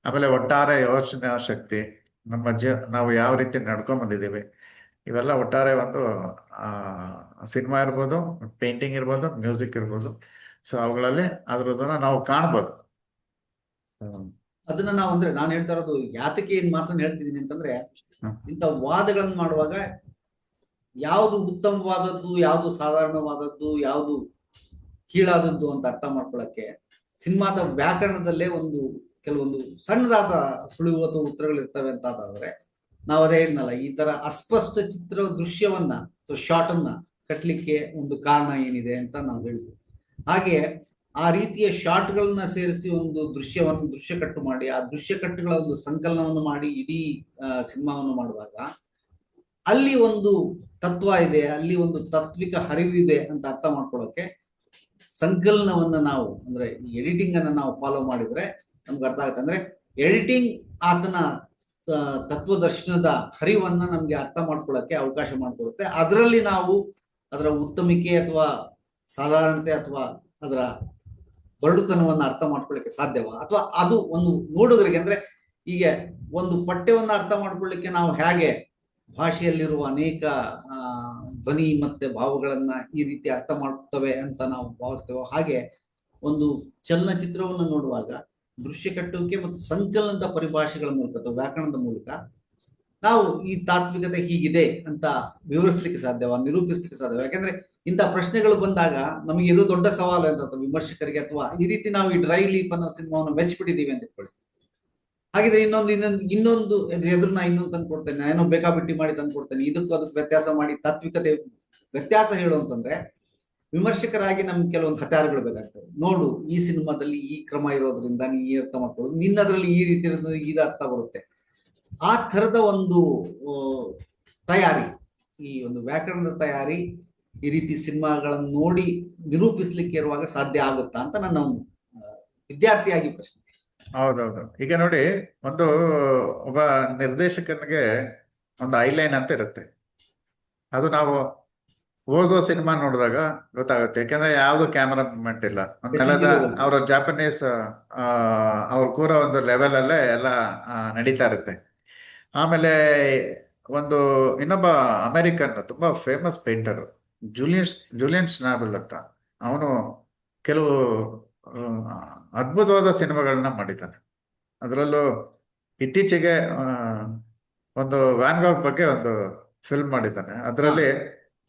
ಆಮೇಲೆ ಒಟ್ಟಾರೆ ಯೋಚನಾ ಶಕ್ತಿ, ನಾವು ಯಾವ ರೀತಿ ನಡ್ಕೊಂಡ್ ಬಂದಿದ್ದೀವಿ, ಇವೆಲ್ಲ ಒಟ್ಟಾರೆ ಒಂದು ಸಿನಿಮಾ ಇರ್ಬೋದು, ಪೇಂಟಿಂಗ್ ಇರ್ಬೋದು, ಮ್ಯೂಸಿಕ್ ಇರ್ಬೋದು. ಸೊ ಅವುಗಳಲ್ಲಿ ಅದ್ರದನ್ನ ನಾವು ಕಾಣ್ಬೋದು. ಅದನ್ನ ನಾವು ಅಂದ್ರೆ ನಾನು ಹೇಳ್ತಾ ಇರೋದು ಯಾತಕ್ಕೆ ಏನ್ ಮಾತನ್ನ ಹೇಳ್ತಿದ್ದೀನಿ ಅಂತಂದ್ರೆ, ಹ್ಮ್. ಇಂಥ ವಾದಗಳನ್ನ ಮಾಡುವಾಗ ಯಾವುದು ಉತ್ತಮವಾದದ್ದು, ಯಾವುದು ಸಾಧಾರಣವಾದದ್ದು, ಯಾವುದು ಕೀಳಾದದ್ದು ಅಂತ ಅರ್ಥ ಮಾಡ್ಕೊಳಕ್ಕೆ ಸಿನಿಮಾದ ವ್ಯಾಕರಣದಲ್ಲೇ ಕೆಲವೊಂದು ಸಣ್ಣದಾದ ಸುಳಿವು ಅಥವಾ ಉತ್ತರಗಳು ಇರ್ತವೆ ಅಂತ ಆದ್ರೆ, ನಾವು ಅದೇ ಹೇಳಿದ್ನಲ್ಲ, ಈ ತರ ಅಸ್ಪಷ್ಟ ದೃಶ್ಯವನ್ನ ಅಥವಾ ಶಾರ್ಟ್ ಅನ್ನ ಕಟ್ಲಿಕ್ಕೆ ಒಂದು ಕಾರಣ ಏನಿದೆ ಅಂತ ನಾವು ಹೇಳಿದ್ವಿ. ಹಾಗೆ ಆ ರೀತಿಯ ಶಾರ್ಟ್ಗಳನ್ನ ಸೇರಿಸಿ ಒಂದು ದೃಶ್ಯ ಕಟ್ಟು ಮಾಡಿ, ಆ ದೃಶ್ಯ ಕಟ್ಟುಗಳ ಒಂದು ಸಂಕಲನವನ್ನು ಮಾಡಿ ಇಡೀ ಸಿನಿಮಾವನ್ನು ಮಾಡುವಾಗ ಅಲ್ಲಿ ಒಂದು ತತ್ವ ಇದೆ, ಅಲ್ಲಿ ಒಂದು ತಾತ್ವಿಕ ಹರಿವು ಇದೆ ಅಂತ ಅರ್ಥ ಮಾಡ್ಕೊಳ್ಳೋಕೆ ಸಂಕಲನವನ್ನ ನಾವು ಅಂದ್ರೆ ಈ ಎಡಿಟಿಂಗ್ ಅನ್ನ ನಾವು ಫಾಲೋ ಮಾಡಿದ್ರೆ ನಮ್ಗೆ ಅರ್ಥ ಆಗುತ್ತೆ. ಅಂದ್ರೆ ಎಡಿಟಿಂಗ್ ಆತನ ತತ್ವದರ್ಶನದ ಹರಿವನ್ನ ನಮ್ಗೆ ಅರ್ಥ ಮಾಡ್ಕೊಳ್ಳೋಕೆ ಅವಕಾಶ ಮಾಡಿಕೊಡುತ್ತೆ. ಅದರಲ್ಲಿ ನಾವು ಅದರ ಉತ್ತಮಿಕೆ ಅಥವಾ ಸಾಧಾರಣತೆ ಅಥವಾ ಅದರ ಬರಡುತನವನ್ನ ಅರ್ಥ ಮಾಡ್ಕೊಳ್ಳಿಕ್ಕೆ ಸಾಧ್ಯವ, ಅಥವಾ ಅದು ಒಂದು ನೋಡುಗರಿಗೆ ಅಂದ್ರೆ ಈಗ ಒಂದು ಪಠ್ಯವನ್ನ ಅರ್ಥ ಮಾಡ್ಕೊಳ್ಳಿಕ್ಕೆ ನಾವು ಹೇಗೆ ಭಾಷೆಯಲ್ಲಿರುವ ಅನೇಕ ಧ್ವನಿ ಮತ್ತೆ ಭಾವಗಳನ್ನ ಈ ರೀತಿ ಅರ್ಥ ಮಾಡ್ತವೆ ಅಂತ ನಾವು ಭಾವಿಸ್ತೇವೆ, ಹಾಗೆ ಒಂದು ಚಲನಚಿತ್ರವನ್ನು ನೋಡುವಾಗ ದೃಶ್ಯ ಕಟ್ಟುವಿಕೆ ಮತ್ತು ಸಂಕಲನದ ಪರಿಭಾಷೆಗಳ ಮೂಲಕ ಅಥವಾ ವ್ಯಾಕರಣದ ಮೂಲಕ ನಾವು ಈ ತಾತ್ವಿಕತೆ ಹೀಗಿದೆ ಅಂತ ವಿವರಿಸ್ಲಿಕ್ಕೆ ಸಾಧ್ಯವ, ನಿರೂಪಿಸ್ಲಿಕ್ಕೆ ಸಾಧ್ಯವ. ಯಾಕಂದ್ರೆ ಇಂಥ ಪ್ರಶ್ನೆಗಳು ಬಂದಾಗ ನಮಗೆ ಇದು ದೊಡ್ಡ ಸವಾಲು ಅಂತ ವಿಮರ್ಶಕರಿಗೆ, ಅಥವಾ ಈ ರೀತಿ ನಾವು ಈ ಡ್ರೈ ಲೀಫ್ ಅನ್ನೋ ಸಿನಿಮಾವನ್ನು ಮೆಚ್ಚಿಬಿಟ್ಟಿದ್ದೀವಿ ಅಂತ ಇಟ್ಕೊಳ್ಳಿ. ಹಾಗಿದ್ರೆ ಇನ್ನೊಂದು ಎದುರು ನಾ ಇನ್ನೊಂದು ತಂದು ಕೊಡ್ತೇನೆ, ಏನೋ ಬೇಕಾಬಿಟ್ಟಿ ಮಾಡಿ ತಂದು ಕೊಡ್ತೇನೆ, ಇದಕ್ಕೂ ಅದಕ್ಕೆ ವ್ಯತ್ಯಾಸ ಮಾಡಿ ತಾತ್ವಿಕತೆ ವ್ಯತ್ಯಾಸ ಹೇಳು ಅಂತಂದ್ರೆ ವಿಮರ್ಶಕರಾಗಿ ನಮ್ಗೆ ಕೆಲವೊಂದು ಹತ್ಯಾರಗಳು ಬೇಕಾಗ್ತವೆ. ನೋಡು, ಈ ಸಿನಿಮಾದಲ್ಲಿ ಈ ಕ್ರಮ ಇರೋದ್ರಿಂದ ನೀ ಈ ಅರ್ಥ ಮಾಡ್ಕೊಳ್ಳೋದು, ನಿನ್ನದ್ರಲ್ಲಿ ಈ ರೀತಿ ಇರೋದು ಇದು ಅರ್ಥ ಬರುತ್ತೆ. ಆ ಥರದ ಒಂದು ತಯಾರಿ, ಈ ಒಂದು ವ್ಯಾಕರಣದ ತಯಾರಿ ಈ ರೀತಿ ಸಿನಿಮಾಗಳನ್ನು ನೋಡಿ ನಿರೂಪಿಸ್ಲಿಕ್ಕೆ ಇರುವಾಗ ಸಾಧ್ಯ ಆಗುತ್ತಾ ಅಂತ ನನ್ನ ಒಂದು ವಿದ್ಯಾರ್ಥಿಯಾಗಿ ಪ್ರಶ್ನೆ. ಹೌದೌದು. ಈಗ ನೋಡಿ, ಒಬ್ಬ ನಿರ್ದೇಶಕನಿಗೆ ಒಂದು ಐಲೈನ್ ಅಂತ ಇರುತ್ತೆ. ಅದು ನಾವು ಓಝೋ ಸಿನಿಮಾ ನೋಡಿದಾಗ ಗೊತ್ತಾಗುತ್ತೆ. ಯಾಕಂದ್ರೆ ಯಾವ್ದು ಕ್ಯಾಮರಾ ಮೂವ್ಮೆಂಟ್ ಇಲ್ಲ, ಅವ್ರ ಜಾಪನೀಸ್ ಅವ್ರ ಕೂರ ಒಂದು ಲೆವೆಲ್ ಅಲ್ಲೇ ಎಲ್ಲ ನಡೀತಾ ಇರುತ್ತೆ. ಆಮೇಲೆ ಇನ್ನೊಬ್ಬ ಅಮೆರಿಕನ್ ತುಂಬಾ ಫೇಮಸ್ ಪೇಂಟರ್ ಜೂಲಿಯನ್ ಸ್ನಾಬಲ್ ಅಂತ, ಅವನು ಕೆಲವು ಅದ್ಭುತವಾದ ಸಿನಿಮಾಗಳನ್ನ ಮಾಡಿದ್ದಾನೆ. ಅದರಲ್ಲೂ ಇತ್ತೀಚೆಗೆ ಒಂದು ವ್ಯಾನ್ ಗಾಗ್ ಬಗ್ಗೆ ಒಂದು ಫಿಲ್ಮ್ ಮಾಡಿದ್ದಾನೆ. ಅದರಲ್ಲಿ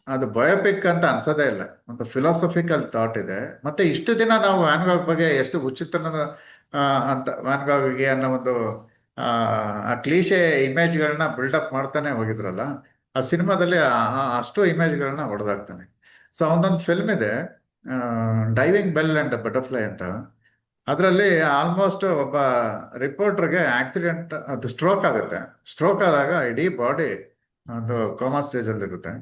ಅದು ಬಯೋಪಿಕ್ ಅಂತ ಅನ್ಸೋದೇ ಇಲ್ಲ, ಒಂದು ಫಿಲಾಸಫಿಕಲ್ ಥಾಟ್ ಇದೆ. ಮತ್ತೆ ಇಷ್ಟು ದಿನ ನಾವು ವ್ಯಾನ್ ಗಾಗ್ ಬಗ್ಗೆ ಎಷ್ಟು ಉಚಿತನ ಅಂತ ವ್ಯಾನ್ ಗಾಗ್ಗೆ ಅನ್ನೋ ಒಂದು ಆ ಕ್ಲೀಶೆ ಇಮೇಜ್ಗಳನ್ನ ಬಿಲ್ಡಪ್ ಮಾಡ್ತಾನೆ ಹೋಗಿದ್ರಲ್ಲ, ಆ ಸಿನಿಮಾದಲ್ಲಿ ಅಷ್ಟು ಇಮೇಜ್ಗಳನ್ನ ಹೊಡೆದಾಕ್ತಾನೆ. ಸೊ ಅವನೊಂದು ಫಿಲ್ಮ್ ಇದೆ, ಡೈವಿಂಗ್ ಬೆಲ್ ಅಂಡ್ ಬಟರ್ಫ್ಲೈ ಅಂತ. ಅದರಲ್ಲಿ ಆಲ್ಮೋಸ್ಟ್ ಒಬ್ಬ ರಿಪೋರ್ಟರ್ಗೆ ಆಕ್ಸಿಡೆಂಟ್, ಅದು ಸ್ಟ್ರೋಕ್ ಆಗುತ್ತೆ. ಸ್ಟ್ರೋಕ್ ಆದಾಗ ಇಡೀ ಬಾಡಿ ಒಂದು ಕೋಮಾ ಸ್ಟೇಜ್ ಅಲ್ಲಿ ಇರುತ್ತೆ,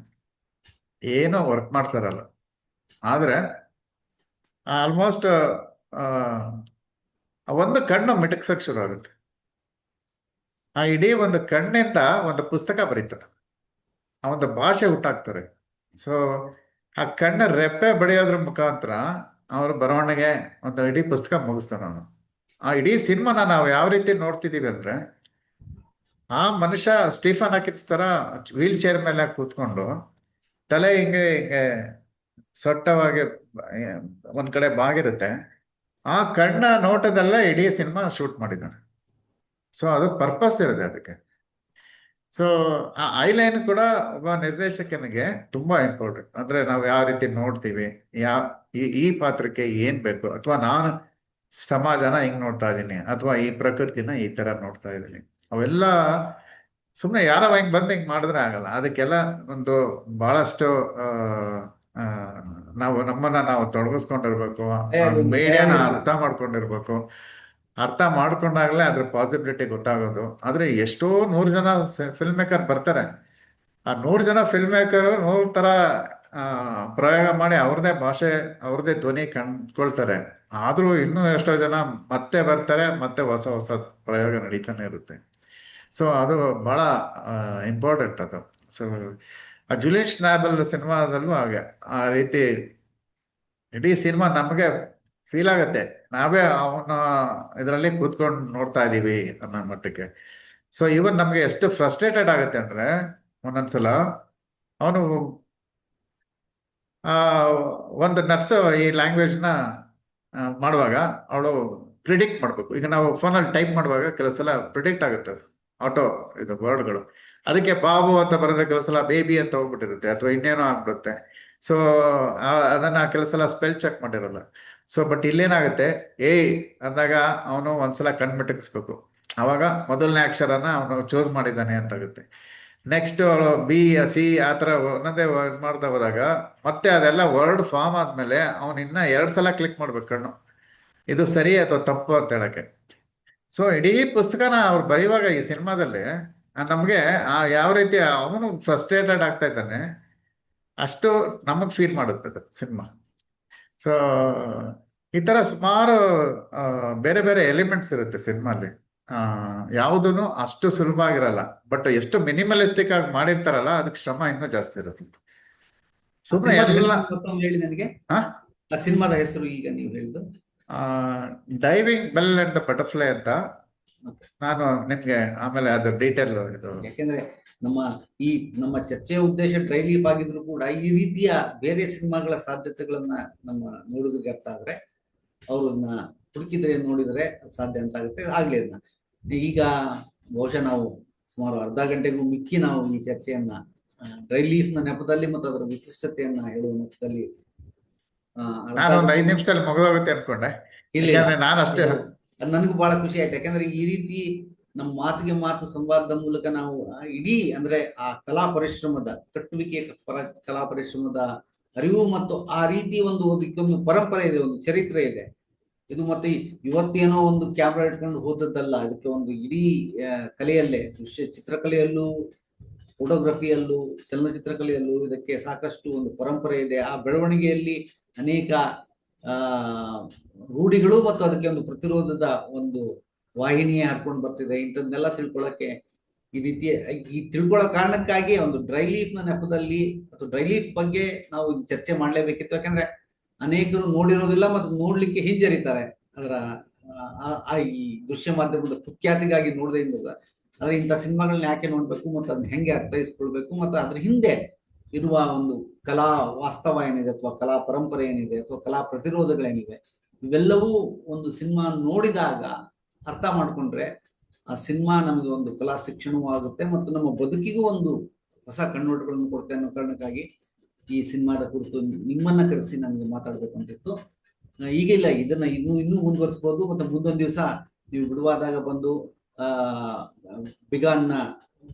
ಏನೋ ವರ್ಕ್ ಮಾಡ್ತಾರಲ್ಲ. ಆದ್ರೆ ಆಲ್ಮೋಸ್ಟ್ ಒಂದು ಕಣ್ಣು ಮಿಟಕ್ಸಕ್ ಶುರು ಆಗುತ್ತೆ. ಆ ಇಡೀ ಒಂದು ಕಣ್ಣಿಂದ ಒಂದು ಪುಸ್ತಕ ಬರೀತಾರೆ, ಆ ಒಂದು ಭಾಷೆ ಹುಟ್ಟಾಕ್ತಾರೆ. ಸೊ ಆ ಕಣ್ಣ ರೆಪ್ಪೆ ಬಡಿಯೋದ್ರ ಮುಖಾಂತರ ಅವ್ರ ಬರವಣಿಗೆ ಒಂದು ಇಡೀ ಪುಸ್ತಕ ಮುಗಿಸ್ತಾನ ಅವನು. ಆ ಇಡೀ ಸಿನಿಮಾನ ನಾವು ಯಾವ ರೀತಿ ನೋಡ್ತಿದೀವಿ ಅಂದ್ರೆ, ಆ ಮನುಷ್ಯ ಸ್ಟೀಫನ್ ಹಾಕಿಸ್ ತರ ವೀಲ್ ಚೇರ್ ಮೇಲೆ ಕೂತ್ಕೊಂಡು ತಲೆ ಹಿಂಗೆ ಹಿಂಗೆ ಸೊಟ್ಟವಾಗಿ ಒಂದ್ ಕಡೆ ಬಾಗಿರುತ್ತೆ. ಆ ಕಣ್ಣ ನೋಟದಲ್ಲೇ ಇಡೀ ಸಿನಿಮಾ ಶೂಟ್ ಮಾಡಿದ್ದಾನೆ. ಸೊ ಅದು ಪರ್ಪಸ್ ಇರುತ್ತೆ ಅದಕ್ಕೆ. ಸೊ ಆ ಐಲೈನ್ ಕೂಡ ಒಬ್ಬ ನಿರ್ದೇಶಕನಿಗೆ ತುಂಬಾ ಇಂಪಾರ್ಟೆಂಟ್. ಅಂದ್ರೆ ನಾವು ಯಾವ ರೀತಿ ನೋಡ್ತೀವಿ, ಯಾವ ಈ ಪಾತ್ರಕ್ಕೆ ಏನ್ ಬೇಕು, ಅಥವಾ ನಾನು ಸಮಾಜನ ಹಿಂಗ್ ನೋಡ್ತಾ ಇದ್ದೀನಿ, ಅಥವಾ ಈ ಪ್ರಕೃತಿನ ಈ ತರ ನೋಡ್ತಾ ಇದ್ದೀನಿ, ಅವೆಲ್ಲ ಸುಮ್ನೆ ಯಾರೋ ಹಿಂಗ್ ಬಂದ್ ಹಿಂಗ್ ಮಾಡಿದ್ರೆ ಆಗಲ್ಲ. ಅದಕ್ಕೆಲ್ಲ ಒಂದು ಬಹಳಷ್ಟು ಆ ನಾವು ನಮ್ಮನ್ನ ನಾವು ತೊಡಗಿಸ್ಕೊಂಡಿರ್ಬೇಕು, ಮೀಡಿಯಾನ ಅರ್ಥ ಮಾಡ್ಕೊಂಡಿರ್ಬೇಕು. ಅರ್ಥ ಮಾಡ್ಕೊಂಡಾಗ್ಲೇ ಅದ್ರ ಪಾಸಿಬಿಲಿಟಿ ಗೊತ್ತಾಗೋದು. ಆದ್ರೆ ಎಷ್ಟೋ 100 ಜನ ಫಿಲ್ಮ್ ಮೇಕರ್ ಬರ್ತಾರೆ. ಆ 100 ಜನ ಫಿಲ್ಮ್ ಮೇಕರ್ 100 ತರ ಪ್ರಯೋಗ ಮಾಡಿ ಅವ್ರದೇ ಭಾಷೆ, ಅವ್ರದೇ ಧ್ವನಿ ಕಂಡ್ಕೊಳ್ತಾರೆ. ಆದ್ರೂ ಇನ್ನೂ ಎಷ್ಟೋ ಜನ ಮತ್ತೆ ಬರ್ತಾರೆ, ಮತ್ತೆ ಹೊಸ ಹೊಸ ಪ್ರಯೋಗ ನಡೀತಾನೆ ಇರುತ್ತೆ. ಸೊ ಅದು ಬಹಳ ಇಂಪಾರ್ಟೆಂಟ್ ಅದು. ಸೊ ಆ ಜೂಲಿಯನ್ ಸ್ನಾಬಲ್ ಸಿನಿಮಾದಲ್ಲೂ ಹಾಗೆ ಆ ರೀತಿ ಇಡೀ ಸಿನಿಮಾ ನಮಗೆ ಫೀಲ್ ಆಗತ್ತೆ, ನಾವೇ ಅವನ ಇದರಲ್ಲಿ ಕೂತ್ಕೊಂಡು ನೋಡ್ತಾ ಇದೀವಿ ಅನ್ನೋ ಮಟ್ಟಕ್ಕೆ. ಸೊ ಇವನ್ ನಮ್ಗೆ ಎಷ್ಟು ಫ್ರಸ್ಟ್ರೇಟೆಡ್ ಆಗುತ್ತೆ ಅಂದ್ರೆ, ಒಂದೊಂದ್ಸಲ ಅವನು ಒಂದು ನರ್ಸ್ ಈ ಲ್ಯಾಂಗ್ವೇಜ್ ನ ಮಾಡುವಾಗ ಅವಳು ಪ್ರಿಡಿಕ್ಟ್ ಮಾಡ್ಬೇಕು. ಈಗ ನಾವು ಫೋನಲ್ಲಿ ಟೈಪ್ ಮಾಡುವಾಗ ಕೆಲವು ಸಲ ಪ್ರಿಡಿಕ್ಟ್ ಆಗುತ್ತೆ ಆಟೋ ಇದು ವರ್ಡ್ಗಳು. ಅದಕ್ಕೆ ಬಾಬು ಅಂತ ಬರೆದ್ರೆ ಕೆಲವು ಸಲ ಬೇಬಿ ಅಂತ ಹೋಗ್ಬಿಟ್ಟಿರುತ್ತೆ, ಅಥವಾ ಇನ್ನೇನೋ ಆಗ್ಬಿಡುತ್ತೆ. ಸೊ ಅದನ್ನ ಕೆಲವು ಸಲ ಸ್ಪೆಲ್ ಚೆಕ್ ಮಾಡಿರಲ್ಲ. ಸೊ ಬಟ್ ಇಲ್ಲೇನಾಗುತ್ತೆ, ಅಂದಾಗ ಅವನು ಒಂದ್ಸಲ ಕಣ್ಮಿಟಕಿಸ್ಬೇಕು. ಅವಾಗ ಮೊದಲನೇ ಅಕ್ಷರನ ಅವನು ಚೂಸ್ ಮಾಡಿದ್ದಾನೆ ಅಂತಾಗುತ್ತೆ. ನೆಕ್ಸ್ಟ್ ಬಿ ಸಿ ಆ ತರ ಒಂದೊಂದೇ ಮಾಡ್ತಾ ಹೋದಾಗ ಮತ್ತೆ ಅದೆಲ್ಲ ವರ್ಡ್ ಫಾರ್ಮ್ ಆದ್ಮೇಲೆ ಅವನು ಇನ್ನ 2 ಸಲ ಕ್ಲಿಕ್ ಮಾಡ್ಬೇಕು ಕಣ್ಣು, ಇದು ಸರಿ ಅಥವಾ ತಪ್ಪು ಅಂತ ಹೇಳಕ್ಕೆ. ಸೊ ಇಡೀ ಪುಸ್ತಕನ ಅವ್ರು ಬರೆಯುವಾಗ ಈ ಸಿನಿಮಾದಲ್ಲಿ ನಮ್ಗೆ ಯಾವ ರೀತಿ ಅವನು ಫ್ರಸ್ಟ್ರೇಟೆಡ್ ಆಗ್ತಾ ಇದ್ದಾನೆ ಅಷ್ಟು ನಮಗ್ ಫೀಲ್ ಮಾಡುತ್ತದೆ ಸಿನಿಮಾ. ಸೊ ಈ ತರ ಸುಮಾರು ಬೇರೆ ಬೇರೆ ಎಲಿಮೆಂಟ್ಸ್ ಇರುತ್ತೆ ಸಿನಿಮಾಲಿ. ಯಾವುದೂ ಅಷ್ಟು ಸುಲಭ ಆಗಿರಲ್ಲ, ಬಟ್ ಎಷ್ಟು ಮಿನಿಮಲಿಸ್ಟಿಕ್ ಆಗಿ ಮಾಡಿರ್ತಾರಲ್ಲ ಅದಕ್ಕೆ ಶ್ರಮ ಇನ್ನೂ ಜಾಸ್ತಿ ಇರುತ್ತೆ. ಸುಮ್ಮನೆ ಎಲ್ಲ ಹೇಳಿ ನನಗೆ ಆ ಸಿನಿಮಾದ ಹೆಸರು ಈಗ ನೀವು ಹೇಳಿದ್ದು diving bell and the butterfly ಅಂತ. ನಾನು ನಿಮ್ಗೆ ಆಮೇಲೆ ಅದು ಡೀಟೇಲ್ ಇದು, ಯಾಕೆಂದ್ರೆ ನಮ್ಮ ಚರ್ಚೆಯ ಉದ್ದೇಶ ಡ್ರೈ ಲೀಫ್ ಆಗಿದ್ರು ಕೂಡ ಈ ರೀತಿಯ ಬೇರೆ ಸಿನಿಮಾಗಳ ಸಾಧ್ಯತೆಗಳನ್ನ ನಮ್ಮ ನೋಡುಗರಿಗೆ ಅರ್ಥ ಆದ್ರೆ ಅವ್ರನ್ನ ಹುಡುಕಿದ್ರೆ ನೋಡಿದ್ರೆ ಸಾಧ್ಯ ಅಂತ ಆಗುತ್ತೆ. ಆಗ್ಲೇ ಈಗ ಬಹುಶಃ ನಾವು ಸುಮಾರು ಅರ್ಧ ಗಂಟೆಗೂ ಮಿಕ್ಕಿ ನಾವು ಈ ಚರ್ಚೆಯನ್ನ ಡ್ರೈ ಲೀಫ್ ನ ನೆಪದಲ್ಲಿ ಮತ್ತು ಅದರ ವಿಶಿಷ್ಟತೆಯನ್ನ ಹೇಳುವ ನೆಪದಲ್ಲಿ ನಾನೊಂದು 5 ನಿಮಿಷದಲ್ಲಿ ಮುಗಿದೋಗುತ್ತೆ ಅನ್ಕೊಂಡೆ. ನಾನು ಅಷ್ಟೇ, ನನಗೂ ಬಹಳ ಖುಷಿ ಆಯ್ತು. ಯಾಕಂದ್ರೆ ಈ ರೀತಿ ನಮ್ಮ ಮಾತಿಗೆ ಮಾತು ಸಂವಾದದ ಮೂಲಕ ನಾವು ಇಡೀ ಅಂದ್ರೆ ಆ ಕಲಾ ಪರಿಶ್ರಮದ ಕಟ್ಟುವಿಕೆ ಕಲಾ ಪರಿಶ್ರಮದ ಅರಿವು ಮತ್ತು ಆ ರೀತಿ ಅದಕ್ಕೊಂದು ಪರಂಪರೆ ಇದೆ, ಒಂದು ಚರಿತ್ರೆ ಇದೆ. ಇದು ಮತ್ತೆ ಇವತ್ತೇನೋ ಒಂದು ಕ್ಯಾಮ್ರಾ ಇಟ್ಕೊಂಡು ಹೋದದ್ದಲ್ಲ, ಇದಕ್ಕೆ ಒಂದು ಇಡೀ ಕಲೆಯಲ್ಲೇ ಚಿತ್ರಕಲೆಯಲ್ಲೂ ಫೋಟೋಗ್ರಫಿಯಲ್ಲೂ ಚಲನಚಿತ್ರಕಲೆಯಲ್ಲೂ ಇದಕ್ಕೆ ಸಾಕಷ್ಟು ಒಂದು ಪರಂಪರೆ ಇದೆ. ಆ ಬೆಳವಣಿಗೆಯಲ್ಲಿ ಅನೇಕ ರೂಢಿಗಳು ಮತ್ತು ಅದಕ್ಕೆ ಒಂದು ಪ್ರತಿರೋಧದ ಒಂದು ವಾಹಿನಿಯೇ ಹರ್ಕೊಂಡು ಬರ್ತಿದೆ. ಇಂಥದ್ದನ್ನೆಲ್ಲ ತಿಳ್ಕೊಳ್ಳೋಕೆ ಈ ತಿಳ್ಕೊಳ್ಳೋ ಕಾರಣಕ್ಕಾಗಿ ಒಂದು ಡ್ರೈ ಲೀಫ್ ನ ನೆಪದಲ್ಲಿ ಅಥವಾ ಡ್ರೈ ಲೀಫ್ ಬಗ್ಗೆ ನಾವು ಚರ್ಚೆ ಮಾಡ್ಲೇಬೇಕಿತ್ತು. ಯಾಕಂದ್ರೆ ಅನೇಕರು ನೋಡಿರೋದಿಲ್ಲ ಮತ್ತು ನೋಡ್ಲಿಕ್ಕೆ ಹಿಂಜರಿತಾರೆ. ಅದರ ಈ ದೃಶ್ಯ ಮಾಧ್ಯಮದ ಕುಖ್ಯಾತಿಗಾಗಿ ನೋಡದೇ ಇದ್ದಾಗ ಆದ್ರೆ ಇಂಥ ಸಿನಿಮಾಗಳನ್ನ ಯಾಕೆ ನೋಡ್ಬೇಕು ಮತ್ತು ಅದನ್ನ ಹೆಂಗೆ ಅರ್ಥೈಸ್ಕೊಳ್ಬೇಕು ಮತ್ತು ಅದ್ರ ಹಿಂದೆ ಇರುವ ಒಂದು ಕಲಾ ವಾಸ್ತವ ಏನಿದೆ ಅಥವಾ ಕಲಾ ಪರಂಪರೆ ಏನಿದೆ ಅಥವಾ ಕಲಾ ಪ್ರತಿರೋಧಗಳೇನಿವೆ ಇವೆಲ್ಲವೂ ಒಂದು ಸಿನಿಮಾ ನೋಡಿದಾಗ ಅರ್ಥ ಮಾಡ್ಕೊಂಡ್ರೆ ಆ ಸಿನಿಮಾ ನಮಗೆ ಒಂದು ಕಲಾ ಶಿಕ್ಷಣವೂ ಆಗುತ್ತೆ ಮತ್ತು ನಮ್ಮ ಬದುಕಿಗೂ ಒಂದು ಹೊಸ ಕಣ್ಣೋಟಗಳನ್ನು ಕೊಡುತ್ತೆ ಅನ್ನೋ ಕಾರಣಕ್ಕಾಗಿ ಈ ಸಿನಿಮಾದ ಕುರಿತು ನಿಮ್ಮನ್ನ ಕರೆಸಿ ನನಗೆ ಮಾತಾಡ್ಬೇಕು ಅಂತಿತ್ತು. ಈಗಿಲ್ಲ, ಇದನ್ನ ಇನ್ನೂ ಮುಂದುವರಿಸಬಹುದು. ಮತ್ತೆ ಮುಂದೊಂದು ದಿವಸ ನೀವು ಬಿಡುವಾದಾಗ ಬಂದು ಬಿಗಾನ್ನ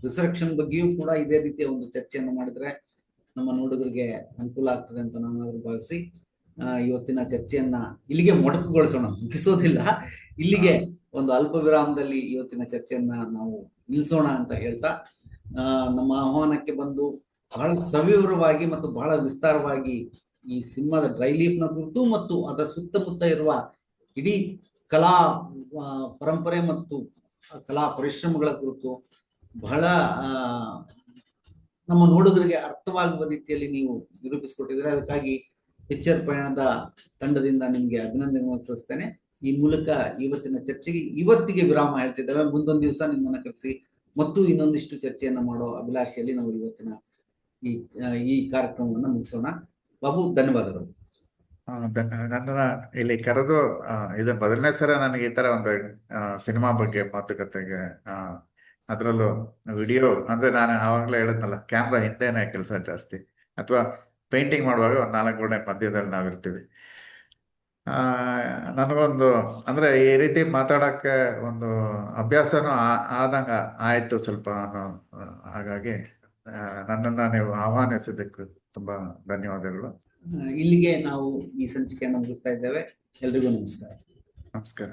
ರಿಸರ್ಕ್ಷನ್ ಬಗ್ಗೆಯೂ ಕೂಡ ಇದೇ ರೀತಿಯ ಒಂದು ಚರ್ಚೆಯನ್ನು ಮಾಡಿದ್ರೆ ನಮ್ಮ ನೋಡುಗರಿಗೆ ಅನುಕೂಲ ಆಗ್ತದೆ ಅಂತ ನಾನಾದ್ರೂ ಭಾವಿಸಿ ಇವತ್ತಿನ ಚರ್ಚೆಯನ್ನ ಇಲ್ಲಿಗೆ ಮೊಟಕುಗೊಳಿಸೋಣ, ಮುಗಿಸೋದಿಲ್ಲ. ಇಲ್ಲಿಗೆ ಒಂದು ಅಲ್ಪ ವಿರಾಮದಲ್ಲಿ ಇವತ್ತಿನ ಚರ್ಚೆಯನ್ನ ನಾವು ನಿಲ್ಲಿಸೋಣ ಅಂತ ಹೇಳ್ತಾ ನಮ್ಮ ಆಹ್ವಾನಕ್ಕೆ ಬಂದು ಬಹಳ ಸವಿವರವಾಗಿ ಮತ್ತು ಬಹಳ ವಿಸ್ತಾರವಾಗಿ ಈ ಸಿನಿಮಾದ ಡ್ರೈ ಲೀಫ್ ನ ಕುರಿತು ಮತ್ತು ಅದರ ಸುತ್ತಮುತ್ತ ಇರುವ ಇಡೀ ಕಲಾ ಪರಂಪರೆ ಮತ್ತು ಕಲಾ ಪರಿಶ್ರಮಗಳ ಕುರಿತು ಬಹಳ ನಮ್ಮ ನೋಡುಗರಿಗೆ ಅರ್ಥವಾಗುವ ರೀತಿಯಲ್ಲಿ ನೀವು ನಿರೂಪಿಸಿಕೊಟ್ಟಿದ್ರೆ ಅದಕ್ಕಾಗಿ ಪಿಕ್ಚರ್ ಪಯಣದ ತಂಡದಿಂದ ನಿಮಗೆ ಅಭಿನಂದನೆ ಸಲ್ಲಿಸ್ತೇನೆ. ಈ ಮೂಲಕ ಇವತ್ತಿನ ಚರ್ಚೆಗೆ ಇವತ್ತಿಗೆ ವಿರಾಮ ಹೇಳ್ತಿದ್ದೇವೆ. ಮುಂದೊಂದು ದಿವಸ ನಿಮ್ಮನ್ನ ಕರೆಸಿ ಮತ್ತು ಇನ್ನೊಂದಿಷ್ಟು ಚರ್ಚೆಯನ್ನ ಮಾಡೋ ಅಭಿಲಾಷೆಯಲ್ಲಿ ನಾವು ಇವತ್ತಿನ ಈ ಕಾರ್ಯಕ್ರಮವನ್ನು ಮುಗಿಸೋಣ. ಬಾಬು, ಧನ್ಯವಾದಗಳು. ನನ್ನ ಇಲ್ಲಿ ಕರೆದು ಇದು ಮೊದಲನೇ ಸಲ ನನಗೆ ಈ ತರ ಒಂದು ಸಿನಿಮಾ ಬಗ್ಗೆ ಮಾತುಕತೆಗೆ, ಅದ್ರಲ್ಲೂ ವಿಡಿಯೋ ಅಂದ್ರೆ ನಾನು ಆವಾಗಲೇ ಹೇಳಿದ್ನಲ್ಲ, ಕ್ಯಾಮ್ರಾ ಹಿಂದೆನೆ ಕೆಲಸ ಜಾಸ್ತಿ, ಅಥವಾ ಪೇಂಟಿಂಗ್ ಮಾಡುವಾಗ ಒಂದು 4 ಗೋಡೆ ಮಧ್ಯದಲ್ಲಿ ನಾವಿರ್ತೀವಿ. ನನಗೊಂದು ಅಂದ್ರೆ ಈ ರೀತಿ ಮಾತಾಡಕ್ಕೆ ಒಂದು ಅಭ್ಯಾಸನೂ ಆದಂಗ ಆಯ್ತು ಸ್ವಲ್ಪ. ಹಾಗಾಗಿ ನನ್ನನ್ನ ನೀವು ಆಹ್ವಾನಿಸಿದ್ದಕ್ಕೆ ತುಂಬಾ ಧನ್ಯವಾದಗಳು. ಇಲ್ಲಿಗೆ ನಾವು ಈ ಸಂಚಿಕೆಯನ್ನು ಮುಗಿಸ್ತಾ ಇದ್ದೇವೆ. ಎಲ್ರಿಗೂ ನಮಸ್ಕಾರ. ನಮಸ್ಕಾರ.